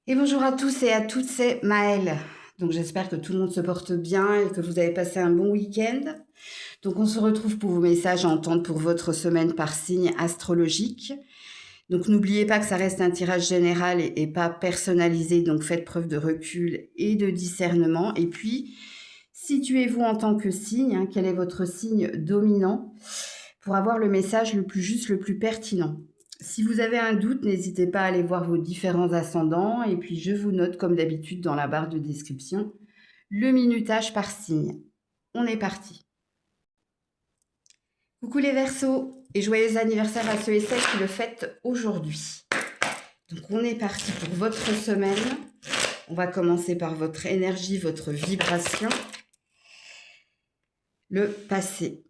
Et bonjour à tous et à toutes, c'est Maëlle. Donc j'espère que tout le monde se porte bien et que vous avez passé un bon week-end. Donc on se retrouve pour vos messages à entendre pour votre semaine par signe astrologique. Donc n'oubliez pas que ça reste un tirage général et pas personnalisé, donc faites preuve de recul et de discernement. Et puis, situez-vous en tant que signe, quel est votre signe dominant pour avoir le message le plus juste, le plus pertinent. Si vous avez un doute, n'hésitez pas à aller voir vos différents ascendants et puis je vous note comme d'habitude dans la barre de description le minutage par signe. On est parti. Coucou les Verseaux et joyeux anniversaire à ceux et celles qui le fêtent aujourd'hui. Donc on est parti pour votre semaine. On va commencer par votre énergie, votre vibration. Le passé.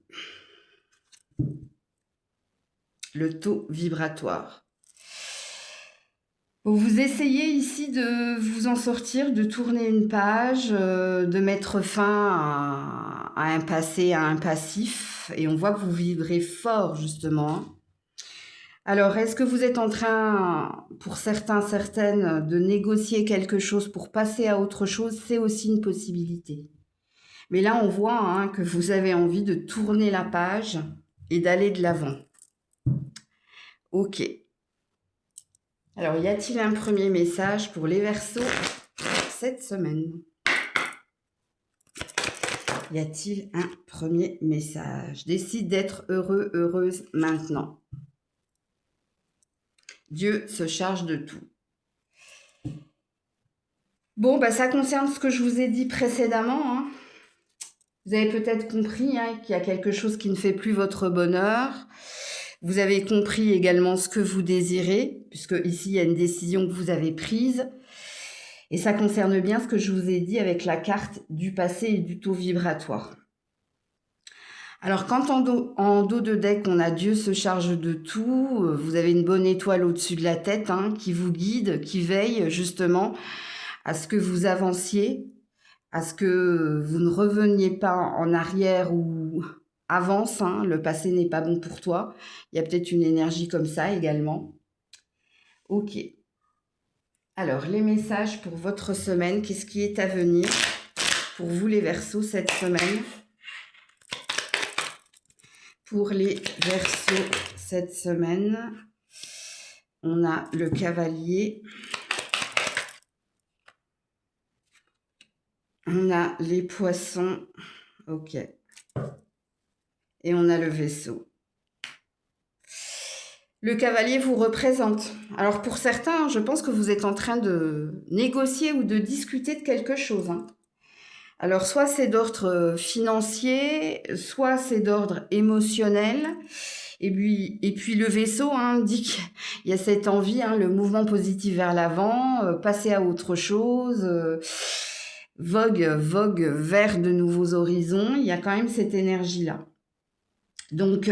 Le taux vibratoire. Vous essayez ici de vous en sortir, de tourner une page, de mettre fin à un passé, à un passif. Et on voit que vous vibrez fort, justement. Alors, est-ce que vous êtes en train, pour certains, certaines, de négocier quelque chose pour passer à autre chose? C'est aussi une possibilité. Mais là, on voit que vous avez envie de tourner la page et d'aller de l'avant. Ok. Alors, y a-t-il un premier message pour les Verseaux cette semaine? Y a-t-il un premier message? Décide d'être heureux, heureuse maintenant. Dieu se charge de tout. Bon, ça concerne ce que je vous ai dit précédemment. Vous avez peut-être compris qu'il y a quelque chose qui ne fait plus votre bonheur. Vous avez compris également ce que vous désirez, puisque ici, il y a une décision que vous avez prise. Et ça concerne bien ce que je vous ai dit avec la carte du passé et du taux vibratoire. Alors, quand en dos de deck, on a Dieu se charge de tout, vous avez une bonne étoile au-dessus de la tête qui vous guide, qui veille justement à ce que vous avanciez, à ce que vous ne reveniez pas en arrière ou avance. Le passé n'est pas bon pour toi. Il y a peut-être une énergie comme ça également. Ok. Alors, les messages pour votre semaine, qu'est-ce qui est à venir pour vous les Verseaux cette semaine? Pour les Verseaux cette semaine, on a le Cavalier, on a les Poissons, ok, et on a le Vaisseau. Le Cavalier vous représente. Alors pour certains, je pense que vous êtes en train de négocier ou de discuter de quelque chose. Alors soit c'est d'ordre financier, soit c'est d'ordre émotionnel. Et puis le Vaisseau dit qu'il y a cette envie, le mouvement positif vers l'avant, passer à autre chose, vogue vers de nouveaux horizons. Il y a quand même cette énergie-là. Donc,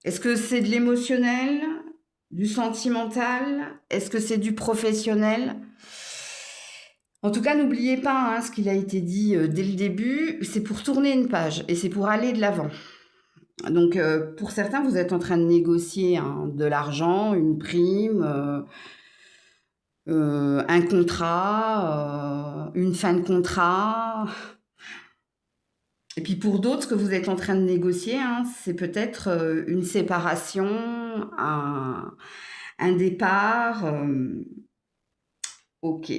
est-ce que c'est de l'émotionnel, du sentimental? Est-ce que c'est du professionnel? En tout cas, n'oubliez pas ce qu'il a été dit dès le début, c'est pour tourner une page et c'est pour aller de l'avant. Donc, pour certains, vous êtes en train de négocier de l'argent, une prime, un contrat, une fin de contrat. Et puis pour d'autres, ce que vous êtes en train de négocier, c'est peut-être une séparation, un départ. Ok.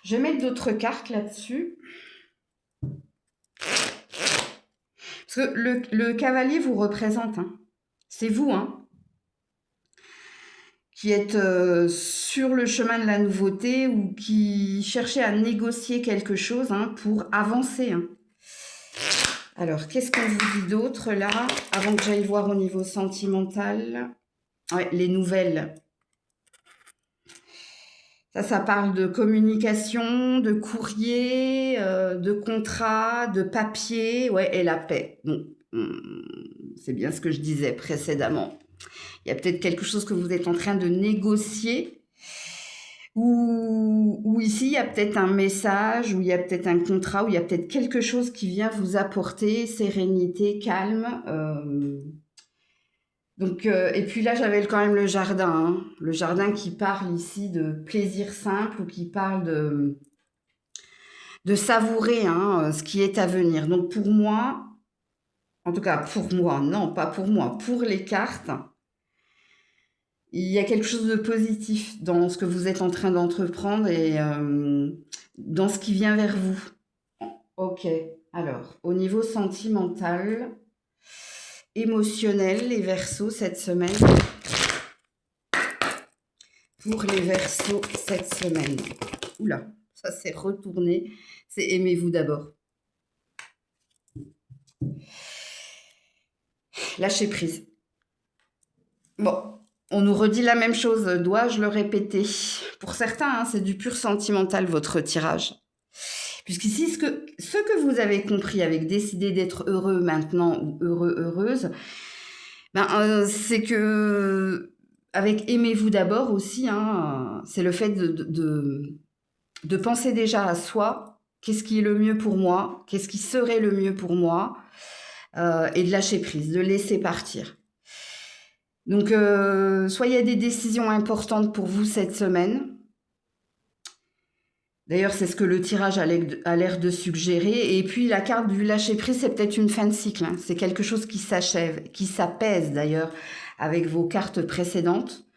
Je vais mettre d'autres cartes là-dessus. Parce que le Cavalier vous représente. C'est vous, qui êtes sur le chemin de la nouveauté ou qui cherchez à négocier quelque chose pour avancer. Alors, qu'est-ce qu'on vous dit d'autre là, avant que j'aille voir au niveau sentimental? Ouais, les nouvelles. Ça parle de communication, de courrier, de contrat, de papier, ouais, et la paix. Donc, c'est bien ce que je disais précédemment. Il y a peut-être quelque chose que vous êtes en train de négocier, ou ici, il y a peut-être un message, ou il y a peut-être un contrat, ou il y a peut-être quelque chose qui vient vous apporter sérénité, calme. Donc, et puis là, j'avais quand même le jardin, hein. Le jardin qui parle ici de plaisir simple ou qui parle de savourer hein, ce qui est à venir. Donc pour moi, en tout cas pour moi, non pas pour moi, pour les cartes, il y a quelque chose de positif dans ce que vous êtes en train d'entreprendre et dans ce qui vient vers vous. Ok, alors au niveau sentimental, émotionnel, les Verseaux cette semaine. Pour les Verseaux cette semaine. Oula, ça s'est retourné. C'est aimez-vous d'abord. Lâcher prise. Bon, on nous redit la même chose. Dois-je le répéter? Pour certains, hein, c'est du pur sentimental votre tirage. Puisqu'ici, ce que vous avez compris avec décider d'être heureux maintenant ou heureux, heureuse, c'est que avec aimez-vous d'abord aussi, hein, c'est le fait de penser déjà à soi, qu'est-ce qui est le mieux pour moi, qu'est-ce qui serait le mieux pour moi, et de lâcher prise, de laisser partir. Donc, soit il y a des décisions importantes pour vous cette semaine. D'ailleurs, c'est ce que le tirage a l'air de suggérer. Et puis, la carte du lâcher-prise, c'est peut-être une fin de cycle. Hein. C'est quelque chose qui s'achève, qui s'apaise d'ailleurs avec vos cartes précédentes.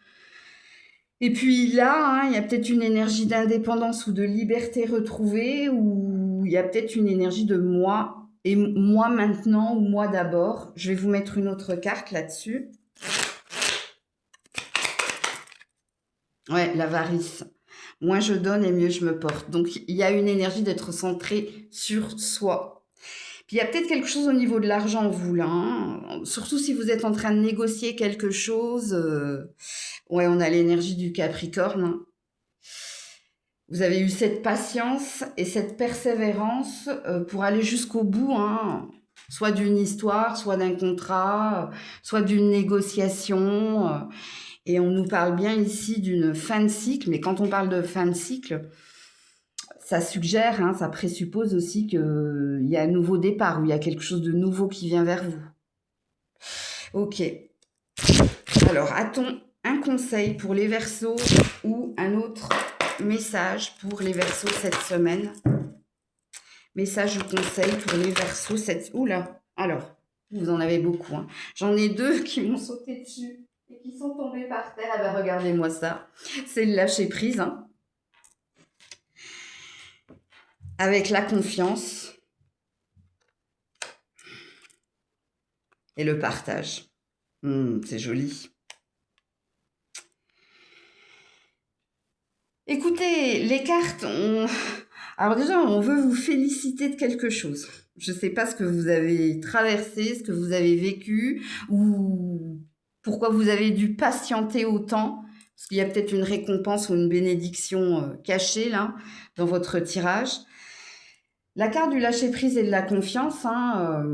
Et puis là, hein, il y a peut-être une énergie d'indépendance ou de liberté retrouvée, ou il y a peut-être une énergie de moi, et moi maintenant, ou moi d'abord. Je vais vous mettre une autre carte là-dessus. Ouais, l'avarice. Moins je donne et mieux je me porte. Donc, il y a une énergie d'être centré sur soi. Puis, il y a peut-être quelque chose au niveau de l'argent, vous, là. Hein. Surtout si vous êtes en train de négocier quelque chose. Ouais, on a l'énergie du Capricorne. Hein. Vous avez eu cette patience et cette persévérance pour aller jusqu'au bout. Hein. Soit d'une histoire, soit d'un contrat, soit d'une négociation. Et on nous parle bien ici d'une fin de cycle, mais quand on parle de fin de cycle, ça suggère, hein, ça présuppose aussi qu'il y a un nouveau départ, ou il y a quelque chose de nouveau qui vient vers vous. Ok. Alors, a-t-on un conseil pour les Verseaux ou un autre message pour les Verseaux cette semaine? Message ou conseil pour les Verseaux cette... Oula, alors, vous en avez beaucoup. Hein. J'en ai deux qui m'ont sauté dessus. Et qui sont tombés par terre. Ah ben regardez-moi ça. C'est le lâcher prise. Hein. Avec la confiance. Et le partage. C'est joli. Écoutez, les cartes, alors déjà, on veut vous féliciter de quelque chose. Je ne sais pas ce que vous avez traversé, ce que vous avez vécu, ou pourquoi vous avez dû patienter autant, parce qu'il y a peut-être une récompense ou une bénédiction cachée là, dans votre tirage. La carte du lâcher-prise et de la confiance, hein,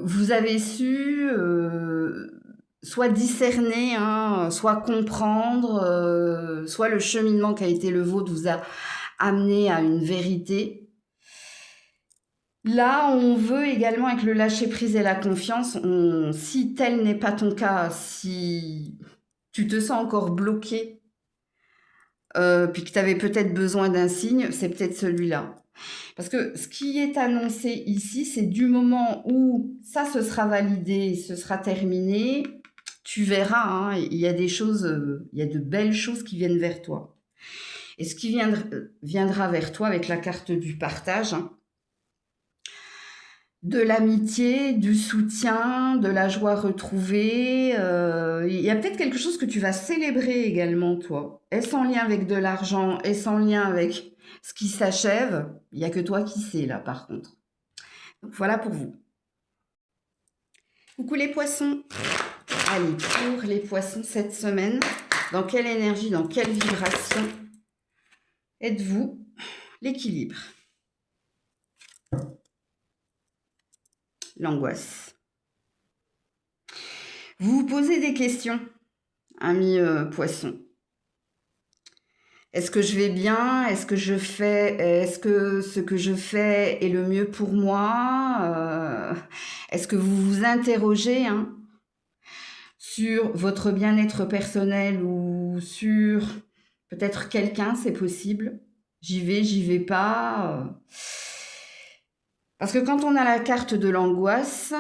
vous avez su soit discerner, hein, soit comprendre, soit le cheminement qui a été le vôtre vous a amené à une vérité. Là, on veut également, avec le lâcher-prise et la confiance, si tel n'est pas ton cas, si tu te sens encore bloqué, puis que tu avais peut-être besoin d'un signe, c'est peut-être celui-là. Parce que ce qui est annoncé ici, c'est du moment où ça se sera validé, ce sera terminé, tu verras, hein, il y a des choses, il y a de belles choses qui viennent vers toi. Et ce qui viendra vers toi avec la carte du partage, hein, de l'amitié, du soutien, de la joie retrouvée. Il y a peut-être quelque chose que tu vas célébrer également, toi. Est-ce en lien avec de l'argent? Est-ce en lien avec ce qui s'achève? Il n'y a que toi qui sais, là, par contre. Donc, voilà pour vous. Coucou les poissons. Allez, pour les poissons cette semaine, dans quelle énergie, dans quelle vibration êtes-vous? L'équilibre. L'angoisse. Vous vous posez des questions, amis poissons. Est-ce que je vais bien? Est-ce que ce que je fais est le mieux pour moi? Est-ce que vous vous interrogez, hein? sur votre bien-être personnel ou sur peut-être quelqu'un, c'est possible. J'y vais pas. Parce que quand on a la carte de l'angoisse,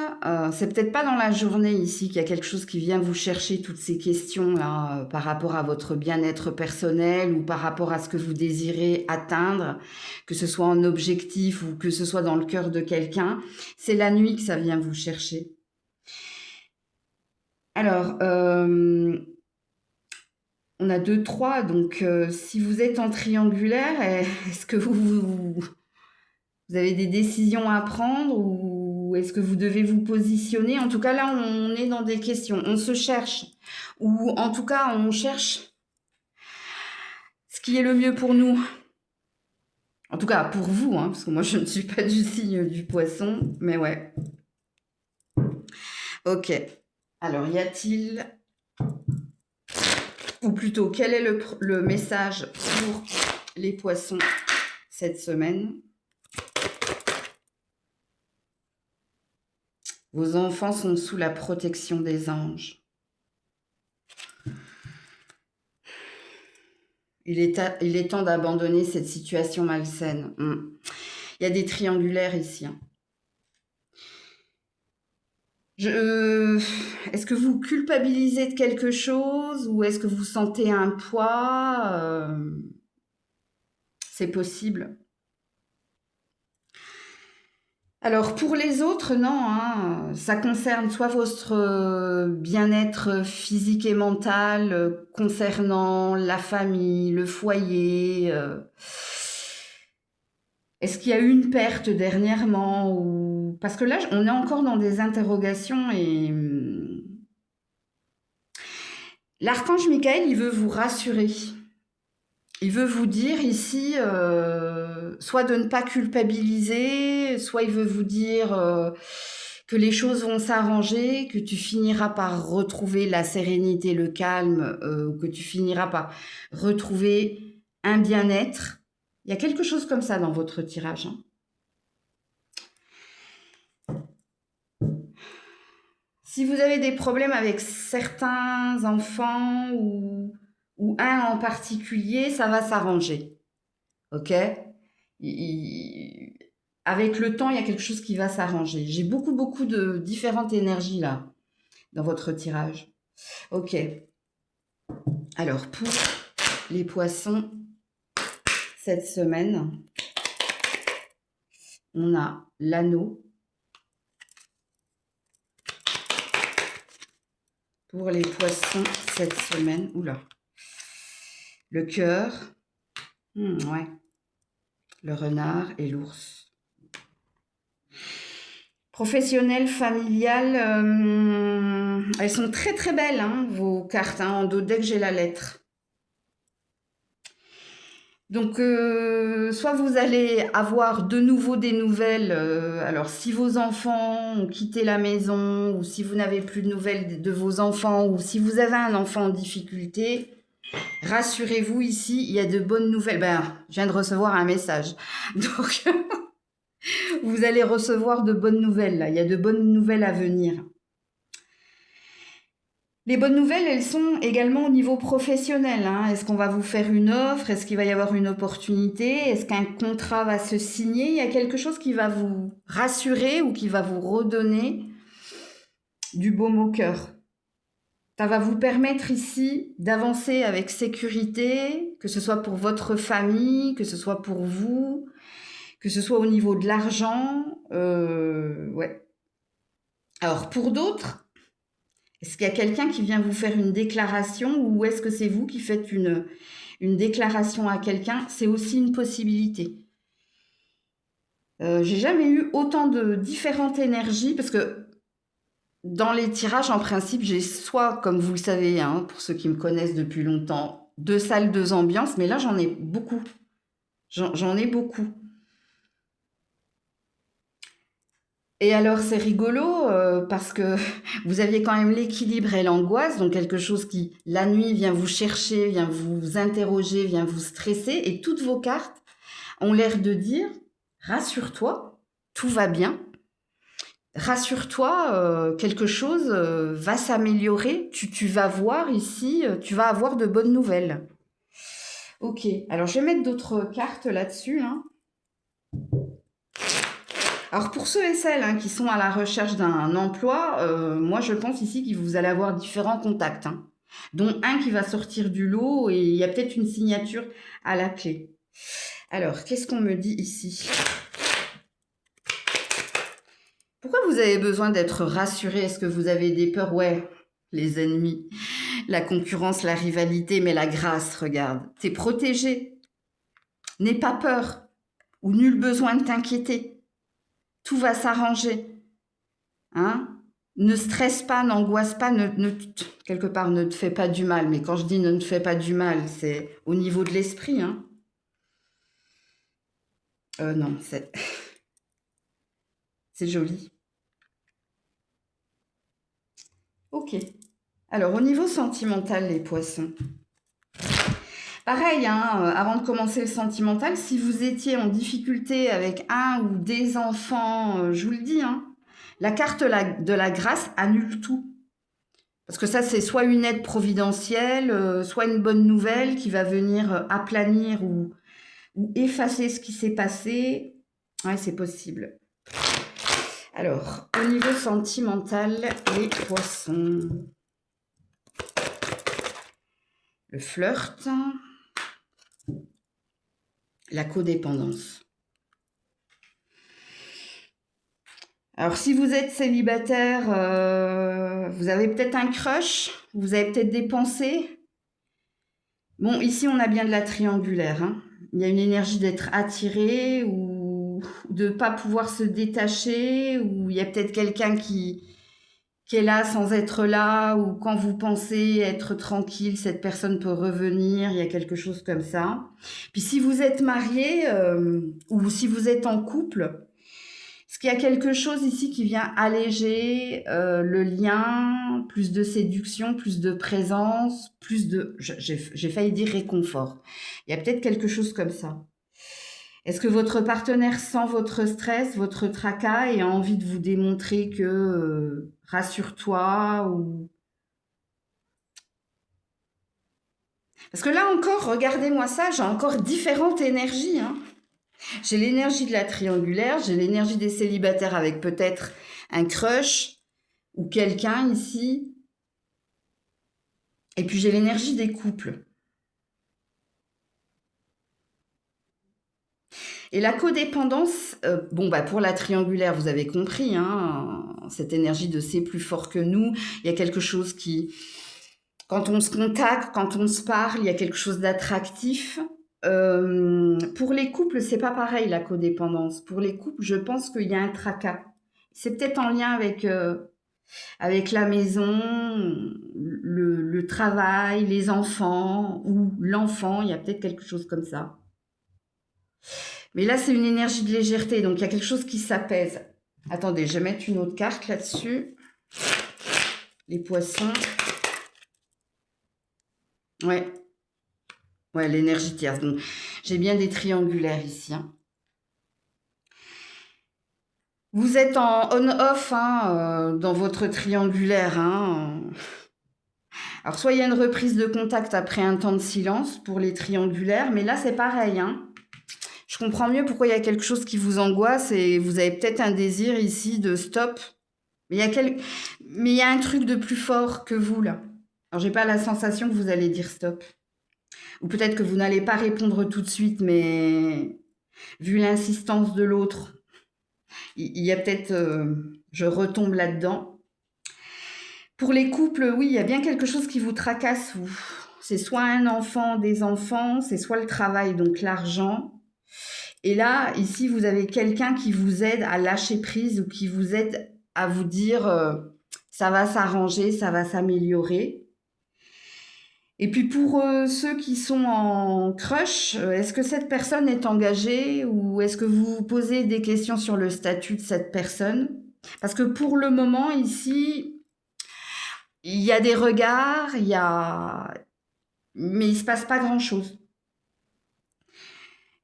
c'est peut-être pas dans la journée ici qu'il y a quelque chose qui vient vous chercher toutes ces questions-là par rapport à votre bien-être personnel ou par rapport à ce que vous désirez atteindre, que ce soit en objectif ou que ce soit dans le cœur de quelqu'un. C'est la nuit que ça vient vous chercher. Alors, on a 2, 3, donc si vous êtes en triangulaire, est-ce que vous avez des décisions à prendre ou est-ce que vous devez vous positionner? En tout cas, là, on est dans des questions. On se cherche. Ou en tout cas, on cherche ce qui est le mieux pour nous. En tout cas, pour vous, hein, parce que moi, je ne suis pas du signe du poisson. Mais ouais. Ok. Alors, y a-t-il... Ou plutôt, quel est le message pour les poissons cette semaine? Vos enfants sont sous la protection des anges. Il est temps d'abandonner cette situation malsaine. Il y a des triangulaires ici. Est-ce que vous culpabilisez de quelque chose ou est-ce que vous sentez un poids? C'est possible. Alors, pour les autres, non, hein, ça concerne soit votre bien-être physique et mental concernant la famille, le foyer. Est-ce qu'il y a eu une perte dernièrement ou... Parce que là, on est encore dans des interrogations et l'archange Michael, il veut vous rassurer. Il veut vous dire ici, soit de ne pas culpabiliser, soit il veut vous dire que les choses vont s'arranger, que tu finiras par retrouver la sérénité, le calme, que tu finiras par retrouver un bien-être. Il y a quelque chose comme ça dans votre tirage. Hein. Si vous avez des problèmes avec certains enfants ou un en particulier, ça va s'arranger. Ok? Avec le temps, il y a quelque chose qui va s'arranger. J'ai beaucoup de différentes énergies là, dans votre tirage. Ok. Alors, pour les poissons, cette semaine, on a l'anneau. Pour les poissons, cette semaine, oula, le cœur, ouais, le renard et l'ours. Professionnel, familial, elles sont très très belles, hein, vos cartes, hein, en dos dès que j'ai la lettre. Donc, soit vous allez avoir de nouveau des nouvelles, alors si vos enfants ont quitté la maison, ou si vous n'avez plus de nouvelles de vos enfants, ou si vous avez un enfant en difficulté, rassurez-vous ici, il y a de bonnes nouvelles. Ben, je viens de recevoir un message. Donc, vous allez recevoir de bonnes nouvelles, là. Il y a de bonnes nouvelles à venir. Les bonnes nouvelles, elles sont également au niveau professionnel. Hein. Est-ce qu'on va vous faire une offre? Est-ce qu'il va y avoir une opportunité? Est-ce qu'un contrat va se signer? Il y a quelque chose qui va vous rassurer ou qui va vous redonner du baume au cœur. Ça va vous permettre ici d'avancer avec sécurité, que ce soit pour votre famille, que ce soit pour vous, que ce soit au niveau de l'argent. Ouais. Alors, pour d'autres, est-ce qu'il y a quelqu'un qui vient vous faire une déclaration ou est-ce que c'est vous qui faites une déclaration à quelqu'un? C'est aussi une possibilité. J'ai jamais eu autant de différentes énergies parce que dans les tirages, en principe, j'ai soit, comme vous le savez, hein, pour ceux qui me connaissent depuis longtemps, 2 salles, 2 ambiances, mais là, j'en ai beaucoup. J'en ai beaucoup. Et alors, c'est rigolo parce que vous aviez quand même l'équilibre et l'angoisse, donc quelque chose qui, la nuit, vient vous chercher, vient vous interroger, vient vous stresser, et toutes vos cartes ont l'air de dire, rassure-toi, tout va bien, rassure-toi, quelque chose va s'améliorer. Tu vas voir ici, tu vas avoir de bonnes nouvelles. Ok, alors je vais mettre d'autres cartes là-dessus, hein. Alors pour ceux et celles qui sont à la recherche d'un emploi, moi je pense ici que vous allez avoir différents contacts, hein, dont un qui va sortir du lot et il y a peut-être une signature à la clé. Alors, qu'est-ce qu'on me dit ici? Pourquoi vous avez besoin d'être rassuré? Est-ce que vous avez des peurs? Ouais, les ennemis, la concurrence, la rivalité, mais la grâce, regarde. T'es protégé. N'aie pas peur ou nul besoin de t'inquiéter. Tout va s'arranger. Hein? Ne stresse pas, n'angoisse pas, quelque part ne te fais pas du mal. Mais quand je dis ne te fais pas du mal, c'est au niveau de l'esprit. Hein? Non, c'est joli. Ok. Alors, au niveau sentimental, les poissons. Pareil, avant de commencer le sentimental, si vous étiez en difficulté avec un ou des enfants, je vous le dis, la carte de la grâce annule tout. Parce que ça, c'est soit une aide providentielle, soit une bonne nouvelle qui va venir aplanir ou effacer ce qui s'est passé. Ouais, c'est possible. Alors, au niveau sentimental, les poissons. Le flirt. La codépendance. Alors, si vous êtes célibataire, vous avez peut-être un crush, vous avez peut-être des pensées. Bon, ici, on a bien de la triangulaire. Hein. Il y a une énergie d'être attiré ou de ne pas pouvoir se détacher, ou il y a peut-être quelqu'un qui est là sans être là, ou quand vous pensez être tranquille, cette personne peut revenir, il y a quelque chose comme ça. Puis si vous êtes marié ou si vous êtes en couple, est-ce qu'il y a quelque chose ici qui vient alléger le lien, plus de séduction, plus de présence, plus de... J'ai failli dire réconfort. Il y a peut-être quelque chose comme ça. Est-ce que votre partenaire sent votre stress, votre tracas et a envie de vous démontrer que rassure-toi ou... Parce que là encore, regardez-moi ça, j'ai encore différentes énergies. Hein. J'ai l'énergie de la triangulaire, j'ai l'énergie des célibataires avec peut-être un crush ou quelqu'un ici. Et puis j'ai l'énergie des couples. Et la codépendance, pour la triangulaire, vous avez compris, cette énergie de c'est plus fort que nous. Il y a quelque chose qui, quand on se contacte, quand on se parle, il y a quelque chose d'attractif. Pour les couples, c'est pas pareil la codépendance. Pour les couples, je pense qu'il y a un tracas. C'est peut-être en lien avec la maison, le travail, les enfants ou l'enfant. Il y a peut-être quelque chose comme ça. Mais là, c'est une énergie de légèreté, donc il y a quelque chose qui s'apaise. Attendez, je vais mettre une autre carte là-dessus. Les poissons. Ouais. Ouais, l'énergie tierce. Donc, j'ai bien des triangulaires ici. Hein. Vous êtes en on-off dans votre triangulaire. Hein. Alors, soit il y a une reprise de contact après un temps de silence pour les triangulaires, mais là, c'est pareil. Hein. Je comprends mieux pourquoi il y a quelque chose qui vous angoisse et vous avez peut-être un désir ici de stop. Mais il y a un truc de plus fort que vous, là. Alors, j'ai pas la sensation que vous allez dire stop. Ou peut-être que vous n'allez pas répondre tout de suite, mais vu l'insistance de l'autre, il y a peut-être... je retombe là-dedans. Pour les couples, oui, il y a bien quelque chose qui vous tracasse. C'est soit un enfant, des enfants, c'est soit le travail, donc l'argent. Et là, ici, vous avez quelqu'un qui vous aide à lâcher prise ou qui vous aide à vous dire ça va s'arranger, ça va s'améliorer. Et puis pour ceux qui sont en crush, est-ce que cette personne est engagée ou est-ce que vous vous posez des questions sur le statut de cette personne? Parce que pour le moment, ici, il y a des regards, mais il ne se passe pas grand-chose.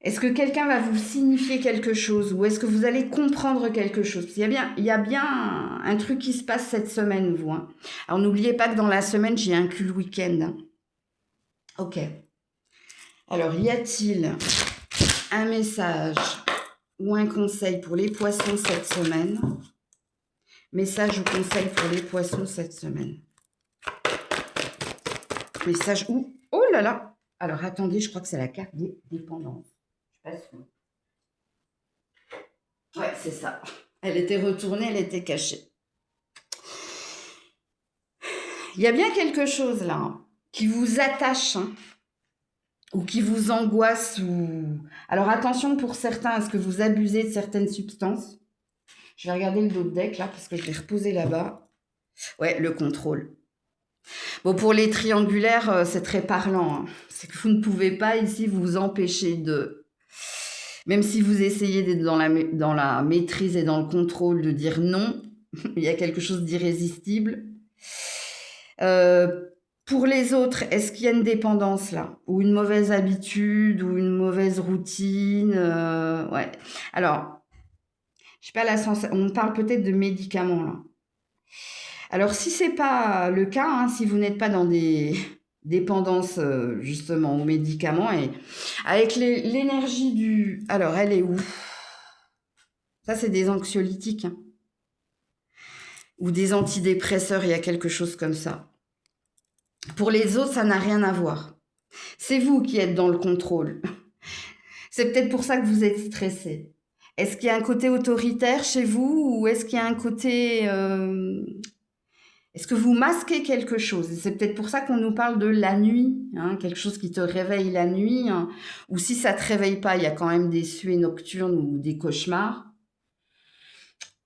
Est-ce que quelqu'un va vous signifier quelque chose ou est-ce que vous allez comprendre quelque chose? Parce qu'il y a bien un truc qui se passe cette semaine, vous. Hein. Alors, n'oubliez pas que dans la semaine, j'ai inclus le week-end. Hein. Ok. Alors, y a-t-il un message ou un conseil pour les poissons cette semaine? Message ou conseil pour les poissons cette semaine? Message ou... Oh là là! Alors, attendez, je crois que c'est la carte des dépendances. Je suis pas sûre. Ouais, c'est ça. Elle était retournée, elle était cachée. Il y a bien quelque chose là hein, qui vous attache hein, ou qui vous angoisse. Ou... Alors attention pour certains, est-ce que vous abusez de certaines substances? Je vais regarder le dos de deck là parce que je l'ai reposé là-bas. Ouais, le contrôle. Bon, pour les triangulaires, c'est très parlant. Hein. C'est que vous ne pouvez pas ici vous empêcher de... Même si vous essayez d'être dans la maîtrise et dans le contrôle, de dire non, il y a quelque chose d'irrésistible. Pour les autres, est-ce qu'il y a une dépendance là? Ou une mauvaise habitude, ou une mauvaise routine ouais. Alors, je sais pas, on parle peut-être de médicaments là. Alors, si c'est pas le cas, hein, si vous n'êtes pas dans des dépendances justement aux médicaments, et avec l'énergie du... Alors, elle est où? Ça, c'est des anxiolytiques. Hein. Ou des antidépresseurs, il y a quelque chose comme ça. Pour les autres, ça n'a rien à voir. C'est vous qui êtes dans le contrôle. C'est peut-être pour ça que vous êtes stressé. Est-ce qu'il y a un côté autoritaire chez vous ou est-ce qu'il y a un côté... Est-ce que vous masquez quelque chose? C'est peut-être pour ça qu'on nous parle de la nuit, hein, quelque chose qui te réveille la nuit. Hein, ou si ça ne te réveille pas, il y a quand même des suées nocturnes ou des cauchemars.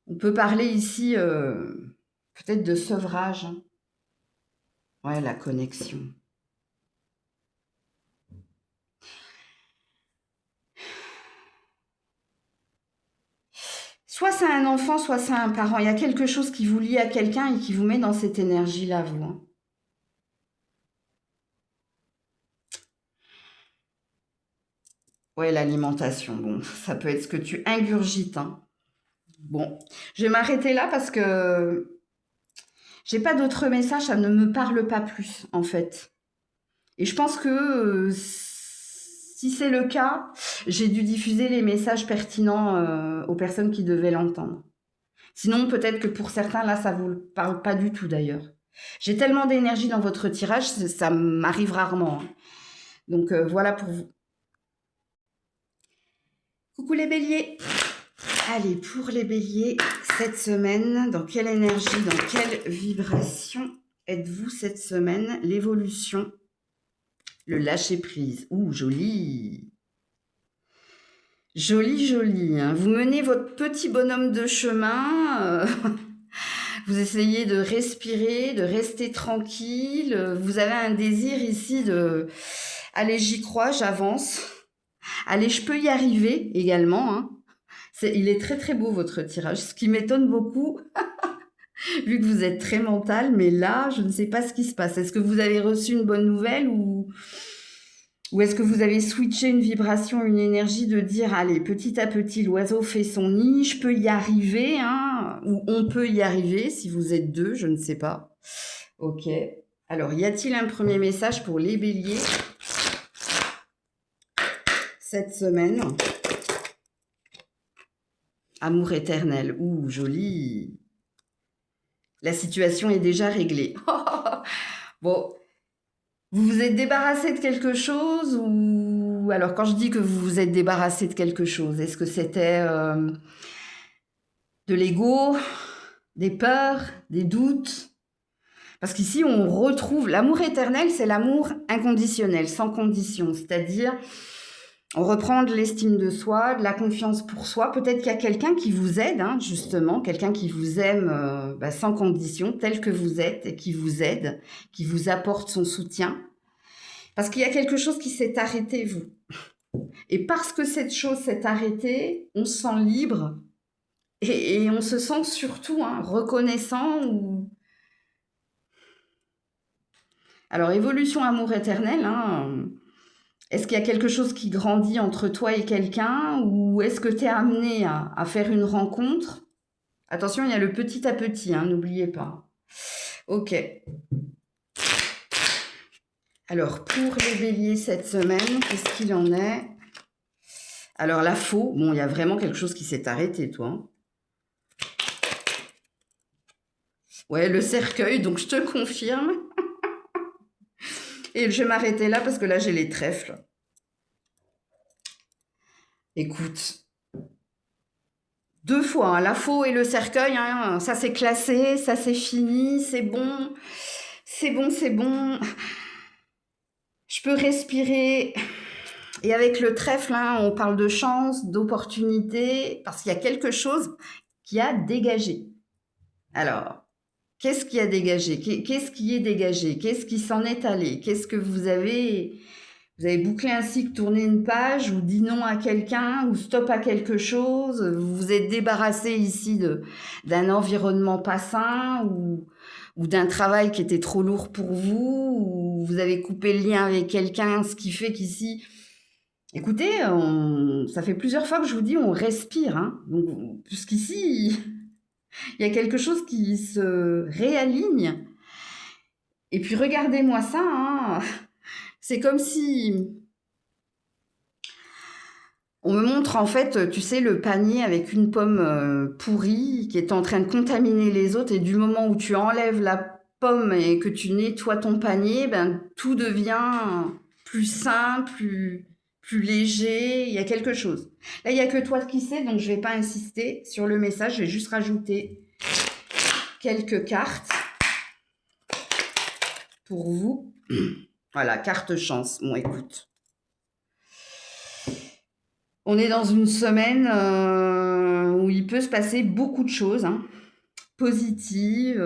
On peut parler ici peut-être de sevrage. Hein. Ouais, la connexion. Soit c'est un enfant, soit c'est un parent. Il y a quelque chose qui vous lie à quelqu'un et qui vous met dans cette énergie-là, vous. Hein. Ouais, l'alimentation. Bon, ça peut être ce que tu ingurgites. Hein. Bon, je vais m'arrêter là parce que j'ai pas d'autres messages, ça ne me parle pas plus, en fait. Et je pense que si c'est le cas, j'ai dû diffuser les messages pertinents aux personnes qui devaient l'entendre. Sinon, peut-être que pour certains, là, ça vous parle pas du tout, d'ailleurs. J'ai tellement d'énergie dans votre tirage, ça m'arrive rarement. Hein. Donc, voilà pour vous. Coucou les béliers. Allez, pour les béliers, cette semaine, dans quelle énergie, dans quelle vibration êtes-vous cette semaine? L'évolution, le lâcher-prise. Ouh, joli. Joli, joli. Hein. Vous menez votre petit bonhomme de chemin. Vous essayez de respirer, de rester tranquille. Vous avez un désir ici de... Allez, j'y crois, j'avance. Allez, je peux y arriver également. Hein. Il est très très beau votre tirage, ce qui m'étonne beaucoup, vu que vous êtes très mental, mais là, je ne sais pas ce qui se passe. Est-ce que vous avez reçu une bonne nouvelle ou est-ce que vous avez switché une vibration, une énergie de dire, allez, petit à petit, l'oiseau fait son nid, je peux y arriver, hein, ou on peut y arriver, si vous êtes deux, je ne sais pas. Ok. Alors, y a-t-il un premier message pour les béliers cette semaine? Amour éternel. Ouh, joli. La situation est déjà réglée. Bon, vous vous êtes débarrassé de quelque chose ou... Alors, quand je dis que vous vous êtes débarrassé de quelque chose, est-ce que c'était de l'ego, des peurs, des doutes? Parce qu'ici, on retrouve... L'amour éternel, c'est l'amour inconditionnel, sans condition. C'est-à-dire... On reprend de l'estime de soi, de la confiance pour soi. Peut-être qu'il y a quelqu'un qui vous aide, hein, justement, quelqu'un qui vous aime sans condition, tel que vous êtes, et qui vous aide, qui vous apporte son soutien. Parce qu'il y a quelque chose qui s'est arrêté, vous. Et parce que cette chose s'est arrêtée, on se sent libre et on se sent surtout hein, reconnaissant. Alors, évolution amour éternel, hein, Est-ce qu'il y a quelque chose qui grandit entre toi et quelqu'un ou est-ce que tu es amené à faire une rencontre? Attention, il y a le petit à petit, hein, n'oubliez pas. Ok. Alors, pour les béliers cette semaine, qu'est-ce qu'il en est? Alors, la faux, bon, il y a vraiment quelque chose qui s'est arrêté, toi. Hein. Ouais, le cercueil, donc je te confirme. Et je vais m'arrêter là parce que là, j'ai les trèfles. Écoute, 2 fois, hein, la faux et le cercueil, hein, ça c'est classé, ça c'est fini, c'est bon, c'est bon, c'est bon. Je peux respirer. Et avec le trèfle, hein, on parle de chance, d'opportunité, parce qu'il y a quelque chose qui a dégagé. Alors, qu'est-ce qui a dégagé? Qu'est-ce qui est dégagé? Qu'est-ce qui s'en est allé? Qu'est-ce que vous avez bouclé un cycle, tourné une page, ou dit non à quelqu'un, ou stop à quelque chose, vous vous êtes débarrassé ici d'un environnement pas sain, ou d'un travail qui était trop lourd pour vous, ou vous avez coupé le lien avec quelqu'un, ce qui fait qu'ici, écoutez, ça fait plusieurs fois que je vous dis on respire, hein, donc, puisqu'ici, il y a quelque chose qui se réaligne. Et puis regardez-moi ça, hein. C'est comme si on me montre en fait, tu sais, le panier avec une pomme pourrie qui est en train de contaminer les autres. Et du moment où tu enlèves la pomme et que tu nettoies ton panier, ben, tout devient plus sain, plus léger. Il y a quelque chose. Là, il n'y a que toi qui sais, donc je ne vais pas insister sur le message. Je vais juste rajouter quelques cartes pour vous. Voilà, carte chance. Bon, écoute. On est dans une semaine où il peut se passer beaucoup de choses, hein, positives.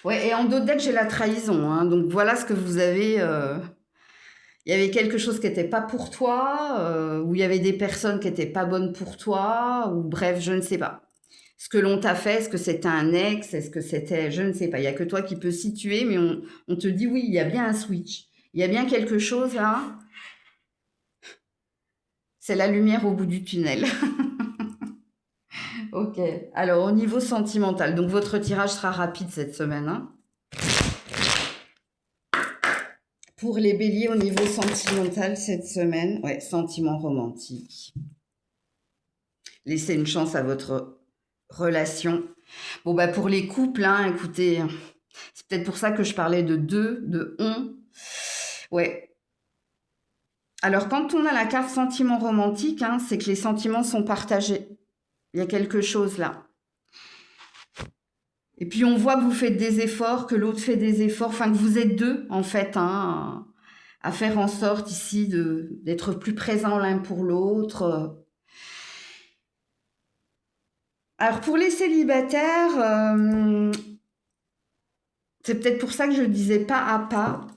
Ouais, et en dos de deck, j'ai la trahison. Hein, donc voilà ce que vous avez. Il y avait quelque chose qui n'était pas pour toi, ou il y avait des personnes qui n'étaient pas bonnes pour toi, ou bref, je ne sais pas. Ce que l'on t'a fait, est-ce que c'était un ex, est-ce que c'était, je ne sais pas. Il n'y a que toi qui peux situer, mais on te dit oui, il y a bien un switch. Il y a bien quelque chose là. C'est la lumière au bout du tunnel. Ok. Alors, au niveau sentimental, donc votre tirage sera rapide cette semaine. Hein. Pour les béliers, au niveau sentimental cette semaine, ouais, sentiment romantique. Laissez une chance à votre relation. Bon, bah, pour les couples, hein, écoutez, c'est peut-être pour ça que je parlais de deux, de on. Ouais. Alors, quand on a la carte sentiment romantique, hein, c'est que les sentiments sont partagés. Il y a quelque chose là. Et puis on voit que vous faites des efforts, que l'autre fait des efforts, enfin que vous êtes deux en fait, hein, à faire en sorte ici d'être plus présents l'un pour l'autre. Alors pour les célibataires, c'est peut-être pour ça que je disais pas à pas.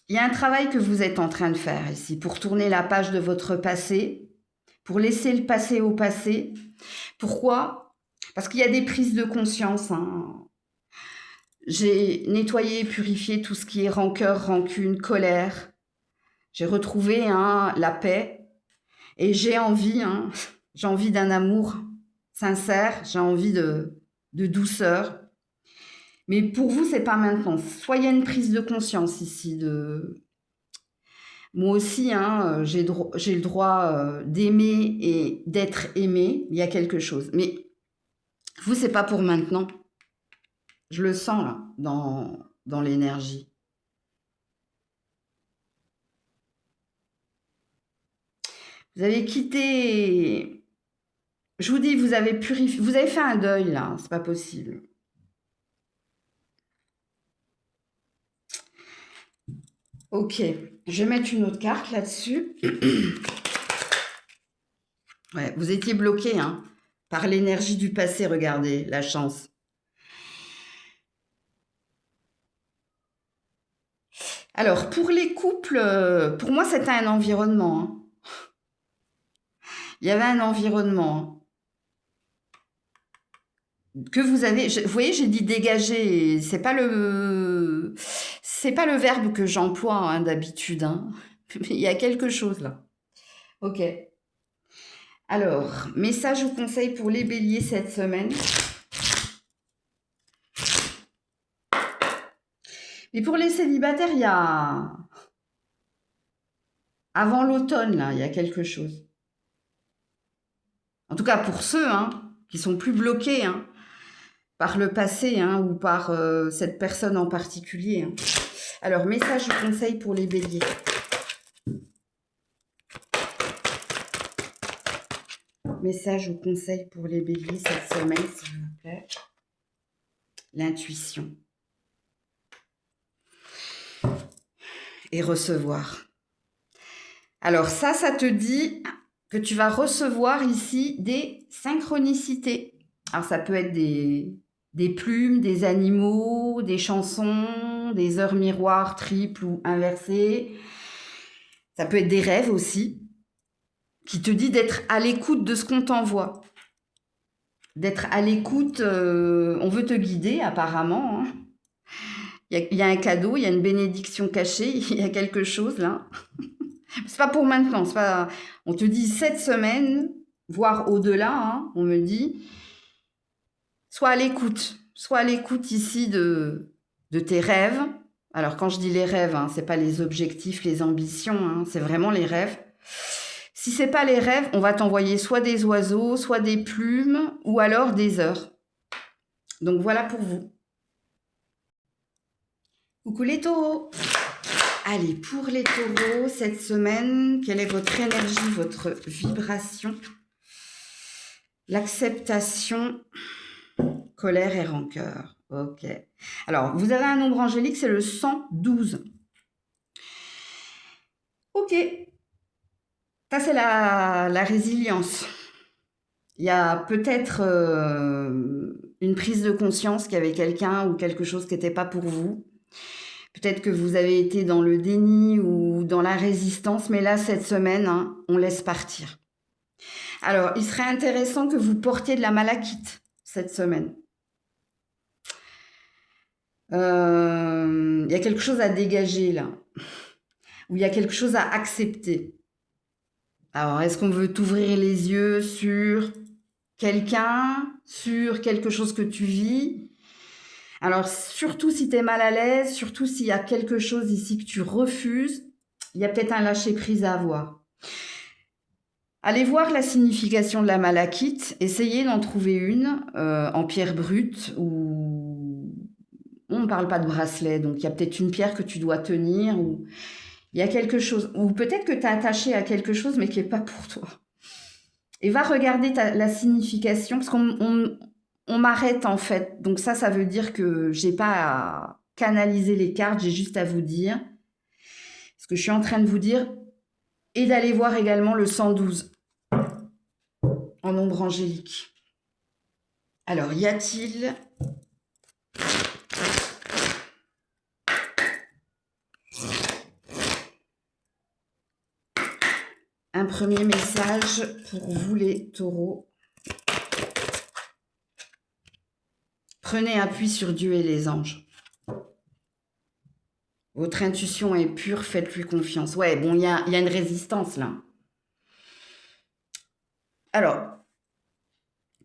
Il y a un travail que vous êtes en train de faire ici pour tourner la page de votre passé, pour laisser le passé au passé. Pourquoi? Parce qu'il y a des prises de conscience. Hein. J'ai nettoyé et purifié tout ce qui est rancœur, rancune, colère. J'ai retrouvé hein, la paix et j'ai envie d'un amour sincère, j'ai envie de douceur. Mais pour vous, c'est pas maintenant. Soit il y a une prise de conscience ici. Moi aussi, hein, j'ai le droit d'aimer et d'être aimé. Il y a quelque chose. Mais vous, c'est pas pour maintenant. Je le sens là, dans l'énergie. Vous avez quitté... Je vous dis, vous avez purifié... Vous avez fait un deuil, là. C'est pas possible. Ok. Je vais mettre une autre carte là-dessus. Ouais, vous étiez bloqué, hein, par l'énergie du passé. Regardez, la chance. Alors, pour les couples, pour moi, c'était un environnement. Hein. Il y avait un environnement que vous avez. Vous voyez, j'ai dit dégager. C'est pas le. c'est pas le verbe que j'emploie hein, d'habitude, hein. Mais il y a quelque chose là. Ok. Alors, message ou conseil pour les béliers cette semaine. Et pour les célibataires, il y a... Avant l'automne, là, il y a quelque chose. En tout cas, pour ceux hein, qui sont plus bloqués hein, par le passé hein, ou par cette personne en particulier. Hein. Alors, message ou conseil pour les béliers. Message ou conseil pour les béliers cette semaine, s'il vous plaît. L'intuition. Et recevoir. Alors ça te dit que tu vas recevoir ici des synchronicités. Alors ça peut être des plumes, des animaux, des chansons, des heures miroirs triples ou inversées. Ça peut être des rêves aussi, qui te dit d'être à l'écoute de ce qu'on t'envoie. D'être à l'écoute, on veut te guider apparemment. Hein. Il y a un cadeau, il y a une bénédiction cachée, il y a quelque chose là. C'est pas pour maintenant, c'est pas... On te dit cette semaine, voire au-delà, hein, on me dit, sois à l'écoute ici de tes rêves. Alors quand je dis les rêves, hein, c'est pas les objectifs, les ambitions, hein, c'est vraiment les rêves. Si c'est pas les rêves, on va t'envoyer soit des oiseaux, soit des plumes, ou alors des heures. Donc voilà pour vous. Coucou les taureaux. Allez, pour les taureaux, cette semaine, quelle est votre énergie, votre vibration? L'acceptation, colère et rancœur. Ok. Alors, vous avez un nombre angélique, c'est le 112. Ok. Ça, c'est la résilience. Il y a peut-être une prise de conscience qu'il y avait quelqu'un ou quelque chose qui n'était pas pour vous. Peut-être que vous avez été dans le déni ou dans la résistance, mais là, cette semaine, hein, on laisse partir. Alors, il serait intéressant que vous portiez de la malachite cette semaine. Il y a quelque chose à dégager là, ou il y a quelque chose à accepter. Alors, est-ce qu'on veut t'ouvrir les yeux sur quelqu'un, sur quelque chose que tu vis? Alors, surtout si tu es mal à l'aise, surtout s'il y a quelque chose ici que tu refuses, il y a peut-être un lâcher-prise à avoir. Allez voir la signification de la malachite, essayez d'en trouver une en pierre brute ou... On ne parle pas de bracelet, donc il y a peut-être une pierre que tu dois tenir ou il y a quelque chose, ou peut-être que tu es attaché à quelque chose mais qui n'est pas pour toi. Et va regarder la signification, parce qu'on m'arrête en fait. Donc ça veut dire que j'ai pas à canaliser les cartes, j'ai juste à vous dire ce que je suis en train de vous dire et d'aller voir également le 112 en nombre angélique. Alors, y a-t-il un premier message pour vous les taureaux? Prenez appui sur Dieu et les anges. Votre intuition est pure, faites-lui confiance. Ouais, bon, il y a une résistance là. Alors,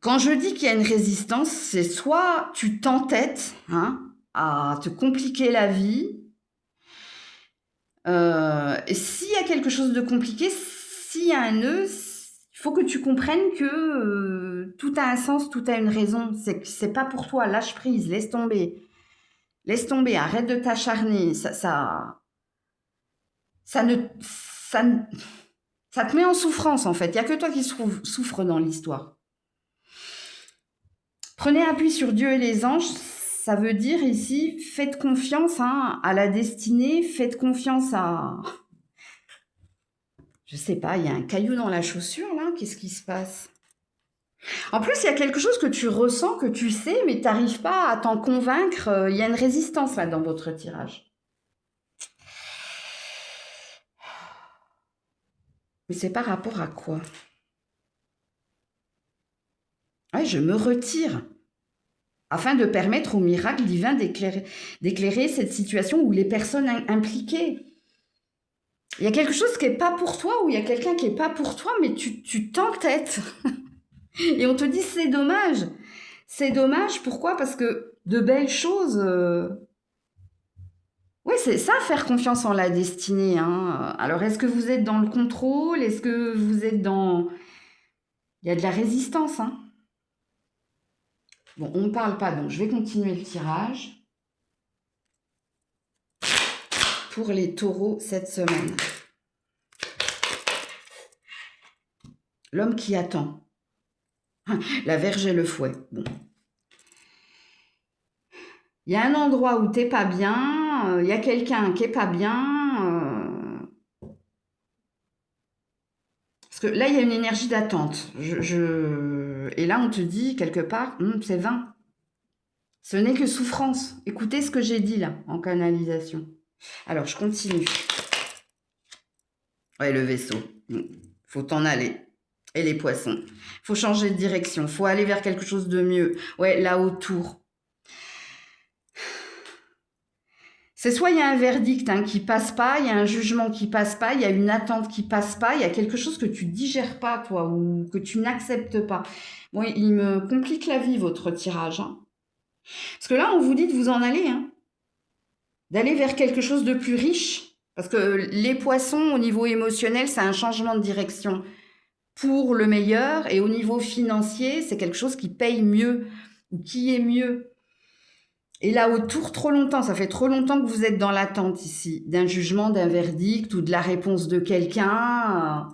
quand je dis qu'il y a une résistance, c'est soit tu t'entêtes hein, à te compliquer la vie. Et s'il y a quelque chose de compliqué, s'il y a un nœud, il faut que tu comprennes que tout a un sens, tout a une raison. C'est pas pour toi, lâche prise, laisse tomber. Laisse tomber, arrête de t'acharner. Ça te met en souffrance en fait. Il n'y a que toi qui souffre dans l'histoire. Prenez appui sur Dieu et les anges. Ça veut dire ici, faites confiance hein, à la destinée, faites confiance à... Je sais pas, il y a un caillou dans la chaussure là, qu'est-ce qui se passe? En plus, il y a quelque chose que tu ressens, que tu sais, mais tu n'arrives pas à t'en convaincre. Il y a une résistance là dans votre tirage. Mais c'est par rapport à quoi? Ouais, je me retire. afin de permettre au miracle divin d'éclairer cette situation ou les personnes impliquées. Il y a quelque chose qui n'est pas pour toi, ou il y a quelqu'un qui n'est pas pour toi, mais tu t'entêtes. Et on te dit, c'est dommage. C'est dommage, pourquoi? Parce que de belles choses... Oui, c'est ça, faire confiance en la destinée. Hein. Alors, est-ce que vous êtes dans le contrôle? Est-ce que vous êtes dans... Il y a de la résistance. Hein. Bon, on ne parle pas, donc je vais continuer le tirage pour les taureaux cette semaine. L'homme qui attend. La Vierge et le fouet. Bon. Il y a un endroit où t'es pas bien, il y a quelqu'un qui est pas bien. Parce que là, il y a une énergie d'attente. Et là, on te dit, quelque part, c'est vain. Ce n'est que souffrance. Écoutez ce que j'ai dit là, en canalisation. Alors, je continue. Ouais, le vaisseau. Faut t'en aller. Et les poissons. Faut changer de direction. Faut aller vers quelque chose de mieux. Ouais, là autour. C'est soit il y a un verdict qui passe pas, il y a un jugement qui passe pas, il y a une attente qui passe pas, il y a quelque chose que tu digères pas, toi, ou que tu n'acceptes pas. Bon, il me complique la vie, votre tirage. Hein. Parce que là, on vous dit de vous en aller. Hein. D'aller vers quelque chose de plus riche. Parce que les poissons, au niveau émotionnel, c'est un changement de direction pour le meilleur. Et au niveau financier, c'est quelque chose qui paye mieux ou qui est mieux. Et là, autour, trop longtemps, ça fait trop longtemps que vous êtes dans l'attente ici, d'un jugement, d'un verdict ou de la réponse de quelqu'un.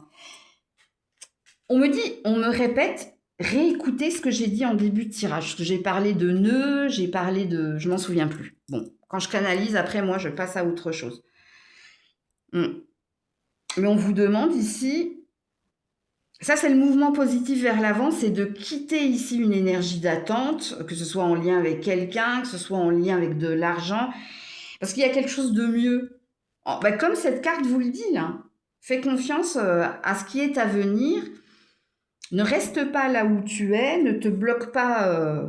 On me répète, réécoutez ce que j'ai dit en début de tirage. Parce que j'ai parlé de nœuds, j'ai parlé de... Je m'en souviens plus. Bon, quand je canalise, après, moi, je passe à autre chose. Mais on vous demande ici... Ça, c'est le mouvement positif vers l'avant, c'est de quitter ici une énergie d'attente, que ce soit en lien avec quelqu'un, que ce soit en lien avec de l'argent, parce qu'il y a quelque chose de mieux. Comme cette carte vous le dit, là, fais confiance à ce qui est à venir, ne reste pas là où tu es, ne te bloque pas.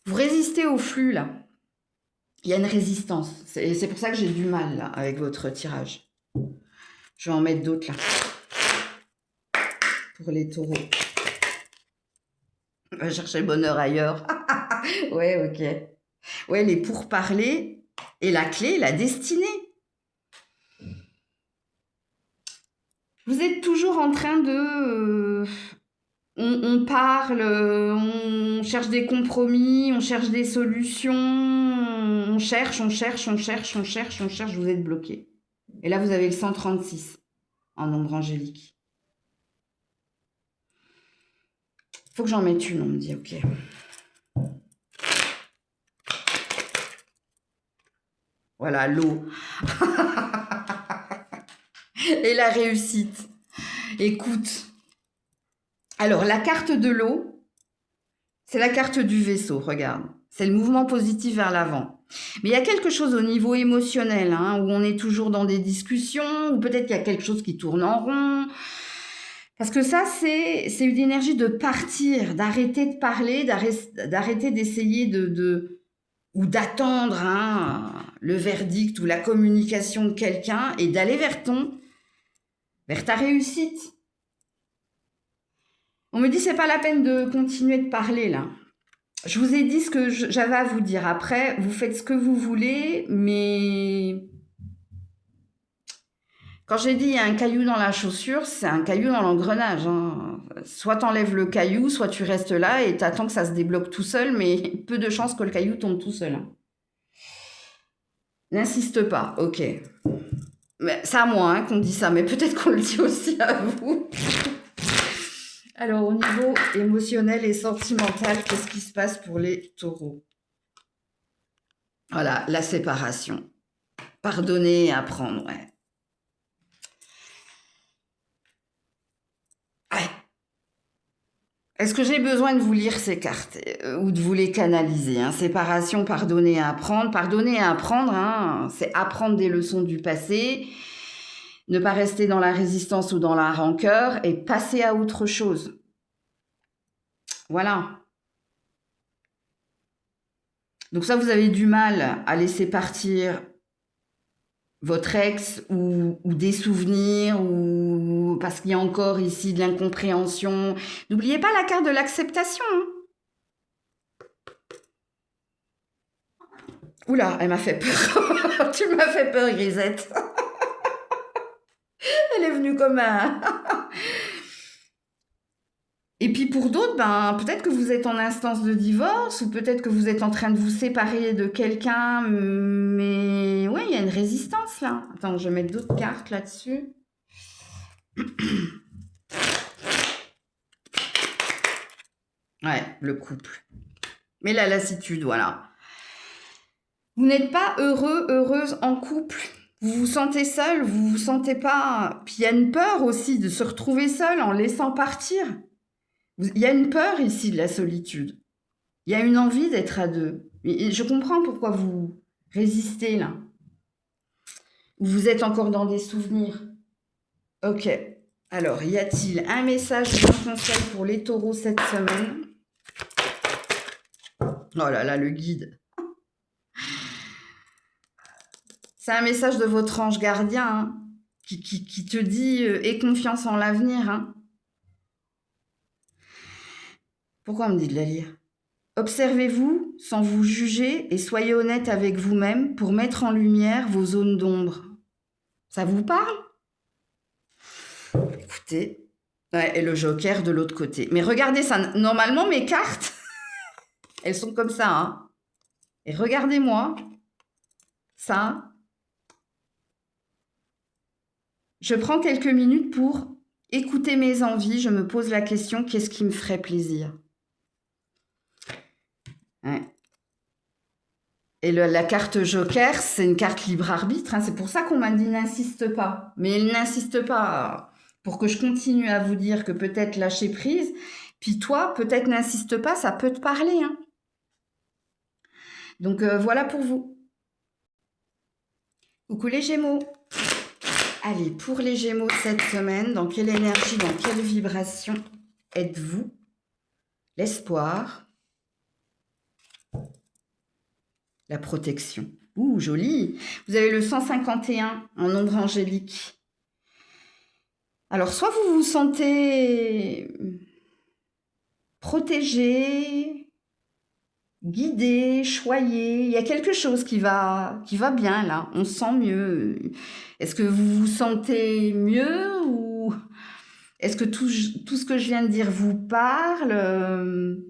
Vous résistez au flux, là. Il y a une résistance. C'est pour ça que j'ai du mal, là, avec votre tirage. Je vais en mettre d'autres là. Pour les taureaux. On va chercher le bonheur ailleurs. Ouais, ok. Ouais, les pourparlers et la clé, la destinée. Vous êtes toujours en train de... on parle, on cherche des compromis, on cherche des solutions, on cherche, vous êtes bloqué. Et là, vous avez le 136 en nombre angélique. Faut que j'en mette une, on me dit, ok. Voilà, l'eau. Et la réussite. Écoute. Alors, la carte de l'eau, c'est la carte du vaisseau, regarde. C'est le mouvement positif vers l'avant. Mais il y a quelque chose au niveau émotionnel, où on est toujours dans des discussions, ou peut-être qu'il y a quelque chose qui tourne en rond. Parce que ça, c'est une énergie de partir, d'arrêter de parler, d'arrêter d'essayer ou d'attendre le verdict ou la communication de quelqu'un et d'aller vers ta réussite. On me dit, c'est pas la peine de continuer de parler, là. Je vous ai dit ce que j'avais à vous dire. Après, vous faites ce que vous voulez, mais... Quand j'ai dit il y a un caillou dans la chaussure, c'est un caillou dans l'engrenage. Soit t'enlèves le caillou, soit tu restes là et t'attends que ça se débloque tout seul, mais peu de chances que le caillou tombe tout seul. N'insiste pas, ok. Mais c'est à moi qu'on dit ça, mais peut-être qu'on le dit aussi à vous. Alors, au niveau émotionnel et sentimental, qu'est-ce qui se passe pour les taureaux? Voilà, la séparation. Pardonner et apprendre, ouais. Est-ce que j'ai besoin de vous lire ces cartes ou de vous les canaliser? Séparation, pardonner et apprendre. Pardonner et apprendre, c'est apprendre des leçons du passé, ne pas rester dans la résistance ou dans la rancœur et passer à autre chose. Voilà. Donc ça, vous avez du mal à laisser partir votre ex ou des souvenirs ou parce qu'il y a encore ici de l'incompréhension. N'oubliez pas la carte de l'acceptation, hein. Oula, elle m'a fait peur. Tu m'as fait peur, Grisette. Elle est venue comme un... Et puis pour d'autres, ben, peut-être que vous êtes en instance de divorce ou peut-être que vous êtes en train de vous séparer de quelqu'un, mais ouais, il y a une résistance là. Attends, je vais mettre d'autres cartes là-dessus. Ouais, le couple. Mais la lassitude, voilà. Vous n'êtes pas heureux, heureuse en couple. Vous vous sentez seul, vous vous sentez pas... Puis il y a une peur aussi de se retrouver seul en laissant partir. Il y a une peur ici de la solitude. Il y a une envie d'être à deux. Et je comprends pourquoi vous résistez là. Vous êtes encore dans des souvenirs. Ok. Alors, y a-t-il un message ou un conseil pour les taureaux cette semaine? Oh là là, le guide. C'est un message de votre ange gardien hein, qui te dit aie confiance en l'avenir. Hein. Pourquoi on me dit de la lire? Observez-vous sans vous juger et soyez honnête avec vous-même pour mettre en lumière vos zones d'ombre. Ça vous parle? Écoutez, ouais, et le joker de l'autre côté. Mais regardez ça, normalement mes cartes, elles sont comme ça. Hein. Et regardez-moi, ça. Je prends quelques minutes pour écouter mes envies. Je me pose la question, qu'est-ce qui me ferait plaisir? Ouais. Et la carte joker, c'est une carte libre arbitre. Hein. C'est pour ça qu'on m'a dit n'insiste pas. Mais il n'insiste pas pour que je continue à vous dire que peut-être lâcher prise. Puis toi, peut-être n'insiste pas, ça peut te parler. Hein. Donc voilà pour vous. Coucou les Gémeaux. Allez, pour les Gémeaux cette semaine, dans quelle énergie, dans quelle vibration êtes-vous? L'espoir. La protection. Ouh, joli. Vous avez le 151 en ombre angélique. Alors, soit vous vous sentez protégé, guidé, choyé. Il y a quelque chose qui va bien là. On se sent mieux. Est-ce que vous vous sentez mieux ou est-ce que tout ce que je viens de dire vous parle?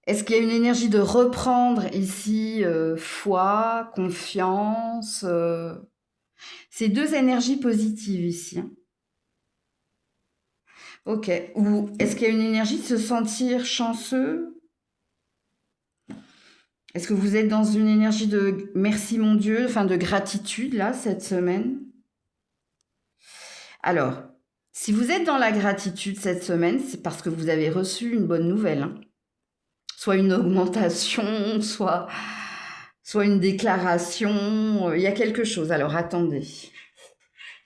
Est-ce qu'il y a une énergie de reprendre ici foi, confiance C'est deux énergies positives ici. Hein. Ok. Ou est-ce qu'il y a une énergie de se sentir chanceux? Est-ce que vous êtes dans une énergie de merci mon Dieu, enfin de gratitude là cette semaine? Alors, si vous êtes dans la gratitude cette semaine, c'est parce que vous avez reçu une bonne nouvelle. Hein. Soit une augmentation, soit une déclaration. Il y a quelque chose. Alors, attendez.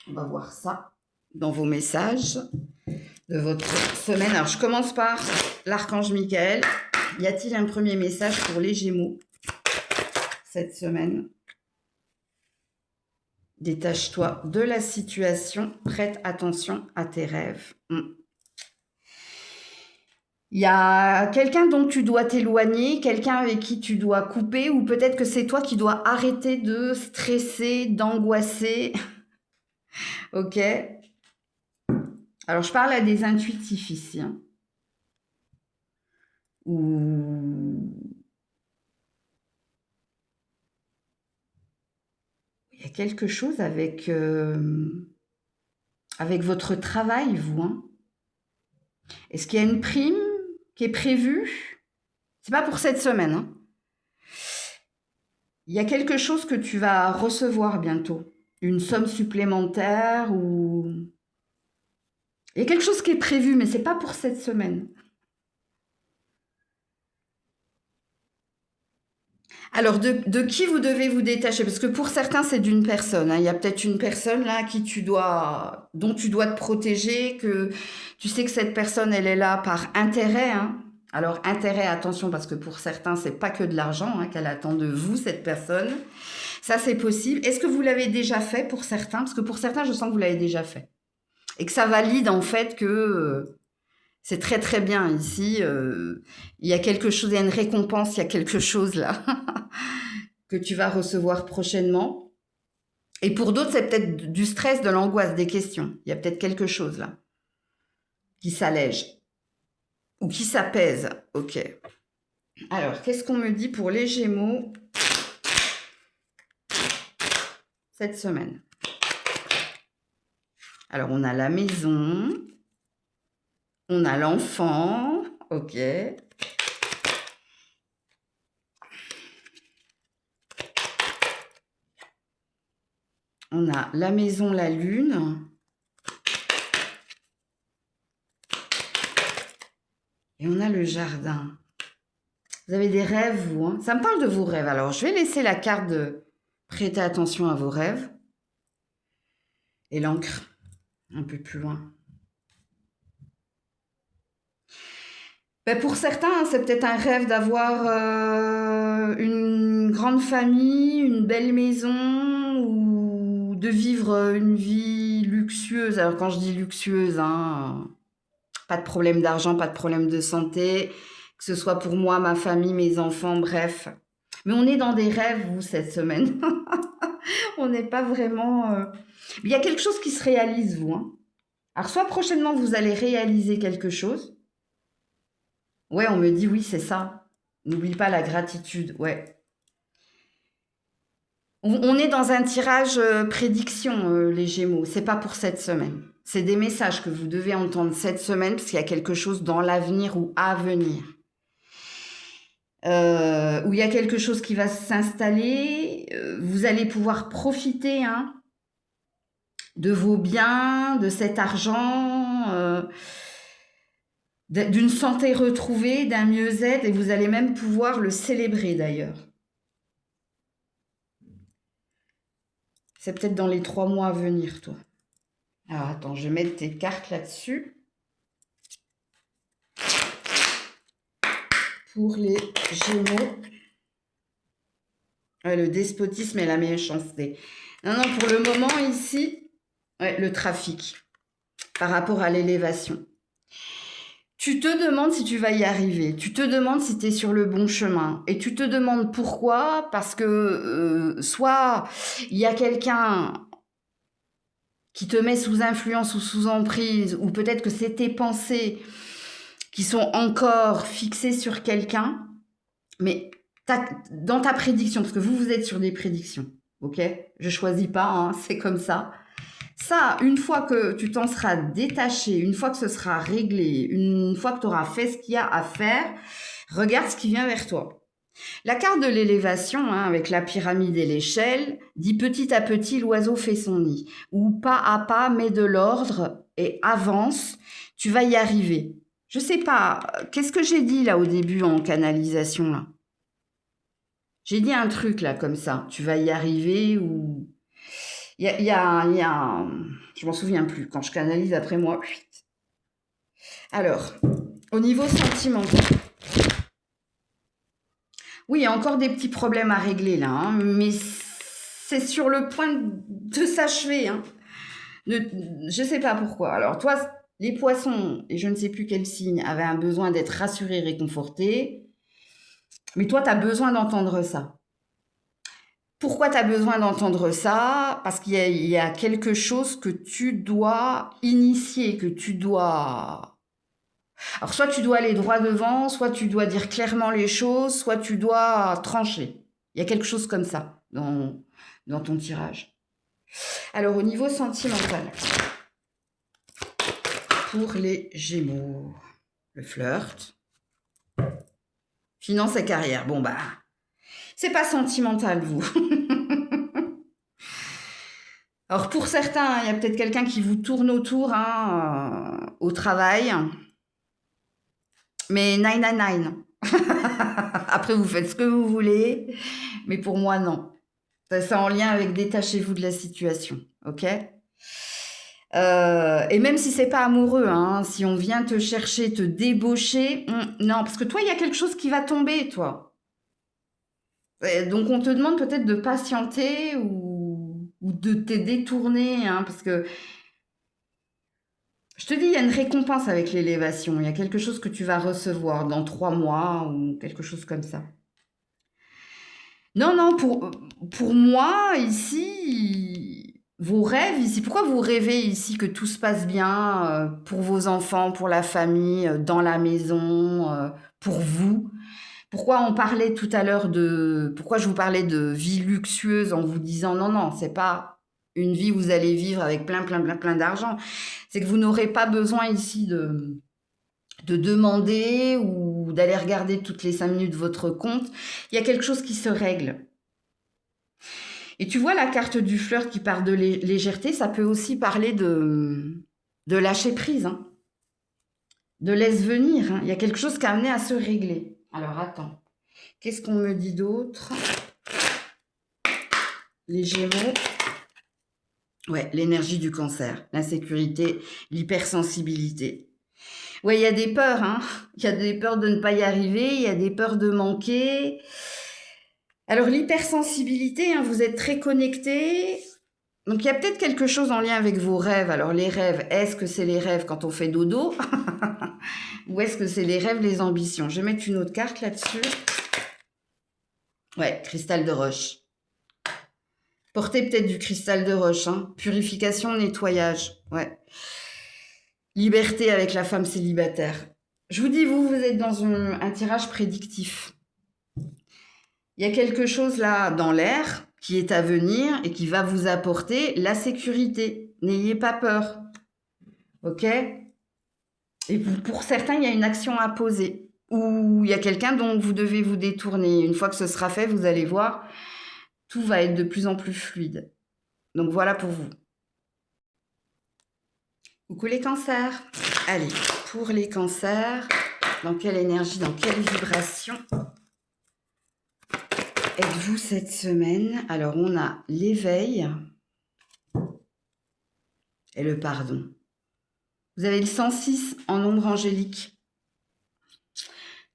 On va voir ça dans vos messages de votre semaine. Alors, je commence par l'archange Michael. Y a-t-il un premier message pour les Gémeaux cette semaine? Détache-toi de la situation. Prête attention à tes rêves. Il y a quelqu'un dont tu dois t'éloigner, quelqu'un avec qui tu dois couper, ou peut-être que c'est toi qui dois arrêter de stresser, d'angoisser. Ok? Alors, je parle à des intuitifs ici. Hein. Ou... Il y a quelque chose avec votre travail, vous. Hein. Est-ce qu'il y a une prime qui est prévue? C'est pas pour cette semaine. Hein. Il y a quelque chose que tu vas recevoir bientôt. Une somme supplémentaire ou... Il y a quelque chose qui est prévu, mais c'est pas pour cette semaine. Alors, de qui vous devez vous détacher? Parce que pour certains, c'est d'une personne. Hein. Il y a peut-être une personne là à qui tu dois dont tu dois te protéger, que tu sais que cette personne, elle est là par intérêt, hein. Alors, intérêt, attention, parce que pour certains, c'est pas que de l'argent hein, qu'elle attend de vous, cette personne. Ça, c'est possible. Est-ce que vous l'avez déjà fait pour certains? Parce que pour certains, je sens que vous l'avez déjà fait. Et que ça valide, en fait, que c'est très, très bien ici. Il y a quelque chose, il y a une récompense, il y a quelque chose là que tu vas recevoir prochainement. Et pour d'autres, c'est peut-être du stress, de l'angoisse, des questions. Il y a peut-être quelque chose là qui s'allège ou qui s'apaise. Ok. Alors, qu'est-ce qu'on me dit pour les Gémeaux cette semaine? Alors, on a la maison, on a l'enfant, ok. On a la maison, la lune. Et on a le jardin. Vous avez des rêves, vous, hein? Ça me parle de vos rêves. Alors, je vais laisser la carte de prêter attention à vos rêves. Et l'encre, un peu plus loin. Ben pour certains, c'est peut-être un rêve d'avoir une grande famille, une belle maison ou de vivre une vie luxueuse. Alors, quand je dis luxueuse, hein, pas de problème d'argent, pas de problème de santé, que ce soit pour moi, ma famille, mes enfants, bref. Mais on est dans des rêves, vous, cette semaine. On n'est pas vraiment... Il y a quelque chose qui se réalise, vous. Hein. Alors, soit prochainement, vous allez réaliser quelque chose. Ouais, on me dit oui, c'est ça. N'oublie pas la gratitude, ouais. On est dans un tirage prédiction, les Gémeaux. C'est pas pour cette semaine. C'est des messages que vous devez entendre cette semaine parce qu'il y a quelque chose dans l'avenir ou à venir. Où il y a quelque chose qui va s'installer. Vous allez pouvoir profiter hein, de vos biens, de cet argent, d'une santé retrouvée, d'un mieux-être, et vous allez même pouvoir le célébrer d'ailleurs. C'est peut-être dans les 3 mois à venir, toi. Alors, attends, je vais mettre tes cartes là-dessus. Pour les Gémeaux. Ouais, le despotisme et la méchanceté. Non, non, pour le moment, ici, ouais, le trafic. Par rapport à l'élévation. Tu te demandes si tu vas y arriver. Tu te demandes si tu es sur le bon chemin. Et tu te demandes pourquoi. Parce que soit il y a quelqu'un qui te met sous influence ou sous emprise, ou peut-être que c'est tes pensées qui sont encore fixées sur quelqu'un, mais dans ta prédiction, parce que vous êtes sur des prédictions, ok? Je choisis pas, hein, c'est comme ça. Ça, une fois que tu t'en seras détaché, une fois que ce sera réglé, une fois que tu auras fait ce qu'il y a à faire, regarde ce qui vient vers toi. La carte de l'élévation, hein, avec la pyramide et l'échelle, dit petit à petit l'oiseau fait son nid. Ou pas à pas, mets de l'ordre et avance, tu vas y arriver. Je sais pas, qu'est-ce que j'ai dit là au début en canalisation là? J'ai dit un truc là comme ça, tu vas y arriver ou... Il y a... Je m'en souviens plus, quand je canalise après moi. Alors, au niveau sentimental... Oui, il y a encore des petits problèmes à régler là, hein, mais c'est sur le point de s'achever. Hein. Je ne sais pas pourquoi. Alors toi, les poissons, et je ne sais plus quel signe, avaient un besoin d'être rassurés, réconfortés. Mais toi, tu as besoin d'entendre ça. Pourquoi tu as besoin d'entendre ça? Parce qu'il y a quelque chose que tu dois initier, que tu dois... Alors, soit tu dois aller droit devant, soit tu dois dire clairement les choses, soit tu dois trancher. Il y a quelque chose comme ça dans ton tirage. Alors, au niveau sentimental, pour les Gémeaux, le flirt, finance et carrière. Bon, bah, c'est pas sentimental, vous. Alors, pour certains, il y a peut-être quelqu'un qui vous tourne autour au travail. Mais 999. Après, vous faites ce que vous voulez. Mais pour moi, non. C'est en lien avec détachez-vous de la situation. OK? Et même si c'est pas amoureux, hein, si on vient te chercher, te débaucher, non, parce que toi, il y a quelque chose qui va tomber, toi. Donc on te demande peut-être de patienter ou de te détourner, hein, parce que je te dis, il y a une récompense avec l'élévation. Il y a quelque chose que tu vas recevoir dans 3 mois ou quelque chose comme ça. Non, non, pour moi, ici, vos rêves, ici, pourquoi vous rêvez ici que tout se passe bien pour vos enfants, pour la famille, dans la maison, pour vous? Pourquoi on parlait tout à l'heure pourquoi je vous parlais de vie luxueuse en vous disant non, non, c'est pas une vie où vous allez vivre avec plein, plein, plein, plein d'argent. C'est que vous n'aurez pas besoin ici de demander ou d'aller regarder toutes les 5 minutes votre compte. Il y a quelque chose qui se règle. Et tu vois la carte du fleur qui part de légèreté, ça peut aussi parler de lâcher prise, hein, de laisse venir, hein. Il y a quelque chose qui a amené à se régler. Alors attends, qu'est-ce qu'on me dit d'autre? Les Gémeaux. Ouais, l'énergie du cancer, l'insécurité, l'hypersensibilité. Ouais, il y a des peurs, hein. Il y a des peurs de ne pas y arriver, il y a des peurs de manquer. Alors l'hypersensibilité, hein, vous êtes très connecté. Donc il y a peut-être quelque chose en lien avec vos rêves. Alors les rêves, est-ce que c'est les rêves quand on fait dodo ou est-ce que c'est les rêves, les ambitions? Je vais mettre une autre carte là-dessus. Ouais, cristal de roche. Portez peut-être du cristal de roche, hein. Purification, nettoyage. Ouais. Liberté avec la femme célibataire. Je vous dis, vous êtes dans un tirage prédictif. Il y a quelque chose là dans l'air qui est à venir et qui va vous apporter la sécurité. N'ayez pas peur. Ok? Et pour certains, il y a une action à poser. Ou il y a quelqu'un dont vous devez vous détourner. Une fois que ce sera fait, vous allez voir, tout va être de plus en plus fluide. Donc voilà pour vous. Coucou les cancers. Allez, pour les cancers, dans quelle énergie, dans quelle vibration êtes-vous cette semaine? Alors on a l'éveil et le pardon. Vous avez le 106 en nombre angélique.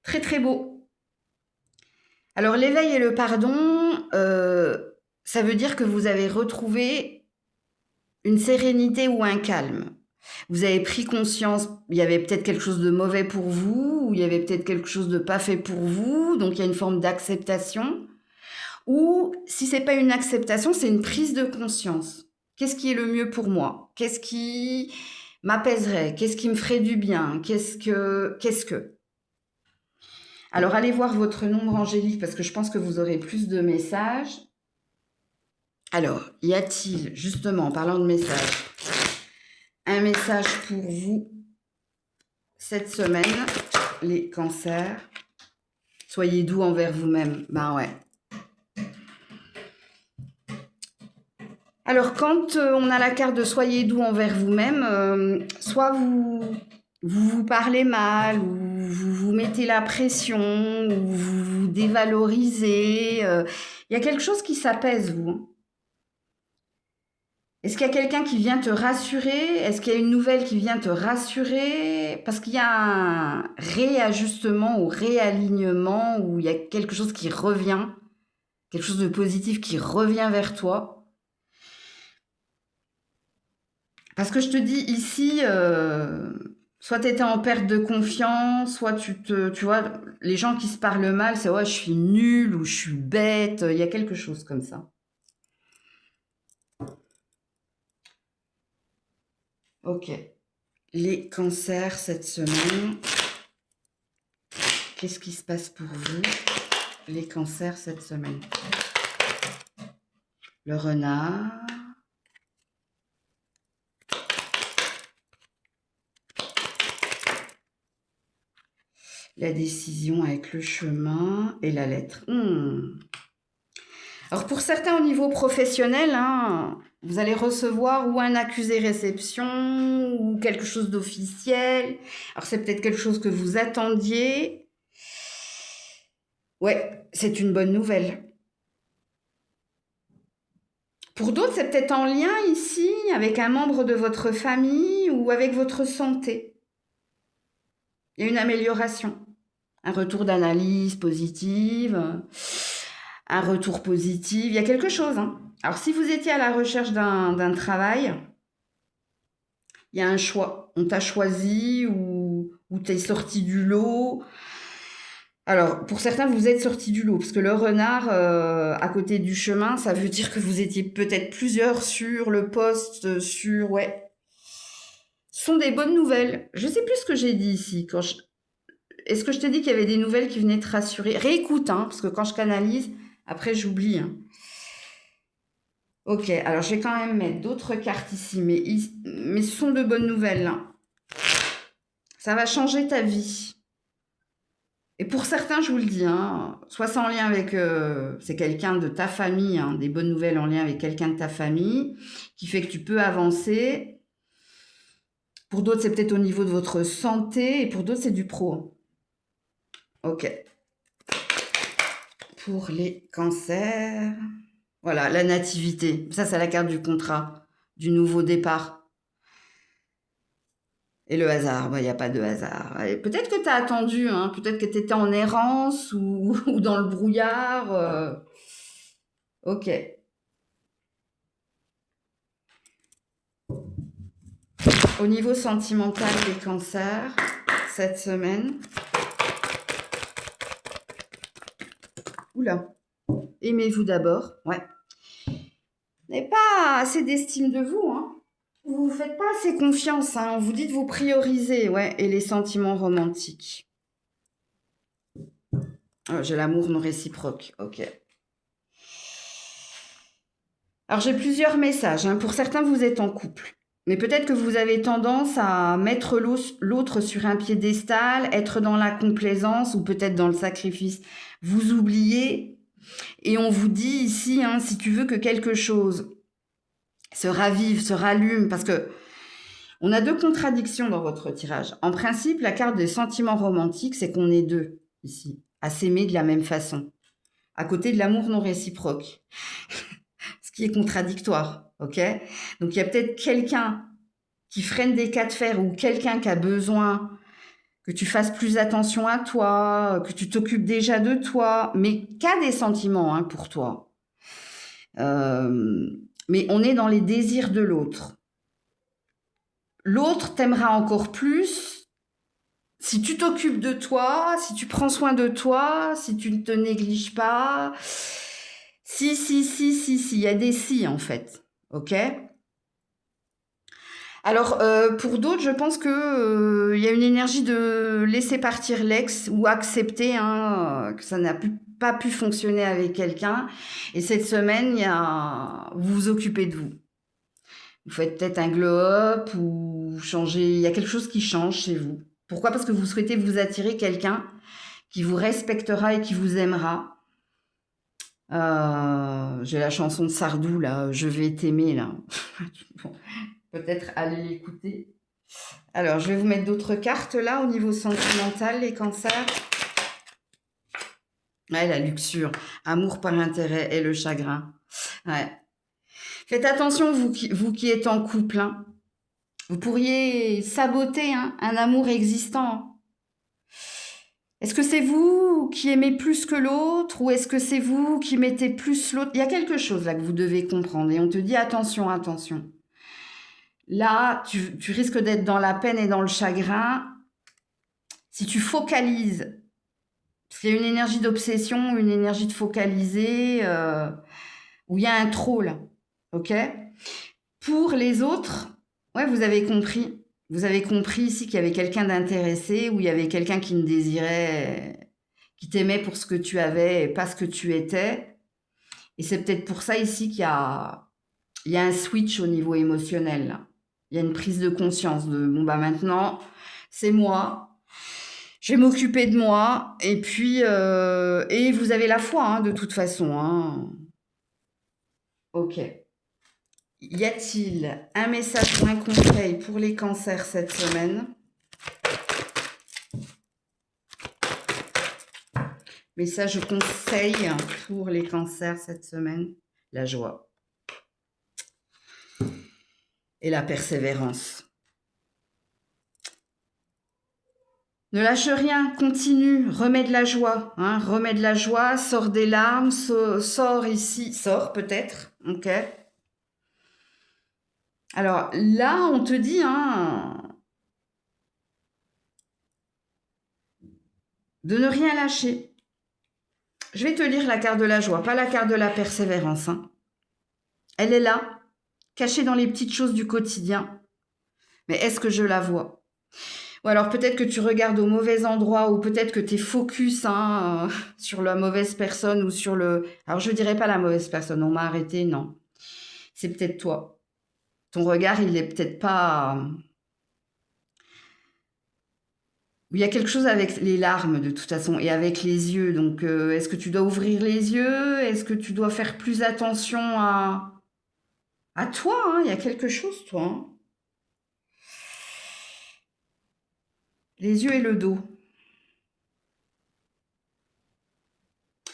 Très très beau. Alors l'éveil et le pardon, ça veut dire que vous avez retrouvé une sérénité ou un calme. Vous avez pris conscience, il y avait peut-être quelque chose de mauvais pour vous, ou il y avait peut-être quelque chose de pas fait pour vous, donc il y a une forme d'acceptation. Ou si c'est pas une acceptation, c'est une prise de conscience. Qu'est-ce qui est le mieux pour moi? Qu'est-ce qui m'apaiserait? Qu'est-ce qui me ferait du bien? Qu'est-ce que? Alors allez voir votre nombre angélique parce que je pense que vous aurez plus de messages. Alors, y a-t-il, justement, en parlant de messages, un message pour vous cette semaine, les cancers? Soyez doux envers vous-même. Ben ouais. Alors, quand on a la carte de soyez doux envers vous-même, soit vous parlez mal, ou vous vous mettez la pression, ou vous vous dévalorisez. Il y a quelque chose qui s'apaise, vous, hein. Est-ce qu'il y a quelqu'un qui vient te rassurer? Est-ce qu'il y a une nouvelle qui vient te rassurer? Parce qu'il y a un réajustement ou réalignement, où il y a quelque chose qui revient, quelque chose de positif qui revient vers toi. Parce que je te dis ici, soit tu étais en perte de confiance, soit tu vois, les gens qui se parlent mal, c'est ouais, je suis nulle ou je suis bête, il y a quelque chose comme ça. Ok. Les cancers cette semaine. Qu'est-ce qui se passe pour vous, les cancers cette semaine? Le renard. La décision avec le chemin et la lettre. Alors pour certains au niveau professionnel, hein, vous allez recevoir ou un accusé-réception ou quelque chose d'officiel. Alors c'est peut-être quelque chose que vous attendiez. Ouais, c'est une bonne nouvelle. Pour d'autres, c'est peut-être en lien ici avec un membre de votre famille ou avec votre santé. Il y a une amélioration, un retour d'analyse positive, un retour positif. Il y a quelque chose. Hein. Alors, si vous étiez à la recherche d'un travail, il y a un choix. On t'a choisi ou tu es sorti du lot. Alors, pour certains, vous êtes sorti du lot, parce que le renard, à côté du chemin, ça veut dire que vous étiez peut-être plusieurs sur le poste, sur... Ouais. Ce sont des bonnes nouvelles. Je sais plus ce que j'ai dit ici. Est-ce que je t'ai dit qu'il y avait des nouvelles qui venaient te rassurer? Réécoute, hein, parce que quand je canalise, après j'oublie. Hein. Ok, alors je vais quand même mettre d'autres cartes ici, mais ce sont de bonnes nouvelles. Hein. Ça va changer ta vie. Et pour certains, je vous le dis, hein, soit c'est en lien avec, c'est quelqu'un de ta famille, hein, des bonnes nouvelles en lien avec quelqu'un de ta famille, qui fait que tu peux avancer. Pour d'autres, c'est peut-être au niveau de votre santé, et pour d'autres, c'est du pro. Ok. Pour les cancers, voilà, la nativité. Ça, c'est la carte du contrat, du nouveau départ. Et le hasard, il n'y a pas de hasard. Peut-être que tu as attendu, hein, peut-être que tu étais en errance ou dans le brouillard. Ok. Au niveau sentimental des cancers, cette semaine. Oula. Aimez-vous d'abord. Ouais. Vous n'avez pas assez d'estime de vous, hein. Vous ne faites pas assez confiance, hein. Vous dites vous prioriser, ouais, et les sentiments romantiques. Oh, j'ai l'amour non réciproque, ok. Alors j'ai plusieurs messages, hein. Pour certains, vous êtes en couple. Mais peut-être que vous avez tendance à mettre l'autre sur un piédestal, être dans la complaisance ou peut-être dans le sacrifice. Vous oubliez et on vous dit ici, hein, si tu veux que quelque chose se ravive, se rallume, parce que on a deux contradictions dans votre tirage. En principe, la carte des sentiments romantiques, c'est qu'on est deux ici, à s'aimer de la même façon, à côté de l'amour non réciproque, ce qui est contradictoire, ok? Donc il y a peut-être quelqu'un qui freine des cas de fer ou quelqu'un qui a besoin que tu fasses plus attention à toi, que tu t'occupes déjà de toi, mais qu'a des sentiments hein, pour toi. Mais on est dans les désirs de l'autre. L'autre t'aimera encore plus si tu t'occupes de toi, si tu prends soin de toi, si tu ne te négliges pas. Si, il y a des si en fait, ok? Alors, pour d'autres, je pense que il y a une énergie de laisser partir l'ex ou accepter hein, que ça n'a pas pu fonctionner avec quelqu'un. Et cette semaine, vous vous occupez de vous. Vous faites peut-être un glow-up ou changez. Il y a quelque chose qui change chez vous. Pourquoi? Parce que vous souhaitez vous attirer quelqu'un qui vous respectera et qui vous aimera. J'ai la chanson de Sardou, là, Je vais t'aimer, là. Bon, peut-être aller l'écouter. Alors, je vais vous mettre d'autres cartes, là, au niveau sentimental, les cancers. Ouais, la luxure, amour par intérêt et le chagrin. Ouais. Faites attention, vous qui êtes en couple, hein. Vous pourriez saboter hein, un amour existant. Est-ce que c'est vous qui aimez plus que l'autre ou est-ce que c'est vous qui mettez plus l'autre? Il y a quelque chose là que vous devez comprendre et on te dit attention, attention. Là, tu risques d'être dans la peine et dans le chagrin si tu focalises. Parce qu'il y a une énergie d'obsession, une énergie de focaliser, où il y a un trop là. Ok? Pour les autres, ouais, vous avez compris. Vous avez compris ici qu'il y avait quelqu'un d'intéressé, ou il y avait quelqu'un qui me désirait, qui t'aimait pour ce que tu avais et pas ce que tu étais. Et c'est peut-être pour ça ici il y a un switch au niveau émotionnel. Là. Il y a une prise de conscience de bon bah maintenant c'est moi, je vais m'occuper de moi et puis et vous avez la foi hein, de toute façon. Hein. Ok. Y a-t-il un message ou un conseil pour les cancers cette semaine? Message ou conseil pour les cancers cette semaine? La joie. et la persévérance. Ne lâche rien, continue, remets de la joie, hein, remets de la joie, sors des larmes, sors ici, sors peut-être, ok. Alors là, on te dit, hein, de ne rien lâcher. Je vais te lire la carte de la joie, pas la carte de la persévérance, hein. Elle est là, cachée dans les petites choses du quotidien. Mais est-ce que je la vois? Ou alors peut-être que tu regardes au mauvais endroit, ou peut-être que tu es focus sur la mauvaise personne ou sur le... Alors je dirais pas la mauvaise personne, on m'a arrêté, non. C'est peut-être toi. Ton regard, il est peut-être pas... Il y a quelque chose avec les larmes de toute façon et avec les yeux. Donc est-ce que tu dois ouvrir les yeux? Est-ce que tu dois faire plus attention à toi, hein? Il y a quelque chose, toi, hein. Les yeux et le dos.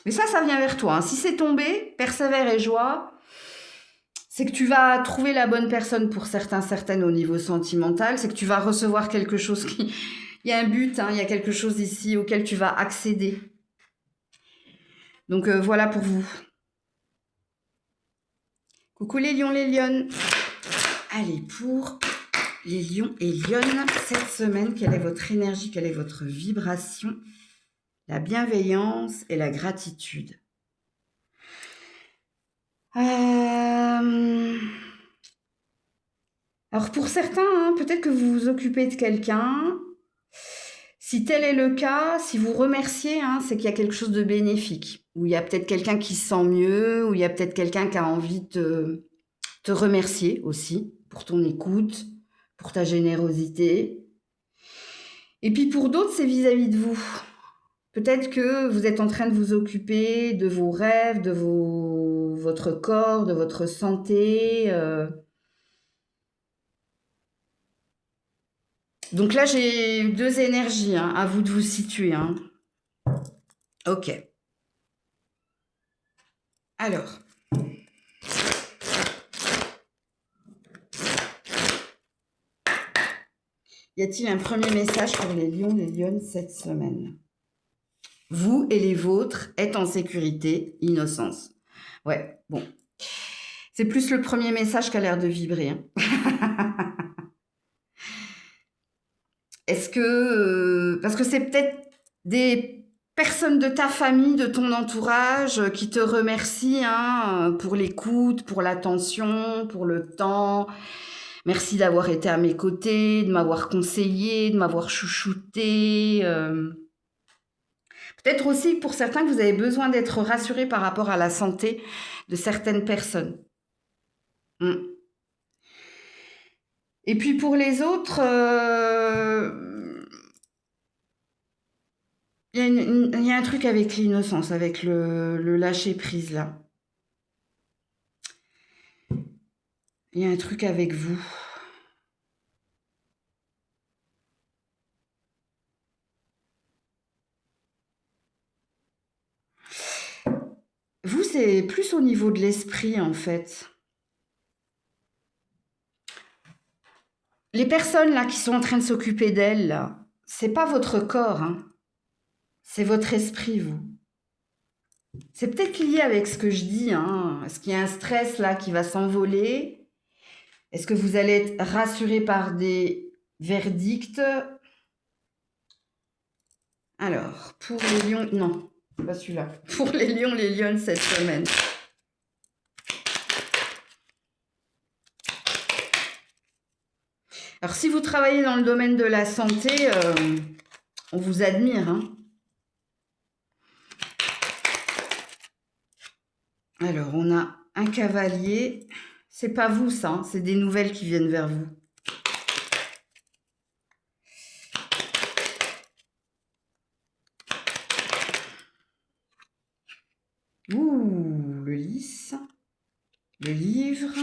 Mais ça vient vers toi, hein. Si c'est tombé, persévère et joie, c'est que tu vas trouver la bonne personne pour certains, certaines au niveau sentimental, c'est que tu vas recevoir quelque chose qui... Il y a un but, hein, il y a quelque chose ici auquel tu vas accéder. Donc voilà pour vous. Coucou les lions, les lionnes. Allez, pour les lions et lionnes, cette semaine, quelle est votre énergie, quelle est votre vibration? La bienveillance et la gratitude. Alors pour certains, hein, peut-être que vous vous occupez de quelqu'un. Si tel est le cas, si vous remerciez, hein, c'est qu'il y a quelque chose de bénéfique. Ou il y a peut-être quelqu'un qui se sent mieux, ou il y a peut-être quelqu'un qui a envie de te remercier aussi pour ton écoute, pour ta générosité. Et puis pour d'autres, c'est vis-à-vis de vous. Peut-être que vous êtes en train de vous occuper de vos rêves, de votre corps, de votre santé. Donc là, j'ai deux énergies, hein, à vous de vous situer, hein. Ok. Alors. Y a-t-il un premier message pour les lions, les lionnes cette semaine? Vous et les vôtres êtes en sécurité, innocence. Ouais, bon. C'est plus le premier message qui a l'air de vibrer, hein. Est-ce que... parce que c'est peut-être des personnes de ta famille, de ton entourage, qui te remercient, hein, pour l'écoute, pour l'attention, pour le temps. Merci d'avoir été à mes côtés, de m'avoir conseillé, de m'avoir chouchouté. Peut-être aussi pour certains que vous avez besoin d'être rassurés par rapport à la santé de certaines personnes. Et puis pour les autres, il y a un truc avec l'innocence, avec le lâcher-prise là. Il y a un truc avec vous. Vous, c'est plus au niveau de l'esprit en fait. Les personnes là qui sont en train de s'occuper d'elles, là, c'est pas votre corps, hein. C'est votre esprit, vous. C'est peut-être lié avec ce que je dis, hein. Est-ce qu'il y a un stress là qui va s'envoler? Est-ce que vous allez être rassuré par des verdicts? Alors, pour les lions... Non, c'est pas celui-là. Pour les lions, les lionnes cette semaine. Alors, si vous travaillez dans le domaine de la santé, on vous admire, hein. Alors, on a un cavalier. C'est pas vous, ça, hein, c'est des nouvelles qui viennent vers vous. Ouh, le lys, le livre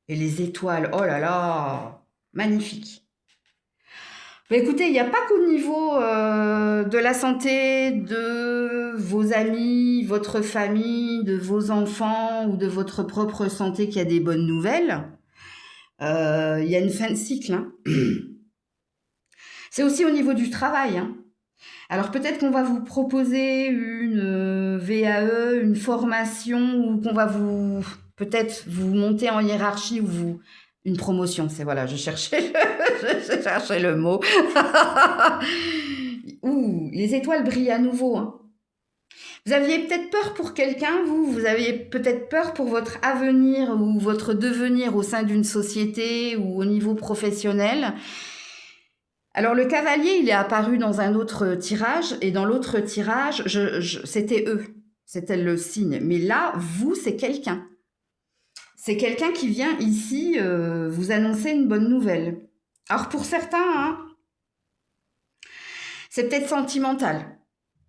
et les étoiles. Oh là là, magnifique. Bah écoutez, il n'y a pas qu'au niveau de la santé de vos amis, votre famille, de vos enfants ou de votre propre santé qu'il y a des bonnes nouvelles. Il y a une fin de cycle, hein. C'est aussi au niveau du travail, hein. Alors peut-être qu'on va vous proposer une VAE, une formation, ou qu'on va vous peut-être vous monter en hiérarchie, ou vous une promotion. C'est voilà, je cherchais je cherchais le mot. Ouh, les étoiles brillent à nouveau, hein. Vous aviez peut-être peur pour quelqu'un, vous aviez peut-être peur pour votre avenir ou votre devenir au sein d'une société ou au niveau professionnel. Alors le cavalier, il est apparu dans un autre tirage, et dans l'autre tirage, c'était eux, c'était le signe. Mais là, vous, c'est quelqu'un. C'est quelqu'un qui vient ici vous annoncer une bonne nouvelle. Alors pour certains, hein, c'est peut-être sentimental.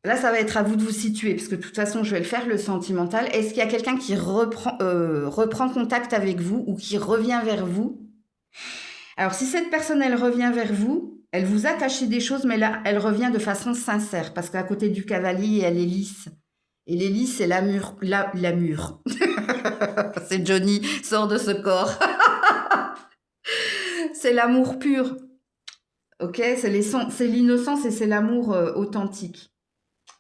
Là, ça va être à vous de vous situer, parce que de toute façon, je vais le faire, le sentimental. Est-ce qu'il y a quelqu'un qui reprend contact avec vous ou qui revient vers vous? Alors, si cette personne, elle revient vers vous, elle vous a caché des choses, mais là, elle revient de façon sincère, parce qu'à côté du cavalier, elle est lisse. Et les lisses, c'est la mûre. C'est Johnny, sort de ce corps. C'est l'amour pur. Ok, c'est l'innocence et c'est l'amour authentique.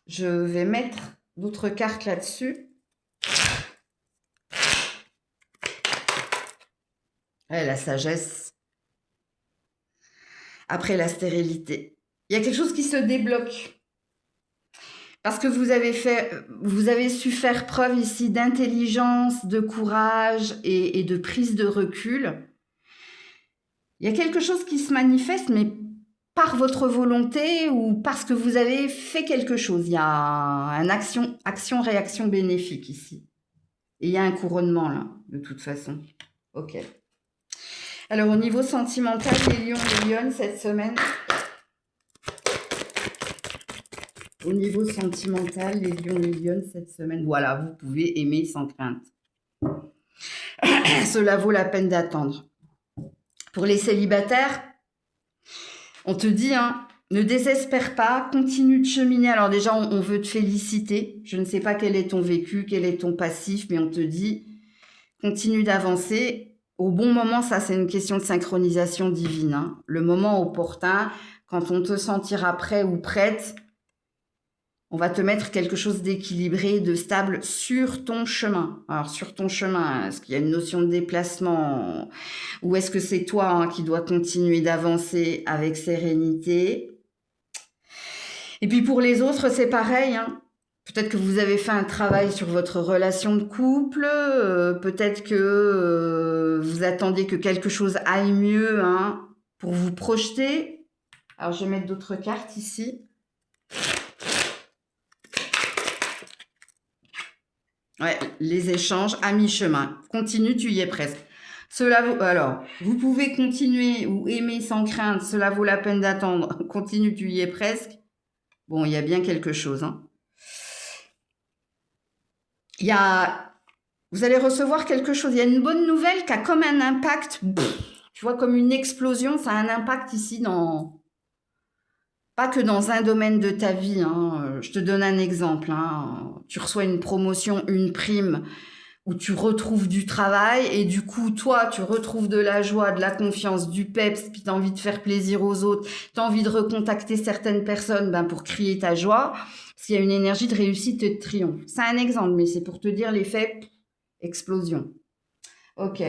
Je vais mettre d'autres cartes là-dessus. Ouais, la sagesse. Après la stérilité. Il y a quelque chose qui se débloque. Parce que vous avez su faire preuve ici d'intelligence, de courage et de prise de recul. Il y a quelque chose qui se manifeste, mais par votre volonté ou parce que vous avez fait quelque chose. Il y a un action-réaction bénéfique ici. Et il y a un couronnement là, de toute façon. Ok. Alors au niveau sentimental, les lions et lionnes cette semaine. Au niveau sentimental, les lions et lionnes cette semaine. Voilà, vous pouvez aimer sans crainte. Cela vaut la peine d'attendre. Pour les célibataires, on te dit, hein, ne désespère pas, continue de cheminer. Alors déjà, on veut te féliciter. Je ne sais pas quel est ton vécu, quel est ton passif, mais on te dit, continue d'avancer. Au bon moment, ça c'est une question de synchronisation divine, hein. Le moment opportun, quand on te sentira prêt ou prête, on va te mettre quelque chose d'équilibré, de stable sur ton chemin. Alors sur ton chemin, est-ce qu'il y a une notion de déplacement ou est-ce que c'est toi, hein, qui dois continuer d'avancer avec sérénité? Et puis pour les autres, c'est pareil, hein. Peut-être que vous avez fait un travail sur votre relation de couple, peut-être que vous attendez que quelque chose aille mieux, hein, pour vous projeter. Alors je vais mettre d'autres cartes ici. Ouais, les échanges à mi-chemin. Continue, tu y es presque. Alors, vous pouvez continuer ou aimer sans crainte, cela vaut la peine d'attendre. Continue, tu y es presque. Bon, il y a bien quelque chose, hein. Vous allez recevoir quelque chose. Il y a une bonne nouvelle qui a comme un impact, tu vois, comme une explosion. Ça a un impact ici pas que dans un domaine de ta vie, hein. Je te donne un exemple, hein. Tu reçois une promotion, une prime, où tu retrouves du travail et du coup, toi, tu retrouves de la joie, de la confiance, du peps, puis tu as envie de faire plaisir aux autres, tu as envie de recontacter certaines personnes pour crier ta joie, parce qu'il y a une énergie de réussite et de triomphe. C'est un exemple, mais c'est pour te dire l'effet explosion. Ok.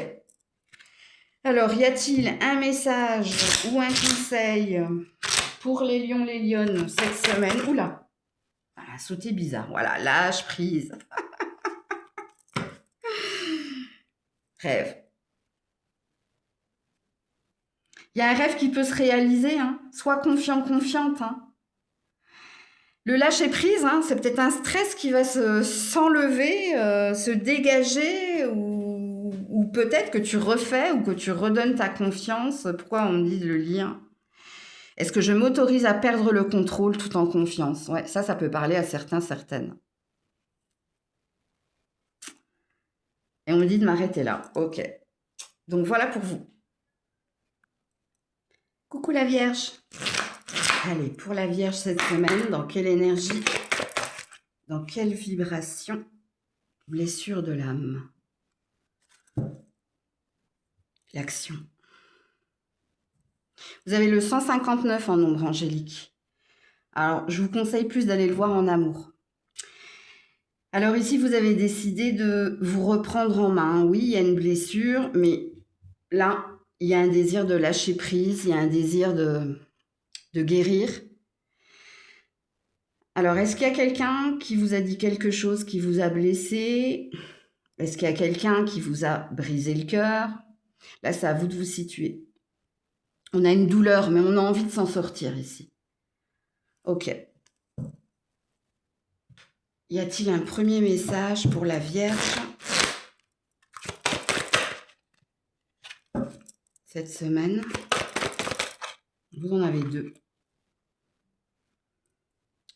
Alors, y a-t-il un message ou un conseil pour les lions, les lionnes cette semaine? Oula, sauter bizarre. Voilà, lâche prise. Rêve. Il y a un rêve qui peut se réaliser, hein. Sois confiant, confiante, hein. Le lâcher prise, hein, c'est peut-être un stress qui va s'enlever, se dégager, ou peut-être que tu refais ou que tu redonnes ta confiance. Pourquoi on dit le lien? Est-ce que je m'autorise à perdre le contrôle tout en confiance? Ouais, ça peut parler à certains, certaines. Et on me dit de m'arrêter là. Ok. Donc voilà pour vous. Coucou la Vierge. Allez, pour la Vierge cette semaine, dans quelle énergie, dans quelle vibration? Blessure de l'âme. l'action. Vous avez le 159 en nombre angélique. Alors, je vous conseille plus d'aller le voir en amour. Alors ici, vous avez décidé de vous reprendre en main. Oui, il y a une blessure, mais là, il y a un désir de lâcher prise, il y a un désir de guérir. Alors, est-ce qu'il y a quelqu'un qui vous a dit quelque chose qui vous a blessé? Est-ce qu'il y a quelqu'un qui vous a brisé le cœur? Là, c'est à vous de vous situer. On a une douleur, mais on a envie de s'en sortir ici. Ok. Y a-t-il un premier message pour la Vierge cette semaine? Vous en avez 2.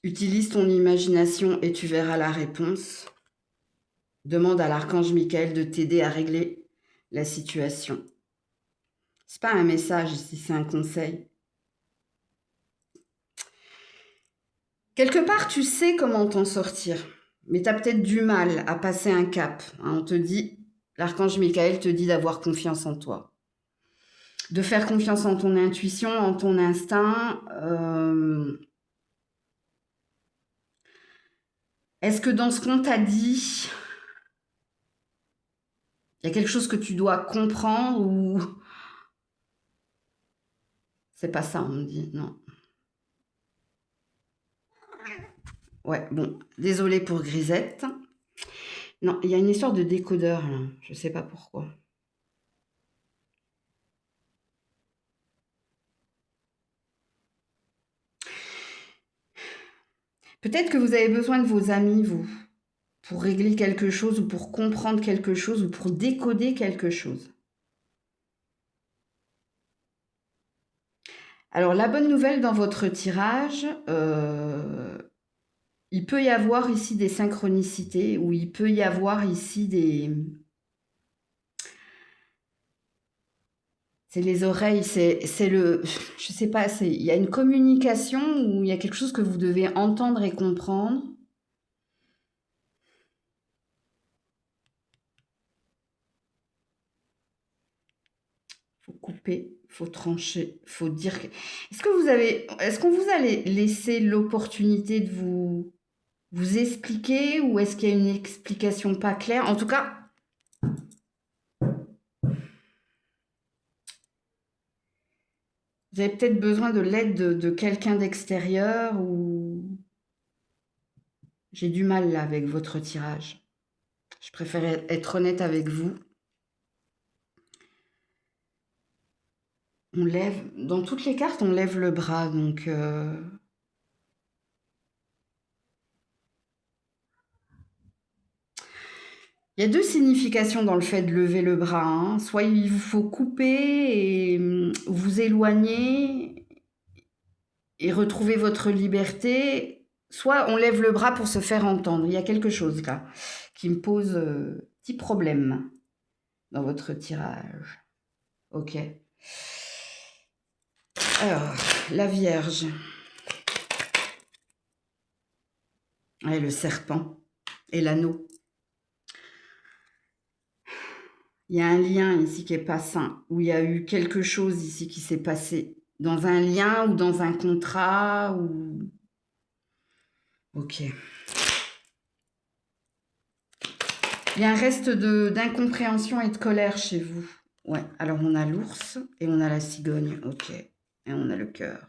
Utilise ton imagination et tu verras la réponse. Demande à l'archange Michael de t'aider à régler la situation. C'est pas un message ici, c'est un conseil. Quelque part, tu sais comment t'en sortir, mais tu as peut-être du mal à passer un cap. On te dit, l'archange Michael te dit d'avoir confiance en toi, de faire confiance en ton intuition, en ton instinct. Est-ce que dans ce qu'on t'a dit, il y a quelque chose que tu dois comprendre ou c'est pas ça, on me dit, non. Ouais, bon, désolée pour Grisette. Non, il y a une histoire de décodeur, là. Je sais pas pourquoi. Peut-être que vous avez besoin de vos amis, vous, pour régler quelque chose ou pour comprendre quelque chose ou pour décoder quelque chose. Alors, la bonne nouvelle dans votre tirage, il peut y avoir ici des synchronicités ou il peut y avoir ici des... C'est les oreilles, c'est le... Je sais pas, il y a une communication où il y a quelque chose que vous devez entendre et comprendre. Faut couper, faut trancher, faut dire... Est-ce qu'on vous a laissé l'opportunité de vous expliquer ou est-ce qu'il y a une explication pas claire? En tout cas, vous avez peut-être besoin de l'aide de quelqu'un d'extérieur ou... J'ai du mal là avec votre tirage. Je préfère être honnête avec vous. On lève, dans toutes les cartes, on lève le bras, donc... Il y a 2 significations dans le fait de lever le bras, hein. Soit il vous faut couper et vous éloigner et retrouver votre liberté, soit on lève le bras pour se faire entendre. Il y a quelque chose là qui me pose petit problème dans votre tirage. Ok. Alors, la Vierge. Et le serpent et l'anneau. Il y a un lien ici qui n'est pas sain, où il y a eu quelque chose ici qui s'est passé dans un lien ou dans un contrat ou... Ok. Il y a un reste d'incompréhension et de colère chez vous. Ouais, alors on a l'ours et on a la cigogne, ok. Et on a le cœur.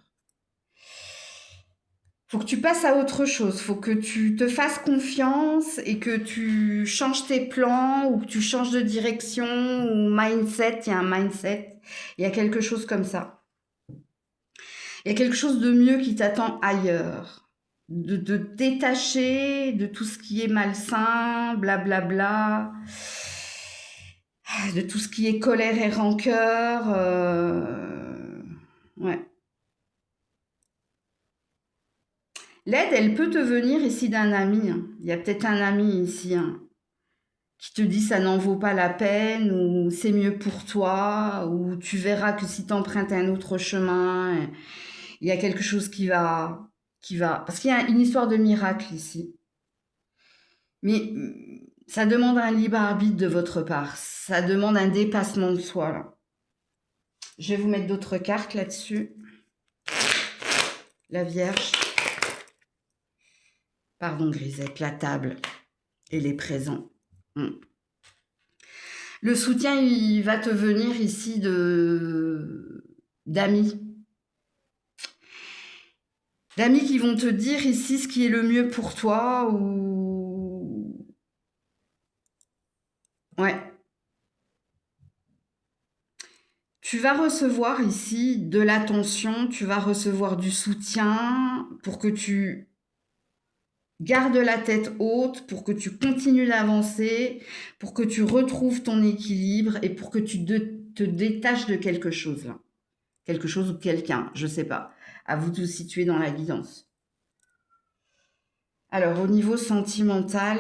Faut que tu passes à autre chose, faut que tu te fasses confiance et que tu changes tes plans ou que tu changes de direction ou mindset, il y a un mindset, il y a quelque chose comme ça. Il y a quelque chose de mieux qui t'attend ailleurs. De te détacher de tout ce qui est malsain, blablabla, de tout ce qui est colère et rancœur. Ouais. L'aide, elle peut te venir ici d'un ami. Il y a peut-être un ami ici qui te dit ça n'en vaut pas la peine ou c'est mieux pour toi ou tu verras que si tu empruntes un autre chemin, il y a quelque chose qui va... Parce qu'il y a une histoire de miracle ici. Mais ça demande un libre arbitre de votre part. Ça demande un dépassement de soi, là. Je vais vous mettre d'autres cartes là-dessus. La Vierge. Pardon, Grisette, la table et les présents. Le soutien, il va te venir ici d'amis. D'amis qui vont te dire ici ce qui est le mieux pour toi ou... Ouais. Tu vas recevoir ici de l'attention, tu vas recevoir du soutien pour que tu gardes la tête haute, pour que tu continues d'avancer, pour que tu retrouves ton équilibre et pour que tu te détaches de quelque chose là. Quelque chose ou quelqu'un, je ne sais pas. À vous de vous situer dans la guidance. Alors, au niveau sentimental,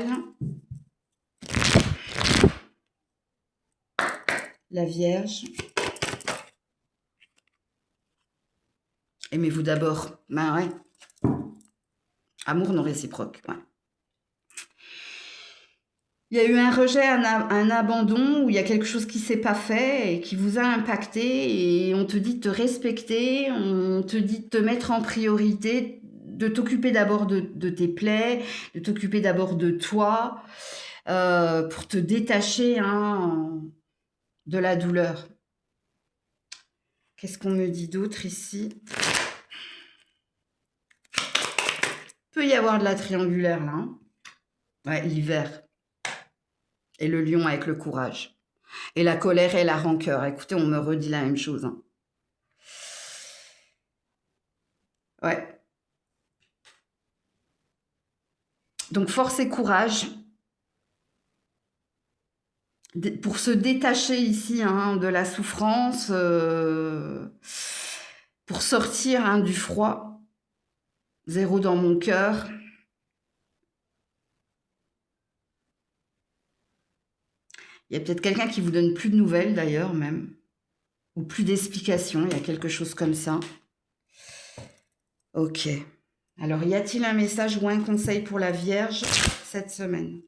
la Vierge. Aimez-vous d'abord. Ben ouais. Amour non réciproque. Ouais. Il y a eu un rejet, un abandon, où il y a quelque chose qui ne s'est pas fait et qui vous a impacté et on te dit de te respecter, on te dit de te mettre en priorité, de t'occuper d'abord de tes plaies, de t'occuper d'abord de toi, pour te détacher de la douleur. Qu'est-ce qu'on me dit d'autre ici? Peut y avoir de la triangulaire là. Hein. Ouais, l'hiver. Et le lion avec le courage. Et la colère et la rancœur. Écoutez, on me redit la même chose. Hein. Ouais. Donc, force et courage pour se détacher ici de la souffrance, pour sortir du froid. 0 dans mon cœur. Il y a peut-être quelqu'un qui vous donne plus de nouvelles d'ailleurs même, ou plus d'explications, il y a quelque chose comme ça. Ok. Alors, y a-t-il un message ou un conseil pour la Vierge cette semaine?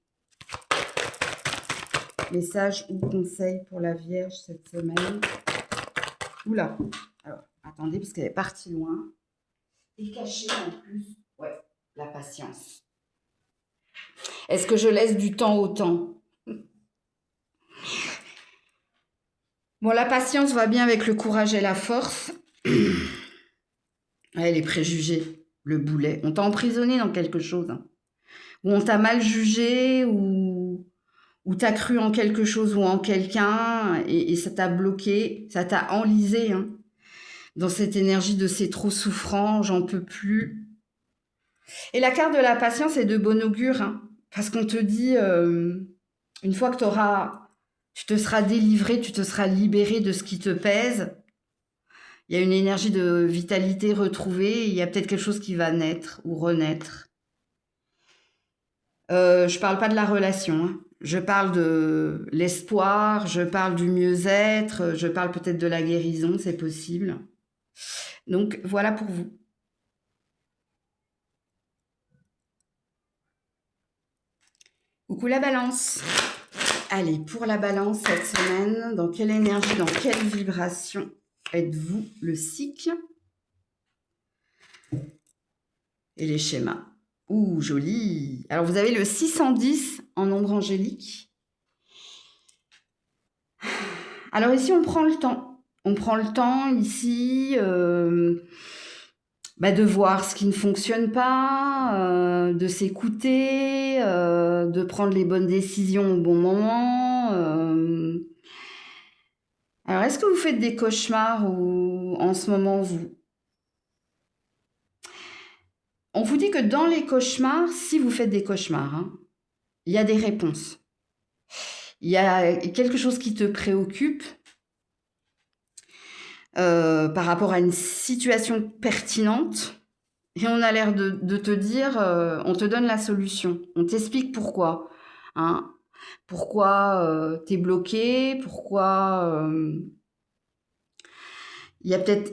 Message ou conseil pour la Vierge cette semaine? Oula. Alors, attendez, parce qu'elle est partie loin. Et cachée en plus. Ouais, la patience. Est-ce que je laisse du temps au temps? Bon, la patience va bien avec le courage et la force. Ouais, les préjugés, le boulet. On t'a emprisonné dans quelque chose. Hein. Ou on t'a mal jugé, ou t'as cru en quelque chose ou en quelqu'un, et ça t'a bloqué, ça t'a enlisé dans cette énergie de c'est trop souffrant, j'en peux plus. Et la carte de la patience est de bon augure, parce qu'on te dit, une fois que tu te seras délivré, tu te seras libéré de ce qui te pèse, il y a une énergie de vitalité retrouvée, il y a peut-être quelque chose qui va naître ou renaître. Je parle pas de la relation, Je parle de l'espoir, je parle du mieux-être, je parle peut-être de la guérison, c'est possible. Donc, voilà pour vous. Coucou la Balance. Allez, pour la Balance cette semaine, dans quelle énergie, dans quelle vibration êtes-vous le cycle? Et les schémas. Ouh, joli. Alors, vous avez le 610 en nombre angélique. Alors ici, on prend le temps. On prend le temps ici de voir ce qui ne fonctionne pas, de s'écouter, de prendre les bonnes décisions au bon moment. Alors, est-ce que vous faites des cauchemars ou en ce moment, On vous dit que dans les cauchemars, si vous faites des cauchemars, il y a des réponses. Il y a quelque chose qui te préoccupe par rapport à une situation pertinente et on a l'air de te dire, on te donne la solution, on t'explique pourquoi. Pourquoi t'es bloqué, pourquoi il y a peut-être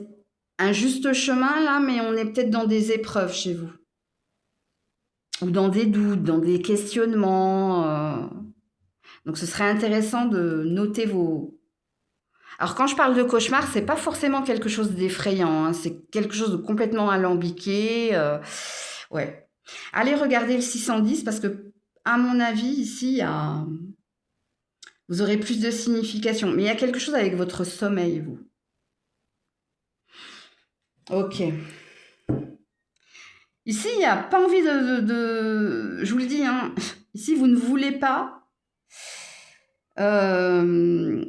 un juste chemin là, mais on est peut-être dans des épreuves chez vous. Ou dans des doutes, dans des questionnements. Donc ce serait intéressant de noter Alors, quand je parle de cauchemar, c'est pas forcément quelque chose d'effrayant, hein, c'est quelque chose de complètement alambiqué. Ouais. Allez regarder le 610 parce que, à mon avis, ici, vous aurez plus de signification. Mais il y a quelque chose avec votre sommeil, vous. Ok. Ici, il n'y a pas envie je vous le dis, hein, ici, vous ne voulez pas euh,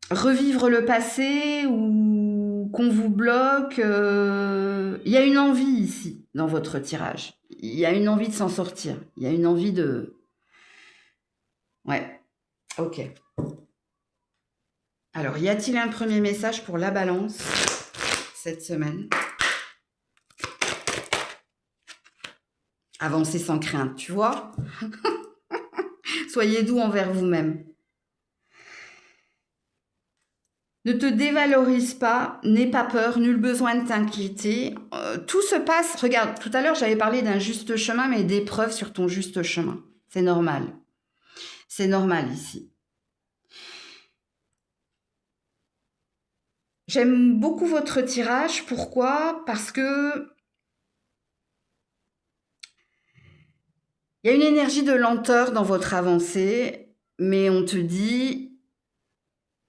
revivre le passé ou qu'on vous bloque. Il y a une envie ici, dans votre tirage. Il y a une envie de s'en sortir. Il y a une envie de... Ouais, ok. Alors, y a-t-il un premier message pour la balance cette semaine? Avancez sans crainte, tu vois. Soyez doux envers vous-même. Ne te dévalorise pas, n'aie pas peur, nul besoin de t'inquiéter. Tout se passe, regarde, tout à l'heure j'avais parlé d'un juste chemin, mais d'épreuves sur ton juste chemin. C'est normal. C'est normal ici. J'aime beaucoup votre tirage. Pourquoi? Parce que il y a une énergie de lenteur dans votre avancée, mais on te dit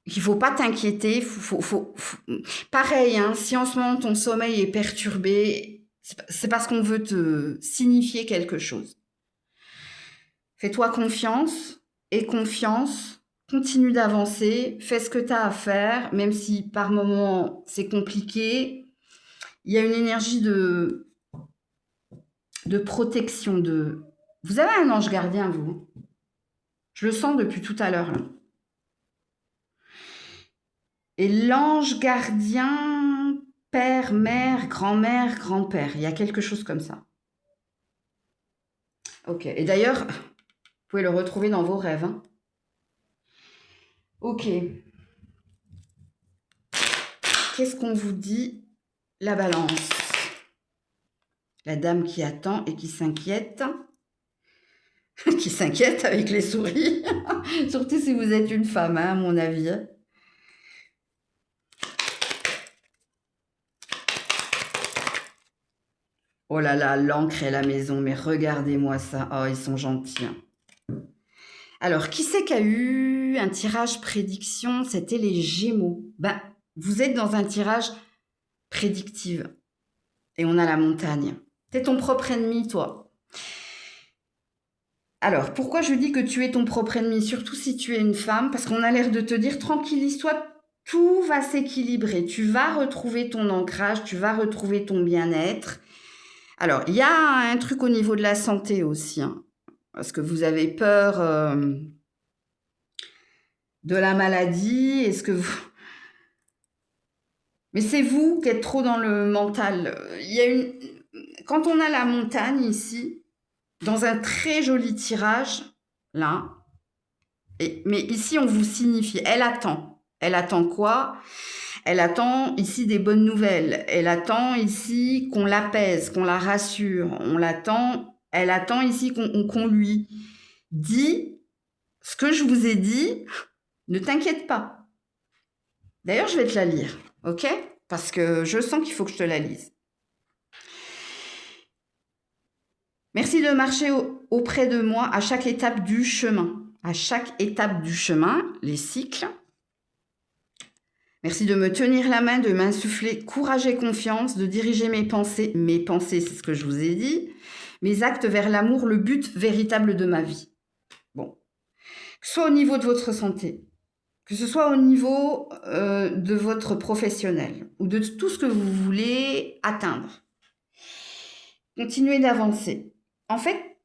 qu'il faut pas t'inquiéter. Pareil, hein, si en ce moment ton sommeil est perturbé, c'est parce qu'on veut te signifier quelque chose. Fais-toi confiance et confiance. Continue d'avancer. Fais ce que tu as à faire, même si par moments c'est compliqué. Il y a une énergie de protection. Vous avez un ange gardien, vous. Je le sens depuis tout à l'heure. Et l'ange gardien, père, mère, grand-mère, grand-père. Il y a quelque chose comme ça. Ok. Et d'ailleurs, vous pouvez le retrouver dans vos rêves. Hein. Ok. Qu'est-ce qu'on vous dit, la balance? La dame qui attend et qui s'inquiète. Qui s'inquiète avec les souris. Surtout si vous êtes une femme, hein, à mon avis. Oh là là, l'encre et la maison, mais regardez-moi ça. Oh, ils sont gentils. Hein. Alors, qui c'est qui a eu un tirage prédiction? C'était les Gémeaux. Ben, vous êtes dans un tirage prédictive. Et on a la montagne. T'es ton propre ennemi, toi. Alors, pourquoi je dis que tu es ton propre ennemi? Surtout si tu es une femme, parce qu'on a l'air de te dire, tranquillise-toi, tout va s'équilibrer. Tu vas retrouver ton ancrage, tu vas retrouver ton bien-être. Alors, il y a un truc au niveau de la santé aussi, hein, parce que vous avez peur de la maladie. Est-ce que vous... Mais c'est vous qui êtes trop dans le mental. Il y a une... Quand on a la montagne ici, dans un très joli tirage, là, mais ici on vous signifie, elle attend. Elle attend quoi? Elle attend ici des bonnes nouvelles. Elle attend ici qu'on l'apaise, qu'on la rassure. Elle attend ici qu'on lui dit ce que je vous ai dit. Ne t'inquiète pas. D'ailleurs, je vais te la lire, ok? Parce que je sens qu'il faut que je te la lise. Merci de marcher auprès de moi à chaque étape du chemin. À chaque étape du chemin, les cycles. Merci de me tenir la main, de m'insuffler courage et confiance, de diriger mes pensées. Mes pensées, c'est ce que je vous ai dit. Mes actes vers l'amour, le but véritable de ma vie. Bon. Que ce soit au niveau de votre santé, que ce soit au niveau de votre professionnel ou de tout ce que vous voulez atteindre. Continuez d'avancer. En fait,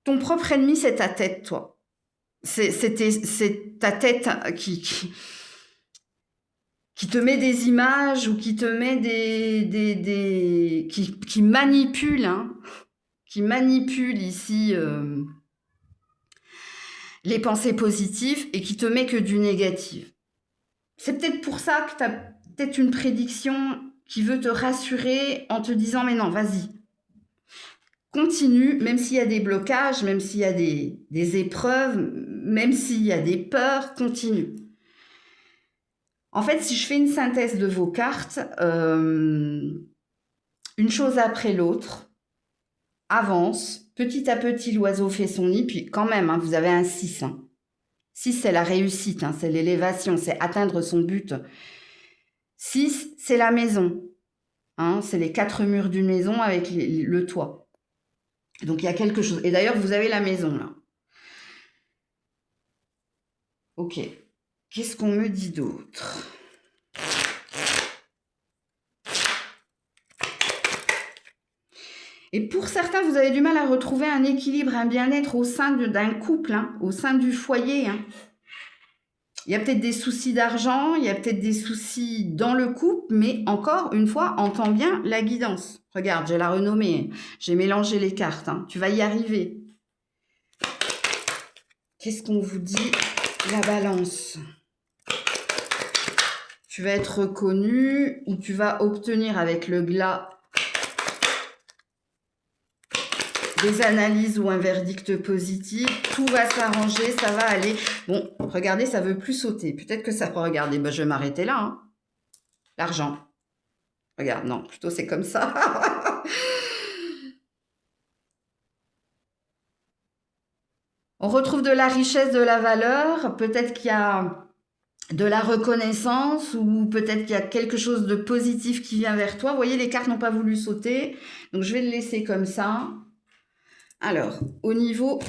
ton propre ennemi, c'est ta tête, toi. C'est ta tête qui te met des images ou qui te met qui manipule, hein, qui manipule ici les pensées positives et qui te met que du négatif. C'est peut-être pour ça que tu as peut-être une prédiction qui veut te rassurer en te disant mais non, vas-y. Continue, même s'il y a des blocages, même s'il y a des épreuves, même s'il y a des peurs, continue. En fait, si je fais une synthèse de vos cartes, une chose après l'autre avance. Petit à petit, l'oiseau fait son nid. Puis quand même, hein, vous avez un 6. 6, c'est la réussite, hein, c'est l'élévation, c'est atteindre son but. 6, c'est la maison. Hein, c'est les 4 murs d'une maison avec le toit. Donc, il y a quelque chose. Et d'ailleurs, vous avez la maison, là. Ok. Qu'est-ce qu'on me dit d'autre? Et pour certains, vous avez du mal à retrouver un équilibre, un bien-être au sein d'un couple, hein, au sein du foyer. Hein. Il y a peut-être des soucis d'argent, il y a peut-être des soucis dans le couple, mais encore une fois, entends bien la guidance. Regarde, j'ai la renommée, j'ai mélangé les cartes. Hein. Tu vas y arriver. Qu'est-ce qu'on vous dit? La balance. Tu vas être reconnu ou tu vas obtenir avec le glas des analyses ou un verdict positif. Tout va s'arranger, ça va aller. Bon, regardez, ça veut plus sauter. Peut-être que ça va regarder. Ben, je vais m'arrêter là. Hein. L'argent. Regarde, non, plutôt c'est comme ça. On retrouve de la richesse, de la valeur. Peut-être qu'il y a de la reconnaissance ou peut-être qu'il y a quelque chose de positif qui vient vers toi. Vous voyez, les cartes n'ont pas voulu sauter. Donc, je vais le laisser comme ça. Alors, au niveau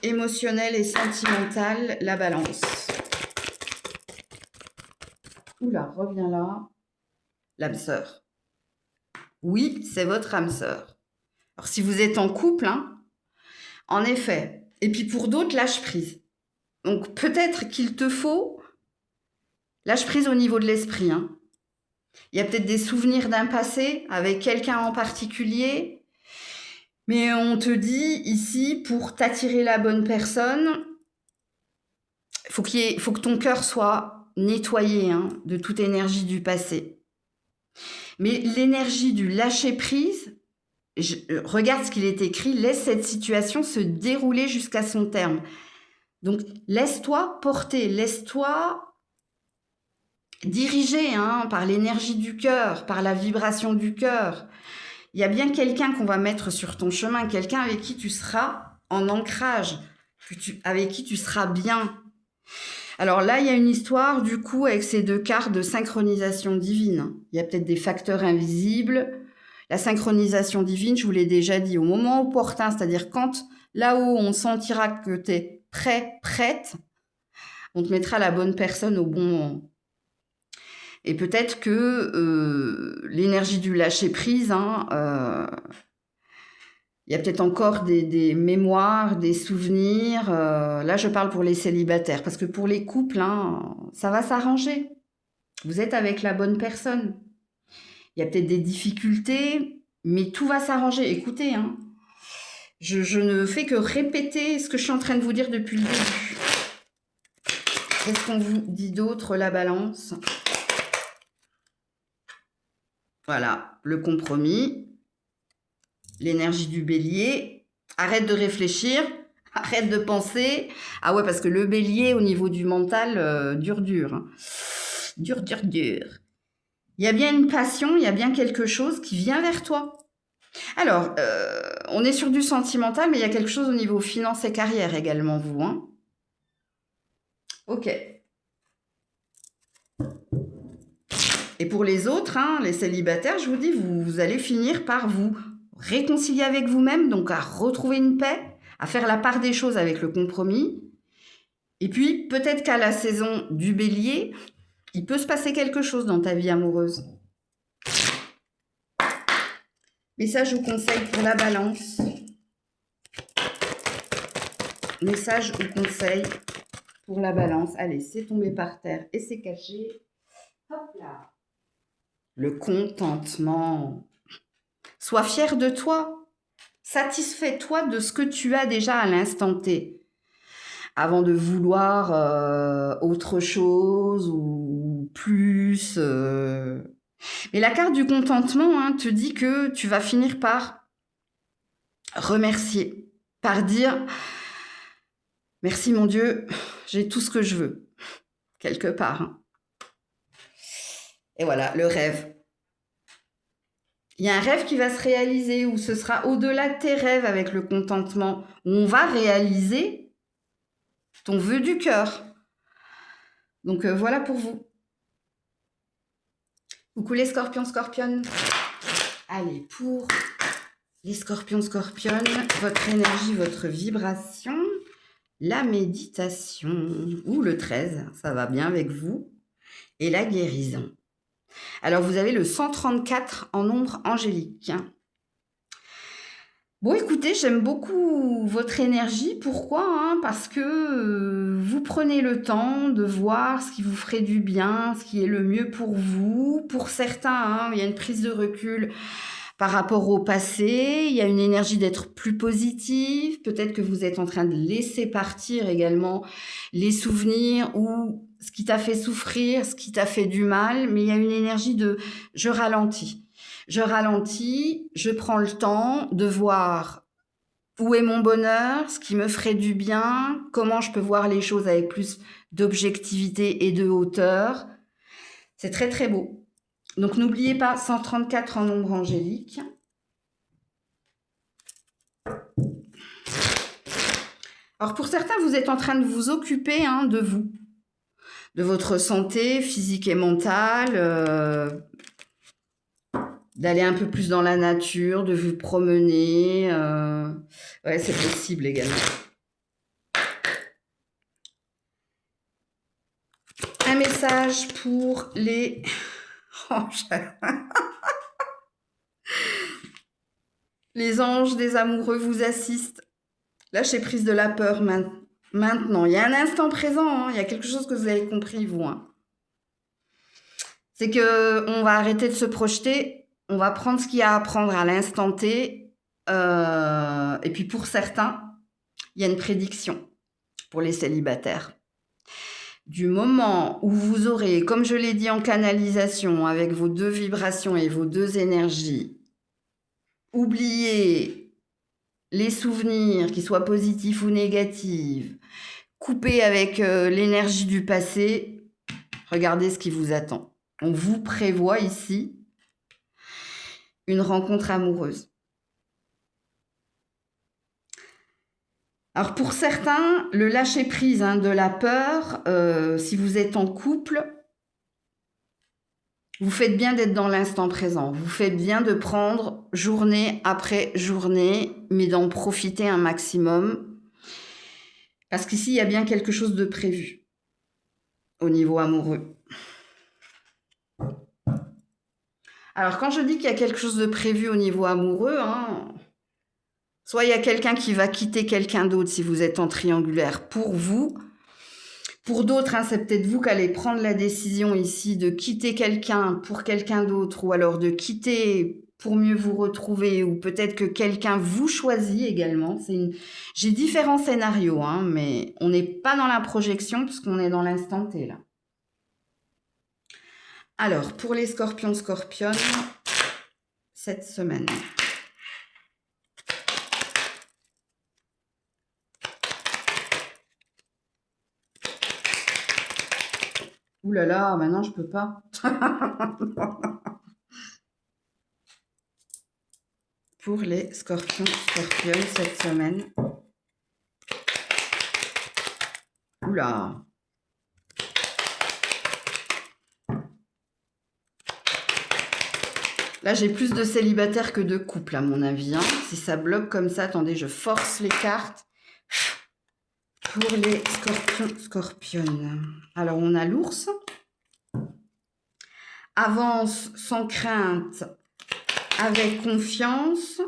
émotionnel et sentimental, la balance. Oula, reviens là. L'âme sœur. Oui, c'est votre âme sœur. Alors, si vous êtes en couple, hein, en effet. Et puis pour d'autres, lâche prise. Donc, peut-être qu'il te faut lâche prise au niveau de l'esprit. Hein. Il y a peut-être des souvenirs d'un passé avec quelqu'un en particulier. Mais on te dit ici, pour t'attirer la bonne personne, faut que ton cœur soit nettoyé hein, de toute énergie du passé. Mais l'énergie du lâcher-prise, regarde ce qu'il est écrit, laisse cette situation se dérouler jusqu'à son terme. Donc, laisse-toi porter, laisse-toi diriger hein, par l'énergie du cœur, par la vibration du cœur. Il y a bien quelqu'un qu'on va mettre sur ton chemin, quelqu'un avec qui tu seras en ancrage, avec qui tu seras bien. Alors là, il y a une histoire, du coup, avec ces 2 cartes de synchronisation divine. Il y a peut-être des facteurs invisibles. La synchronisation divine, je vous l'ai déjà dit, au moment opportun, c'est-à-dire quand là-haut, on sentira que tu es prêt, prête, on te mettra la bonne personne au bon moment. Et peut-être que l'énergie du lâcher-prise, hein, il y a peut-être encore des mémoires, des souvenirs. Là, je parle pour les célibataires, parce que pour les couples, hein, ça va s'arranger. Vous êtes avec la bonne personne. Il y a peut-être des difficultés, mais tout va s'arranger. Écoutez, hein, je ne fais que répéter ce que je suis en train de vous dire depuis le début. Qu'est-ce qu'on vous dit d'autre, la balance? Voilà, le compromis. L'énergie du bélier. Arrête de réfléchir, arrête de penser. Ah ouais, parce que le bélier, au niveau du mental, dur. Hein. Dur. Il y a bien une passion, il y a bien quelque chose qui vient vers toi. Alors, on est sur du sentimental, mais il y a quelque chose au niveau finance et carrière également, vous. Hein. Ok. Et pour les autres, hein, les célibataires, je vous dis, vous allez finir par vous réconcilier avec vous-même, donc à retrouver une paix, à faire la part des choses avec le compromis. Et puis, peut-être qu'à la saison du bélier, il peut se passer quelque chose dans ta vie amoureuse. Message ou conseil pour la balance. Message ou conseil pour la balance. Allez, c'est tombé par terre et c'est caché. Hop là. Le contentement. Sois fier de toi. Satisfais-toi de ce que tu as déjà à l'instant T. Avant de vouloir autre chose ou plus. Mais la carte du contentement hein, te dit que tu vas finir par remercier, par dire merci mon Dieu, j'ai tout ce que je veux, quelque part. Hein. Et voilà, le rêve. Il y a un rêve qui va se réaliser, où ce sera au-delà de tes rêves avec le contentement, où on va réaliser ton vœu du cœur. Donc voilà pour vous. Coucou les scorpions, scorpionnes. Allez, pour les scorpions, scorpionnes, votre énergie, votre vibration, la méditation, ou le 13, ça va bien avec vous, et la guérison. Alors, vous avez le 134 en nombre angélique. Bon, écoutez, j'aime beaucoup votre énergie. Pourquoi? Parce que vous prenez le temps de voir ce qui vous ferait du bien, ce qui est le mieux pour vous. Pour certains, il y a une prise de recul par rapport au passé. Il y a une énergie d'être plus positive. Peut-être que vous êtes en train de laisser partir également les souvenirs ou ce qui t'a fait souffrir, ce qui t'a fait du mal. Mais il y a une énergie de « je ralentis ». Je ralentis, je prends le temps de voir où est mon bonheur, ce qui me ferait du bien, comment je peux voir les choses avec plus d'objectivité et de hauteur. C'est très très beau. Donc n'oubliez pas, 134 en nombre angélique. Alors pour certains, vous êtes en train de vous occuper de vous, de votre santé physique et mentale, d'aller un peu plus dans la nature, de vous promener. Ouais, c'est possible également. Un message pour les... Les anges des amoureux vous assistent. Lâchez prise de la peur maintenant. Il y a un instant présent, il y a quelque chose que vous avez compris, vous. C'est qu'on va arrêter de se projeter. On va prendre ce qu'il y a à prendre à l'instant T. Et puis pour certains, il y a une prédiction pour les célibataires. Du moment où vous aurez, comme je l'ai dit en canalisation, avec vos deux vibrations et vos deux énergies, oublié les souvenirs, qu'ils soient positifs ou négatifs, coupés avec l'énergie du passé, regardez ce qui vous attend. On vous prévoit ici une rencontre amoureuse. Alors pour certains, le lâcher-prise de la peur, si vous êtes en couple, vous faites bien d'être dans l'instant présent. Vous faites bien de prendre journée après journée, mais d'en profiter un maximum. Parce qu'ici, il y a bien quelque chose de prévu au niveau amoureux. Alors quand je dis qu'il y a quelque chose de prévu au niveau amoureux, soit il y a quelqu'un qui va quitter quelqu'un d'autre si vous êtes en triangulaire pour vous. Pour d'autres, c'est peut-être vous qui allez prendre la décision ici de quitter quelqu'un pour quelqu'un d'autre, ou alors de quitter pour mieux vous retrouver, ou peut-être que quelqu'un vous choisit également. J'ai différents scénarios, mais on n'est pas dans la projection puisqu'on est dans l'instant T là. Alors, pour les scorpions, scorpionnes, cette semaine. Ouh là là, maintenant je peux pas. Pour les scorpions, scorpionnes, cette semaine. Oula. Là, j'ai plus de célibataires que de couples, à mon avis. Si ça bloque comme ça, attendez, je force les cartes. Pour les scorpions, scorpionnes. Alors, on a l'ours. Avance sans crainte, avec confiance.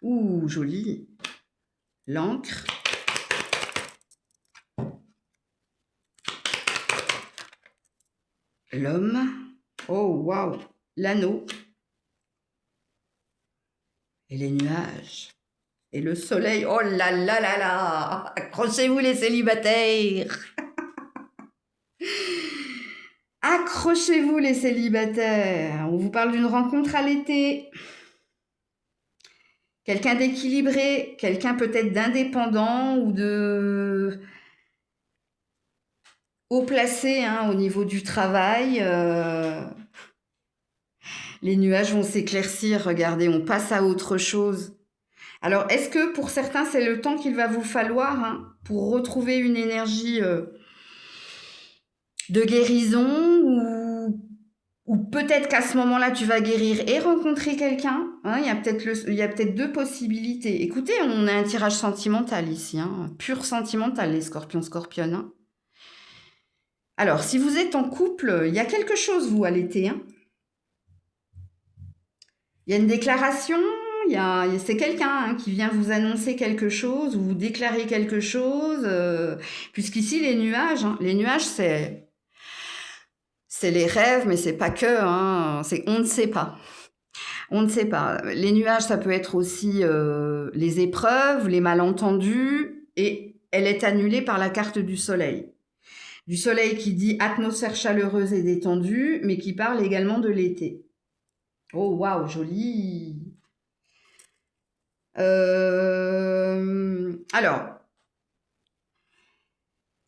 Ouh, joli. L'encre. L'homme. Oh, waouh. L'anneau. Et les nuages. Et le soleil. Oh là là là là. Accrochez-vous les célibataires. Accrochez-vous les célibataires. On vous parle d'une rencontre à l'été. Quelqu'un d'équilibré, quelqu'un peut-être d'indépendant ou haut placé hein, au niveau du travail. Les nuages vont s'éclaircir. Regardez, on passe à autre chose. Alors, est-ce que pour certains, c'est le temps qu'il va vous falloir hein, pour retrouver une énergie de guérison ou peut-être qu'à ce moment-là, tu vas guérir et rencontrer quelqu'un. Hein, il y a peut-être deux possibilités. Écoutez, on a un tirage sentimental ici, hein, pur sentimental, les scorpions-scorpionnes. Hein. Alors, si vous êtes en couple, il y a quelque chose, vous, à l'été. Hein. Il y a une déclaration, c'est quelqu'un hein, qui vient vous annoncer quelque chose ou vous déclarer quelque chose. Puisqu'ici, les nuages, c'est les rêves, mais c'est pas que. Hein, on ne sait pas. On ne sait pas. Les nuages, ça peut être aussi les épreuves, les malentendus, et elle est annulée par la carte du soleil. Du soleil qui dit atmosphère chaleureuse et détendue, mais qui parle également de l'été. Oh, waouh, joli. Alors,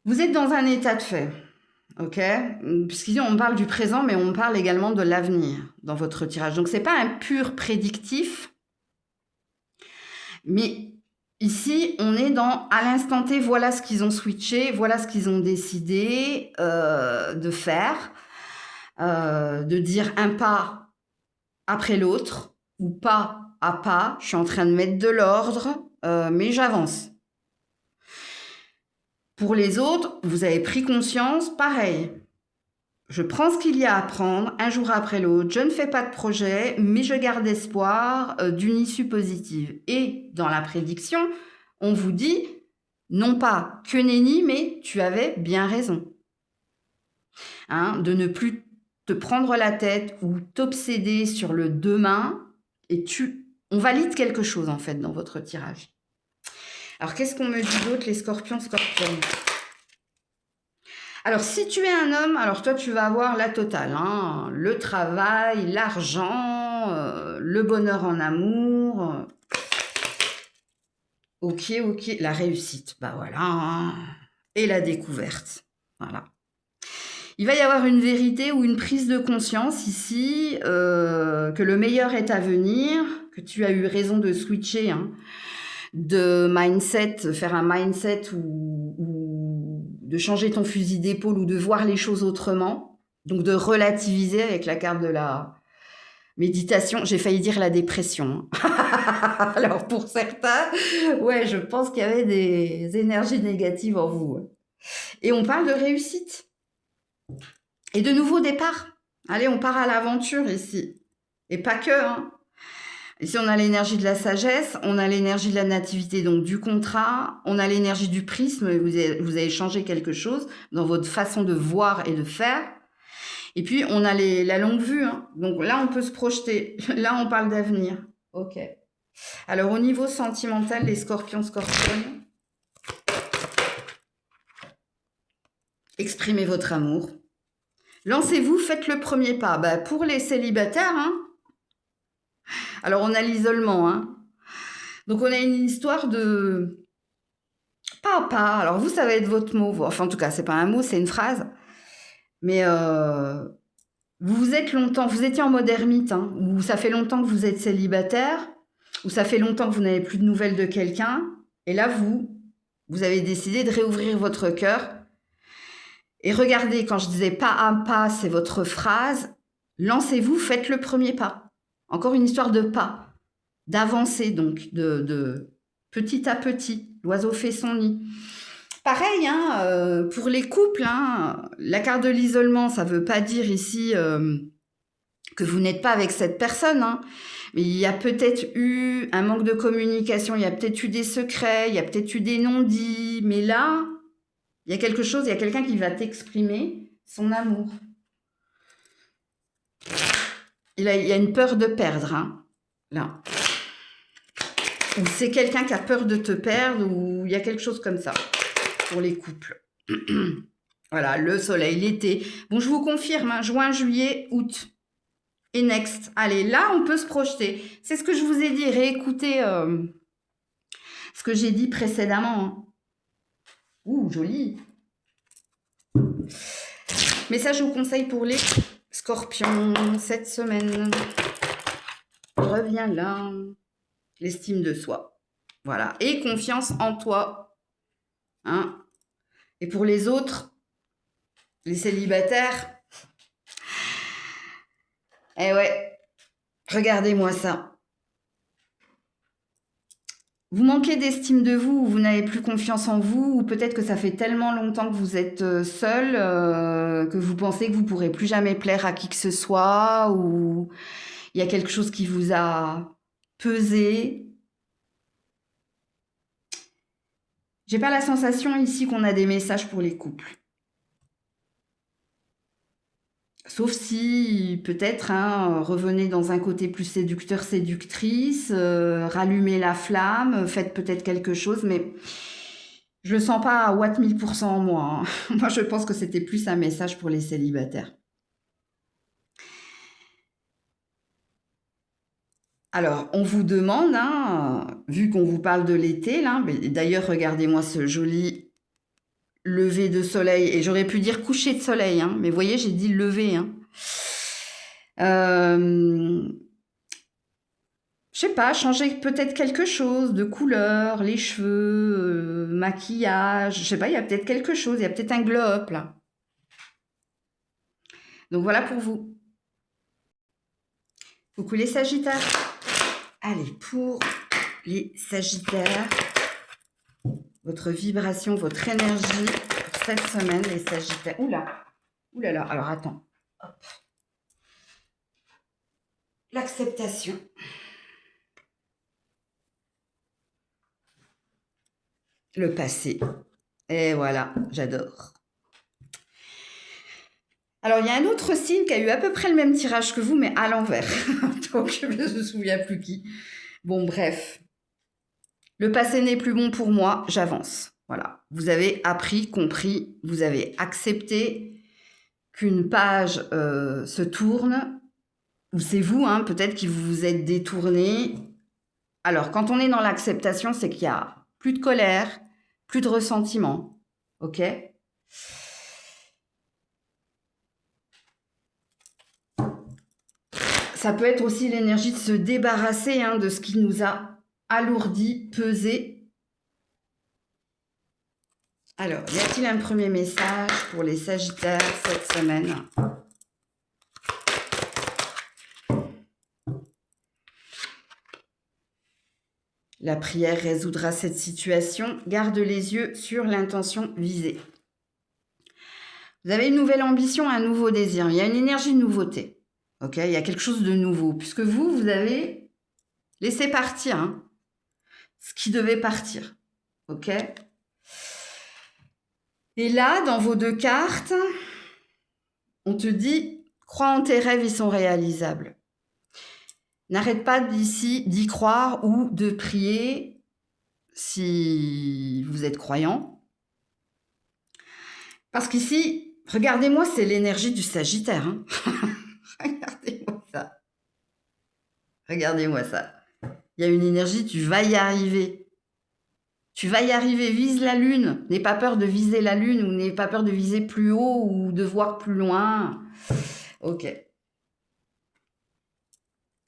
vous êtes dans un état de fait, ok? Puisqu'ici, on parle du présent, mais on parle également de l'avenir dans votre tirage. Donc, c'est pas un pur prédictif, mais ici, on est dans à l'instant T, voilà ce qu'ils ont switché, voilà ce qu'ils ont décidé de faire, de dire un pas après l'autre, ou pas à pas, je suis en train de mettre de l'ordre, mais j'avance. Pour les autres, vous avez pris conscience, pareil. Je prends ce qu'il y a à prendre, un jour après l'autre, je ne fais pas de projet, mais je garde espoir d'une issue positive. Et dans la prédiction, on vous dit, non pas que nenni, mais tu avais bien raison. Hein, de ne plus te prendre la tête ou t'obséder sur le demain, et on valide quelque chose en fait dans votre tirage. Alors qu'est-ce qu'on me dit d'autre les scorpions, scorpionnes? Alors si tu es un homme, alors toi tu vas avoir la totale, hein, le travail, l'argent, le bonheur en amour. Ok, la réussite, bah voilà, hein, et la découverte, voilà. Il va y avoir une vérité ou une prise de conscience ici, que le meilleur est à venir, que tu as eu raison de switcher, hein, de mindset, faire un mindset ou de changer ton fusil d'épaule ou de voir les choses autrement, donc de relativiser avec la carte de la méditation. J'ai failli dire la dépression. Alors pour certains, ouais, je pense qu'il y avait des énergies négatives en vous. Et on parle de réussite. Et de nouveaux départs. Allez, on part à l'aventure ici. Et pas que, hein. Ici, on a l'énergie de la sagesse, on a l'énergie de la nativité, donc du contrat, on a l'énergie du prisme, vous avez changé quelque chose dans votre façon de voir et de faire. Et puis, on a la longue vue, hein. Donc là, on peut se projeter. Là, on parle d'avenir. Ok. Alors, au niveau sentimental, les scorpions, scorpionnes, exprimez votre amour. Lancez-vous, faites le premier pas. Bah, pour les célibataires, hein. Alors, on a l'isolement, hein. Donc, on a une histoire de pas à pas. Alors, vous, ça va être votre mot. Enfin, en tout cas, c'est pas un mot, c'est une phrase. Mais vous étiez en mode ermite, hein, ou ça fait longtemps que vous êtes célibataire, ou ça fait longtemps que vous n'avez plus de nouvelles de quelqu'un. Et là, vous avez décidé de réouvrir votre cœur. Et regardez, quand je disais pas à pas, c'est votre phrase. Lancez-vous, faites le premier pas. Encore une histoire de pas, d'avancer donc, de petit à petit. L'oiseau fait son nid. Pareil, hein, pour les couples, hein, la carte de l'isolement, ça ne veut pas dire ici que vous n'êtes pas avec cette personne, hein, mais il y a peut-être eu un manque de communication, il y a peut-être eu des secrets, il y a peut-être eu des non-dits, mais là, il y a quelque chose, il y a quelqu'un qui va t'exprimer son amour. Il y a une peur de perdre, hein, là. Ou c'est quelqu'un qui a peur de te perdre, ou il y a quelque chose comme ça, pour les couples. Voilà, le soleil, l'été. Bon, je vous confirme, hein, juin, juillet, août. Et next. Allez, là, on peut se projeter. C'est ce que je vous ai dit. Réécoutez ce que j'ai dit précédemment. Hein. Ouh, joli. Message ou conseil pour les scorpions cette semaine. Reviens là. L'estime de soi. Voilà. Et confiance en toi. Hein. Et pour les autres, les célibataires, eh ouais, regardez-moi ça. Vous manquez d'estime de vous, ou vous n'avez plus confiance en vous, ou peut-être que ça fait tellement longtemps que vous êtes seul que vous pensez que vous ne pourrez plus jamais plaire à qui que ce soit, ou il y a quelque chose qui vous a pesé. J'ai pas la sensation ici qu'on a des messages pour les couples. Sauf si, peut-être, hein, revenez dans un côté plus séducteur, séductrice, rallumez la flamme, faites peut-être quelque chose, mais je le sens pas à watt 1000% en moi. Hein. Moi, je pense que c'était plus un message pour les célibataires. Alors, on vous demande, hein, vu qu'on vous parle de l'été, là, d'ailleurs, regardez-moi ce joli lever de soleil, et j'aurais pu dire coucher de soleil, hein, mais vous voyez, j'ai dit lever. Hein. Je sais pas, changer peut-être quelque chose de couleur, les cheveux, maquillage, je sais pas, il y a peut-être quelque chose, il y a peut-être un glow-up là. Donc voilà pour vous. Coucou les Sagittaires. Allez, pour les Sagittaires, votre vibration, votre énergie pour cette semaine, les Sagittaires. Oula, oulala, alors attends. Hop. L'acceptation. Le passé. Et voilà, j'adore. Alors, il y a un autre signe qui a eu à peu près le même tirage que vous, mais à l'envers. Donc, je ne me souviens plus qui. Bon, bref. Le passé n'est plus bon pour moi, j'avance. Voilà. Vous avez appris, compris, vous avez accepté qu'une page se tourne, ou c'est vous, hein, peut-être, qui vous êtes détourné. Alors, quand on est dans l'acceptation, c'est qu'il y a plus de colère, plus de ressentiment. OK ? Ça peut être aussi l'énergie de se débarrasser hein, de ce qui nous a alourdi, pesé. Alors, y a-t-il un premier message pour les Sagittaires cette semaine ? La prière résoudra cette situation. Garde les yeux sur l'intention visée. Vous avez une nouvelle ambition, un nouveau désir. Il y a une énergie de nouveauté. Ok, il y a quelque chose de nouveau. Puisque vous avez laissé partir hein, ce qui devait partir. Ok ? Et là, dans vos deux cartes, on te dit, crois en tes rêves, ils sont réalisables. N'arrête pas d'ici d'y croire ou de prier si vous êtes croyant. Parce qu'ici, regardez-moi, c'est l'énergie du Sagittaire. Hein. Regardez-moi ça. Regardez-moi ça. Il y a une énergie, tu vas y arriver. Tu vas y arriver, vise la lune. N'aie pas peur de viser la lune ou n'aie pas peur de viser plus haut ou de voir plus loin. Ok.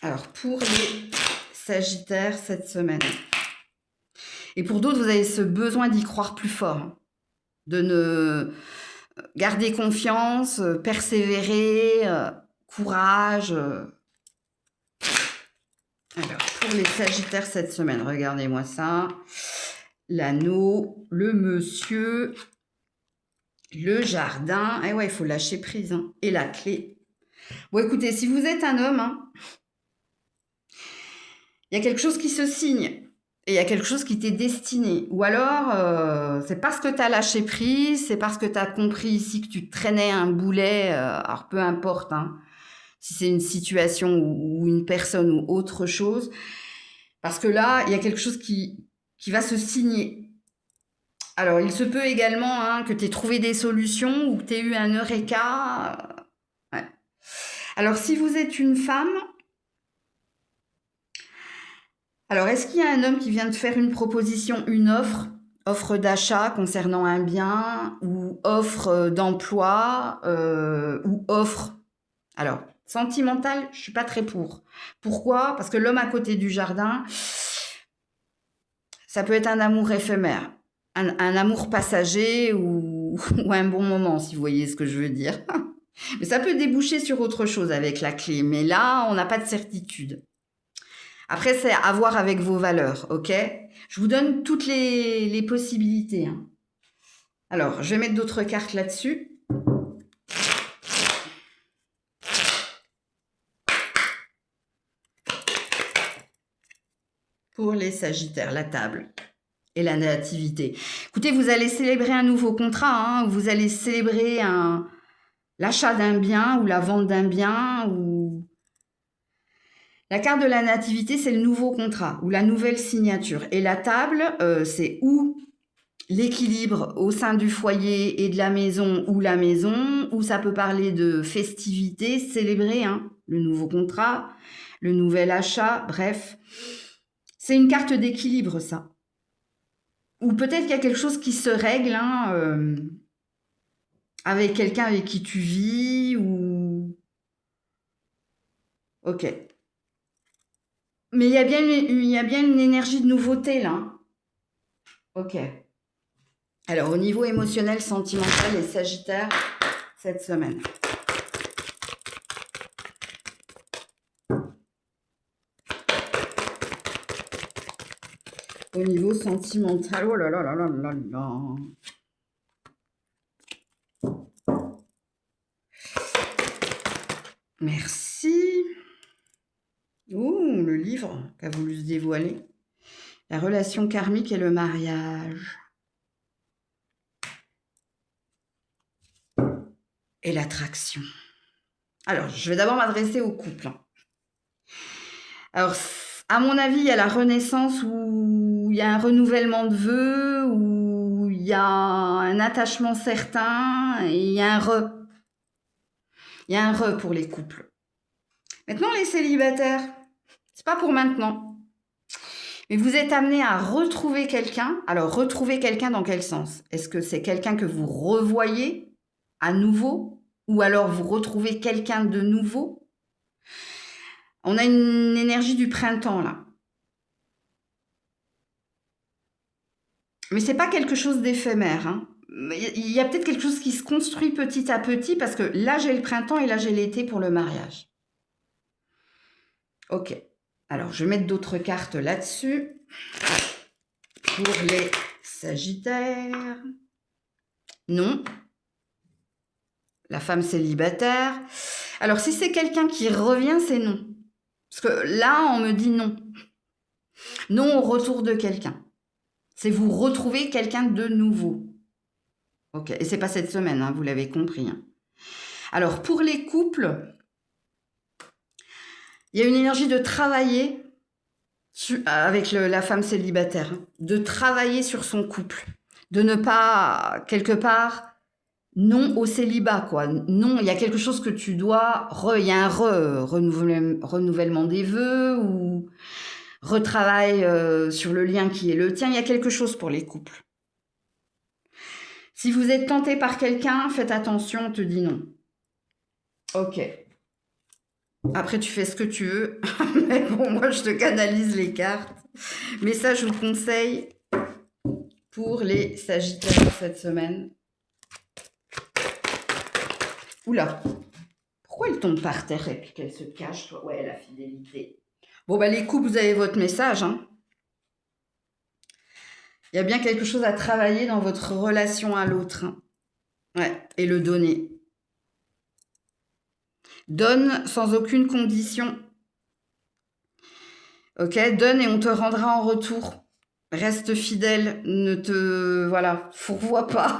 Alors, pour les Sagittaires cette semaine. Et pour d'autres, vous avez ce besoin d'y croire plus fort. De ne garder confiance, persévérer, courage. Alors, pour les Sagittaires cette semaine, regardez-moi ça. L'anneau, le monsieur, le jardin. Eh ouais, il faut lâcher prise. Hein. Et la clé. Bon, écoutez, si vous êtes un homme, hein, il y a quelque chose qui se signe. Et il y a quelque chose qui t'est destiné. Ou alors, c'est parce que tu as lâché prise, c'est parce que tu as compris ici que tu traînais un boulet, alors peu importe, hein, si c'est une situation ou une personne ou autre chose. Parce que là, il y a quelque chose qui va se signer. Alors, il se peut également hein, que tu aies trouvé des solutions ou que tu aies eu un eureka. Ouais. Alors, si vous êtes une femme... Alors, est-ce qu'il y a un homme qui vient de faire une proposition, une offre d'achat concernant un bien ou ou offre d'emploi ou offre. Alors, sentimental, je suis pas très pour. Pourquoi? Parce que l'homme à côté du jardin, ça peut être un amour éphémère, un amour passager ou, ou un bon moment, si vous voyez ce que je veux dire. Mais ça peut déboucher sur autre chose avec la clé. Mais là, on n'a pas de certitude. Après, c'est à voir avec vos valeurs, ok? Je vous donne toutes les possibilités. Hein. Alors, je vais mettre d'autres cartes là-dessus. Pour les Sagittaires, la table et la nativité. Écoutez, vous allez célébrer un nouveau contrat, hein, vous allez célébrer l'achat d'un bien ou la vente d'un bien. Ou la carte de la nativité, c'est le nouveau contrat ou la nouvelle signature. Et la table, c'est ou l'équilibre au sein du foyer et de la maison, ou ça peut parler de festivités, célébrer hein, le nouveau contrat, le nouvel achat, bref. C'est une carte d'équilibre, ça. Ou peut-être qu'il y a quelque chose qui se règle hein, avec quelqu'un avec qui tu vis, ou... Ok. Mais il y a bien une énergie de nouveauté, là. Ok. Alors, au niveau émotionnel, sentimental, les Sagittaires, cette semaine. Au niveau sentimental, oh là là là là là là. Merci. Ouh, le livre qu'a voulu se dévoiler. La relation karmique et le mariage. Et l'attraction. Alors, je vais d'abord m'adresser au couple. Alors, à mon avis, il y a la renaissance où il y a un renouvellement de vœux, où il y a un attachement certain, et il y a un re. Il y a un re pour les couples. Maintenant, les célibataires, c'est pas pour maintenant. Mais vous êtes amené à retrouver quelqu'un. Alors, retrouver quelqu'un dans quel sens? Est-ce que c'est quelqu'un que vous revoyez à nouveau? Ou alors vous retrouvez quelqu'un de nouveau? On a une énergie du printemps, là. Mais c'est pas quelque chose d'éphémère. Hein. Il y a peut-être quelque chose qui se construit petit à petit, parce que là, j'ai le printemps et là, j'ai l'été pour le mariage. Ok. Alors, je vais mettre d'autres cartes là-dessus. Pour les Sagittaires. Non. La femme célibataire. Alors, si c'est quelqu'un qui revient, c'est non. Parce que là, on me dit non. Non au retour de quelqu'un. C'est vous retrouver quelqu'un de nouveau. Ok. Et c'est pas cette semaine, hein, vous l'avez compris. Hein. Alors, pour les couples, il y a une énergie de travailler avec la femme célibataire, hein, de travailler sur son couple, de ne pas, quelque part, non au célibat, quoi. Non, il y a quelque chose que tu dois, il y a un renouvellement des vœux, ou retravail sur le lien qui est le tien, il y a quelque chose pour les couples. Si vous êtes tenté par quelqu'un, faites attention, on te dit non. Ok. Après, tu fais ce que tu veux. Mais bon, moi, je te canalise les cartes. Mais ça, je vous conseille pour les Sagittaires cette semaine. Oula. Pourquoi elle tombe par terre et puis qu'elle se cache? Ouais, la fidélité. Bon, bah, les couples, vous avez votre message. Hein. Il y a bien quelque chose à travailler dans votre relation à l'autre. Hein. Ouais, et le donner. Donne sans aucune condition. Ok, donne et on te rendra en retour. Reste fidèle, ne te... Voilà, fourvoie pas.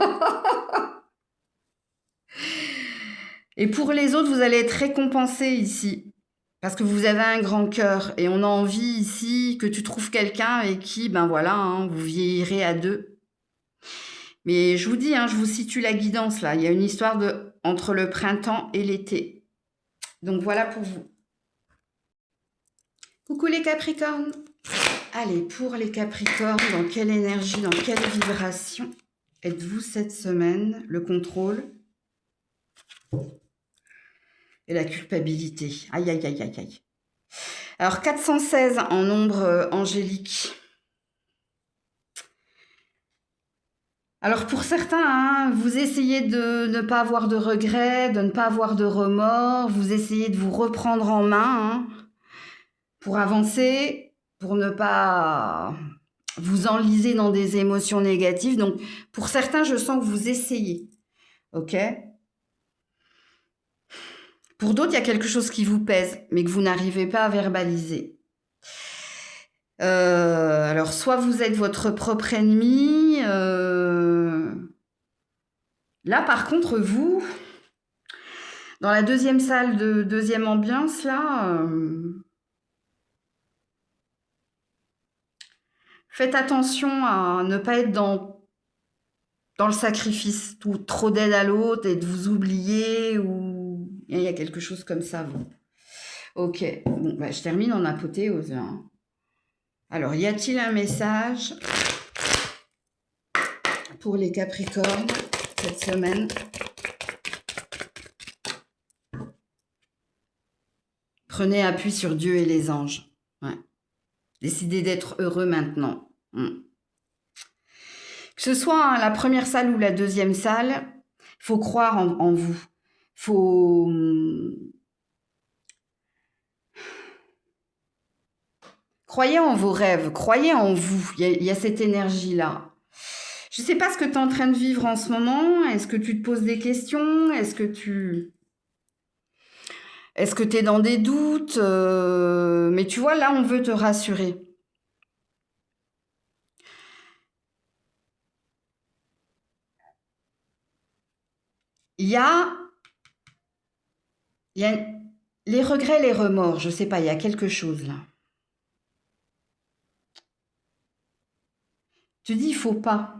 Et pour les autres, vous allez être récompensé ici. Parce que vous avez un grand cœur. Et on a envie ici que tu trouves quelqu'un avec qui, ben voilà, hein, vous vieillirez à deux. Mais je vous dis, hein, je vous situe la guidance là. Il y a une histoire entre le printemps et l'été. Donc voilà pour vous. Coucou les Capricornes. Allez, pour les Capricornes, dans quelle énergie, dans quelle vibration êtes-vous cette semaine? Le contrôle et la culpabilité. Aïe, aïe, aïe, aïe, aïe. Alors, 416 en nombre angélique. Alors, pour certains, hein, vous essayez de ne pas avoir de regrets, de ne pas avoir de remords, vous essayez de vous reprendre en main, hein, pour avancer, pour ne pas vous enliser dans des émotions négatives. Donc, pour certains, je sens que vous essayez, ok? Pour d'autres, il y a quelque chose qui vous pèse, mais que vous n'arrivez pas à verbaliser. Alors, soit vous êtes votre propre ennemi. Là, par contre, vous, dans la deuxième salle de deuxième ambiance, là, faites attention à ne pas être dans le sacrifice, trop d'aide à l'autre et de vous oublier, ou il y a quelque chose comme ça, vous. Ok, bon, bah, je termine en apothéose, hein. Alors, y a-t-il un message pour les Capricornes cette semaine? Prenez appui sur Dieu et les anges. Ouais. Décidez d'être heureux maintenant. Que ce soit, hein, la première salle ou la deuxième salle, il faut croire en vous. Faut... Croyez en vos rêves, croyez en vous. Il y a cette énergie-là. Je ne sais pas ce que tu es en train de vivre en ce moment. Est-ce que tu te poses des questions? Est-ce que tu es dans des doutes? Mais tu vois, là, on veut te rassurer. Il y a les regrets, les remords. Je ne sais pas, il y a quelque chose là. Tu dis, il faut pas.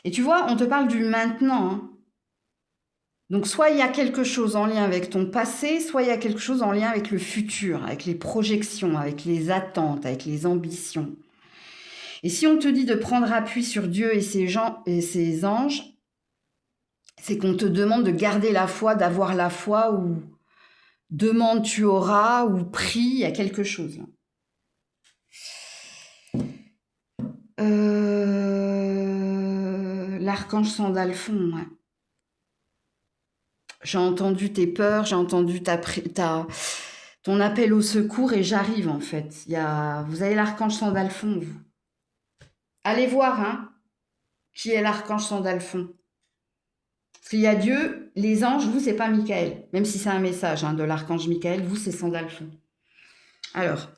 Et tu vois, on te parle du maintenant, hein. Donc, soit il y a quelque chose en lien avec ton passé, soit il y a quelque chose en lien avec le futur, avec les projections, avec les attentes, avec les ambitions. Et si on te dit de prendre appui sur Dieu et ses anges, c'est qu'on te demande de garder la foi, d'avoir la foi, ou demande tu auras, ou prie, il y a quelque chose là. L'archange Sandalphon, ouais. J'ai entendu tes peurs, j'ai entendu ton appel au secours, et j'arrive en fait. Vous avez l'archange Sandalphon, vous. Allez voir, hein, qui est l'archange Sandalphon. Parce qu'il y a Dieu, les anges, vous, c'est pas Michael. Même si c'est un message, hein, de l'archange Michael, vous, c'est Sandalphon. Alors,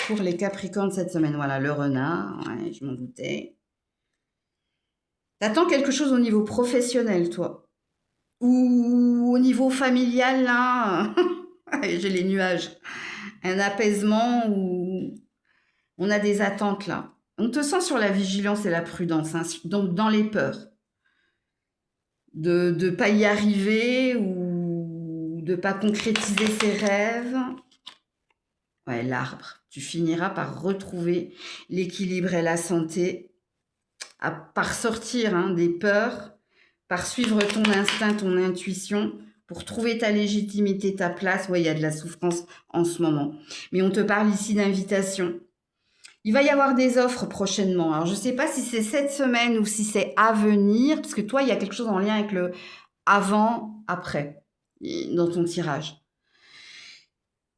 pour les Capricornes cette semaine, voilà, le renard, ouais, je m'en doutais. T'attends quelque chose au niveau professionnel, toi? Ou au niveau familial, là? J'ai les nuages. Un apaisement, où on a des attentes, là. On te sent sur la vigilance et la prudence, hein, donc dans les peurs. De ne pas y arriver, ou de ne pas concrétiser ses rêves. Ouais, l'arbre. Tu finiras par retrouver l'équilibre et la santé, par sortir, hein, des peurs, par suivre ton instinct, ton intuition, pour trouver ta légitimité, ta place. Ouais, il y a de la souffrance en ce moment. Mais on te parle ici d'invitation. Il va y avoir des offres prochainement. Alors, je ne sais pas si c'est cette semaine ou si c'est à venir, parce que toi, il y a quelque chose en lien avec le avant, après, dans ton tirage.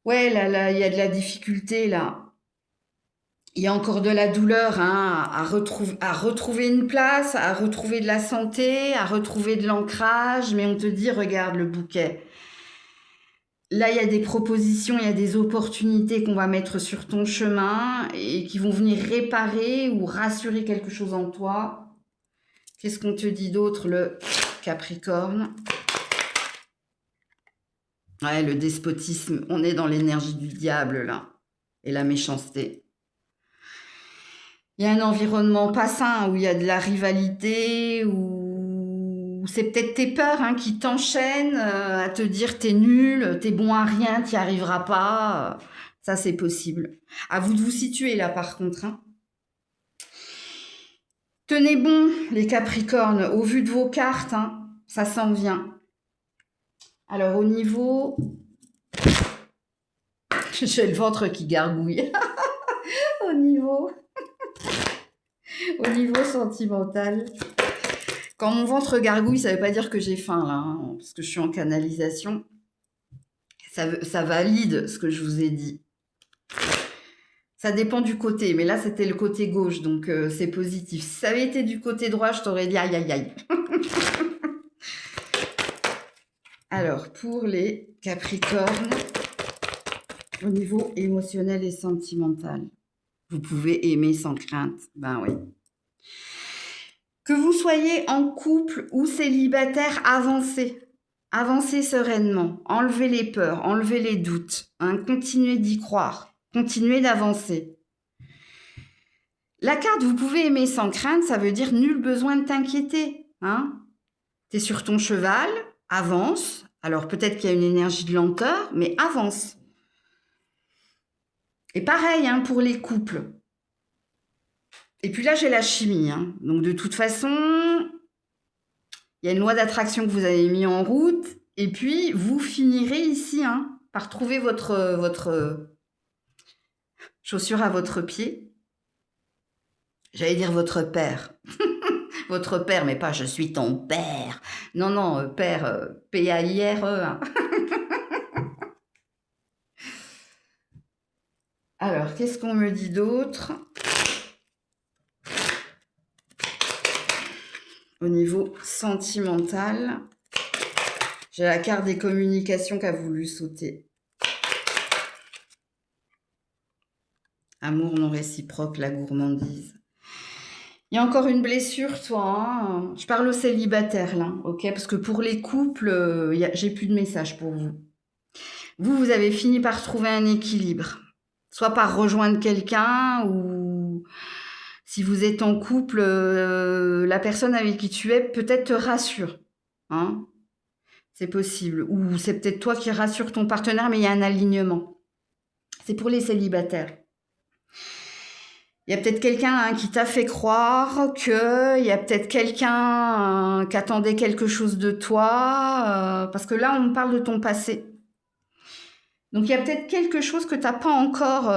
Ouais, là, il y a de la difficulté, là. Il y a encore de la douleur, hein, à retrouver une place, à retrouver de la santé, à retrouver de l'ancrage, mais on te dit, regarde le bouquet. Là, il y a des propositions, il y a des opportunités qu'on va mettre sur ton chemin et qui vont venir réparer ou rassurer quelque chose en toi. Qu'est-ce qu'on te dit d'autre, le Capricorne? Ouais, le despotisme, on est dans l'énergie du diable, là, et la méchanceté. Il y a un environnement pas sain, où il y a de la rivalité, où ou c'est peut-être tes peurs hein, qui t'enchaînent à te dire t'es nul, t'es bon à rien, t'y arriveras pas. Ça, c'est possible. À vous de vous situer là, par contre. Hein. Tenez bon, les Capricornes, au vu de vos cartes, hein, ça s'en vient. Alors, au niveau... J'ai le ventre qui gargouille. au niveau sentimental. Quand mon ventre gargouille, ça ne veut pas dire que j'ai faim, là, hein, parce que je suis en canalisation. Ça valide ce que je vous ai dit. Ça dépend du côté, mais là, c'était le côté gauche, donc c'est positif. Si ça avait été du côté droit, je t'aurais dit aïe, aïe, aïe. Alors, pour les Capricornes, au niveau émotionnel et sentimental, vous pouvez aimer sans crainte. Ben oui. Que vous soyez en couple ou célibataire, avancez. Avancez sereinement. Enlevez les peurs, enlevez les doutes. Hein, continuez d'y croire. Continuez d'avancer. La carte, vous pouvez aimer sans crainte, ça veut dire nul besoin de t'inquiéter. Hein. Tu es sur ton cheval, avance. Alors peut-être qu'il y a une énergie de lenteur, mais avance. Et pareil hein, pour les couples. Et puis là, j'ai la chimie. Hein. Donc de toute façon, il y a une loi d'attraction que vous avez mis en route. Et puis, vous finirez ici hein, par trouver votre chaussure à votre pied. J'allais dire votre père. votre père, mais pas je suis ton père. Non, non, père, P-A-I-R-E. Hein. Alors, qu'est-ce qu'on me dit d'autre? Au niveau sentimental, j'ai la carte des communications qui a voulu sauter. Amour non réciproque, la gourmandise. Il y a encore une blessure, toi. Hein. Je parle aux célibataires, là, ok? Parce que pour les couples, j'ai plus de message pour vous. Vous avez fini par trouver un équilibre. Soit par rejoindre quelqu'un ou si vous êtes en couple, la personne avec qui tu es peut-être te rassure. Hein? C'est possible. Ou c'est peut-être toi qui rassure ton partenaire, mais il y a un alignement. C'est pour les célibataires. Il y a peut-être quelqu'un hein, qui t'a fait croire qu'il y a peut-être quelqu'un qui attendait quelque chose de toi, parce que là, on parle de ton passé. Donc, il y a peut-être quelque chose que tu n'as pas encore...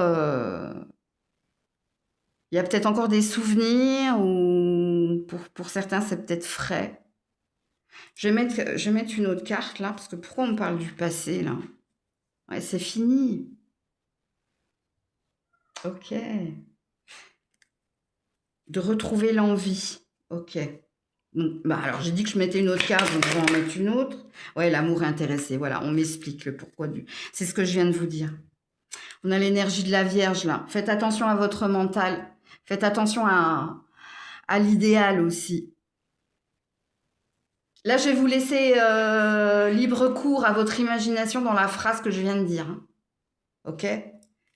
il y a peut-être encore des souvenirs, ou pour certains, c'est peut-être frais. Je vais mettre une autre carte, là, parce que pourquoi on parle du passé, là? Ouais, c'est fini. Ok. De retrouver l'envie. Ok. Donc, bah alors, j'ai dit que je mettais une autre carte, donc je vais en mettre une autre. Ouais, l'amour intéressé. Voilà, on m'explique le pourquoi du... C'est ce que je viens de vous dire. On a l'énergie de la Vierge, là. Faites attention à votre mental. Faites attention à l'idéal aussi. Là, je vais vous laisser libre cours à votre imagination dans la phrase que je viens de dire. Hein. Ok?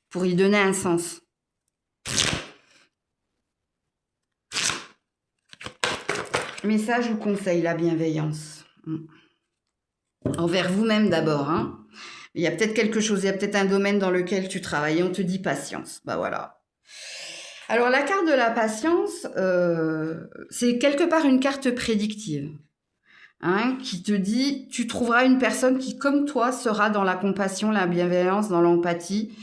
Pour y donner un sens. Message ou conseil, la bienveillance. Envers vous-même d'abord. Hein. Il y a peut-être quelque chose, il y a peut-être un domaine dans lequel tu travailles et on te dit patience. Bah voilà. Alors la carte de la patience, c'est quelque part une carte prédictive. Hein, qui te dit, tu trouveras une personne qui, comme toi, sera dans la compassion, la bienveillance, dans l'empathie.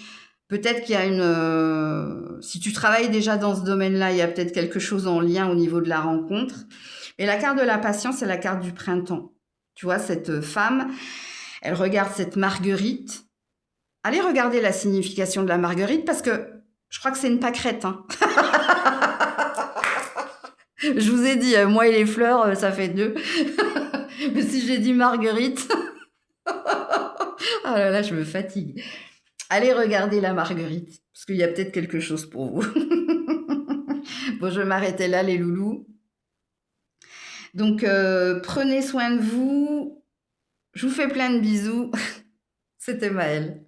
Peut-être qu'il y a une... si tu travailles déjà dans ce domaine-là, il y a peut-être quelque chose en lien au niveau de la rencontre. Et la carte de la patience, c'est la carte du printemps. Tu vois, cette femme, elle regarde cette marguerite. Allez regarder la signification de la marguerite, parce que je crois que c'est une pâquerette. Hein. Je vous ai dit, moi et les fleurs, ça fait deux. Mais si j'ai dit marguerite... oh là là, je me fatigue. Allez regarder la marguerite, parce qu'il y a peut-être quelque chose pour vous. Bon, je vais m'arrêter là, les loulous. Donc, prenez soin de vous. Je vous fais plein de bisous. C'était Maëlle.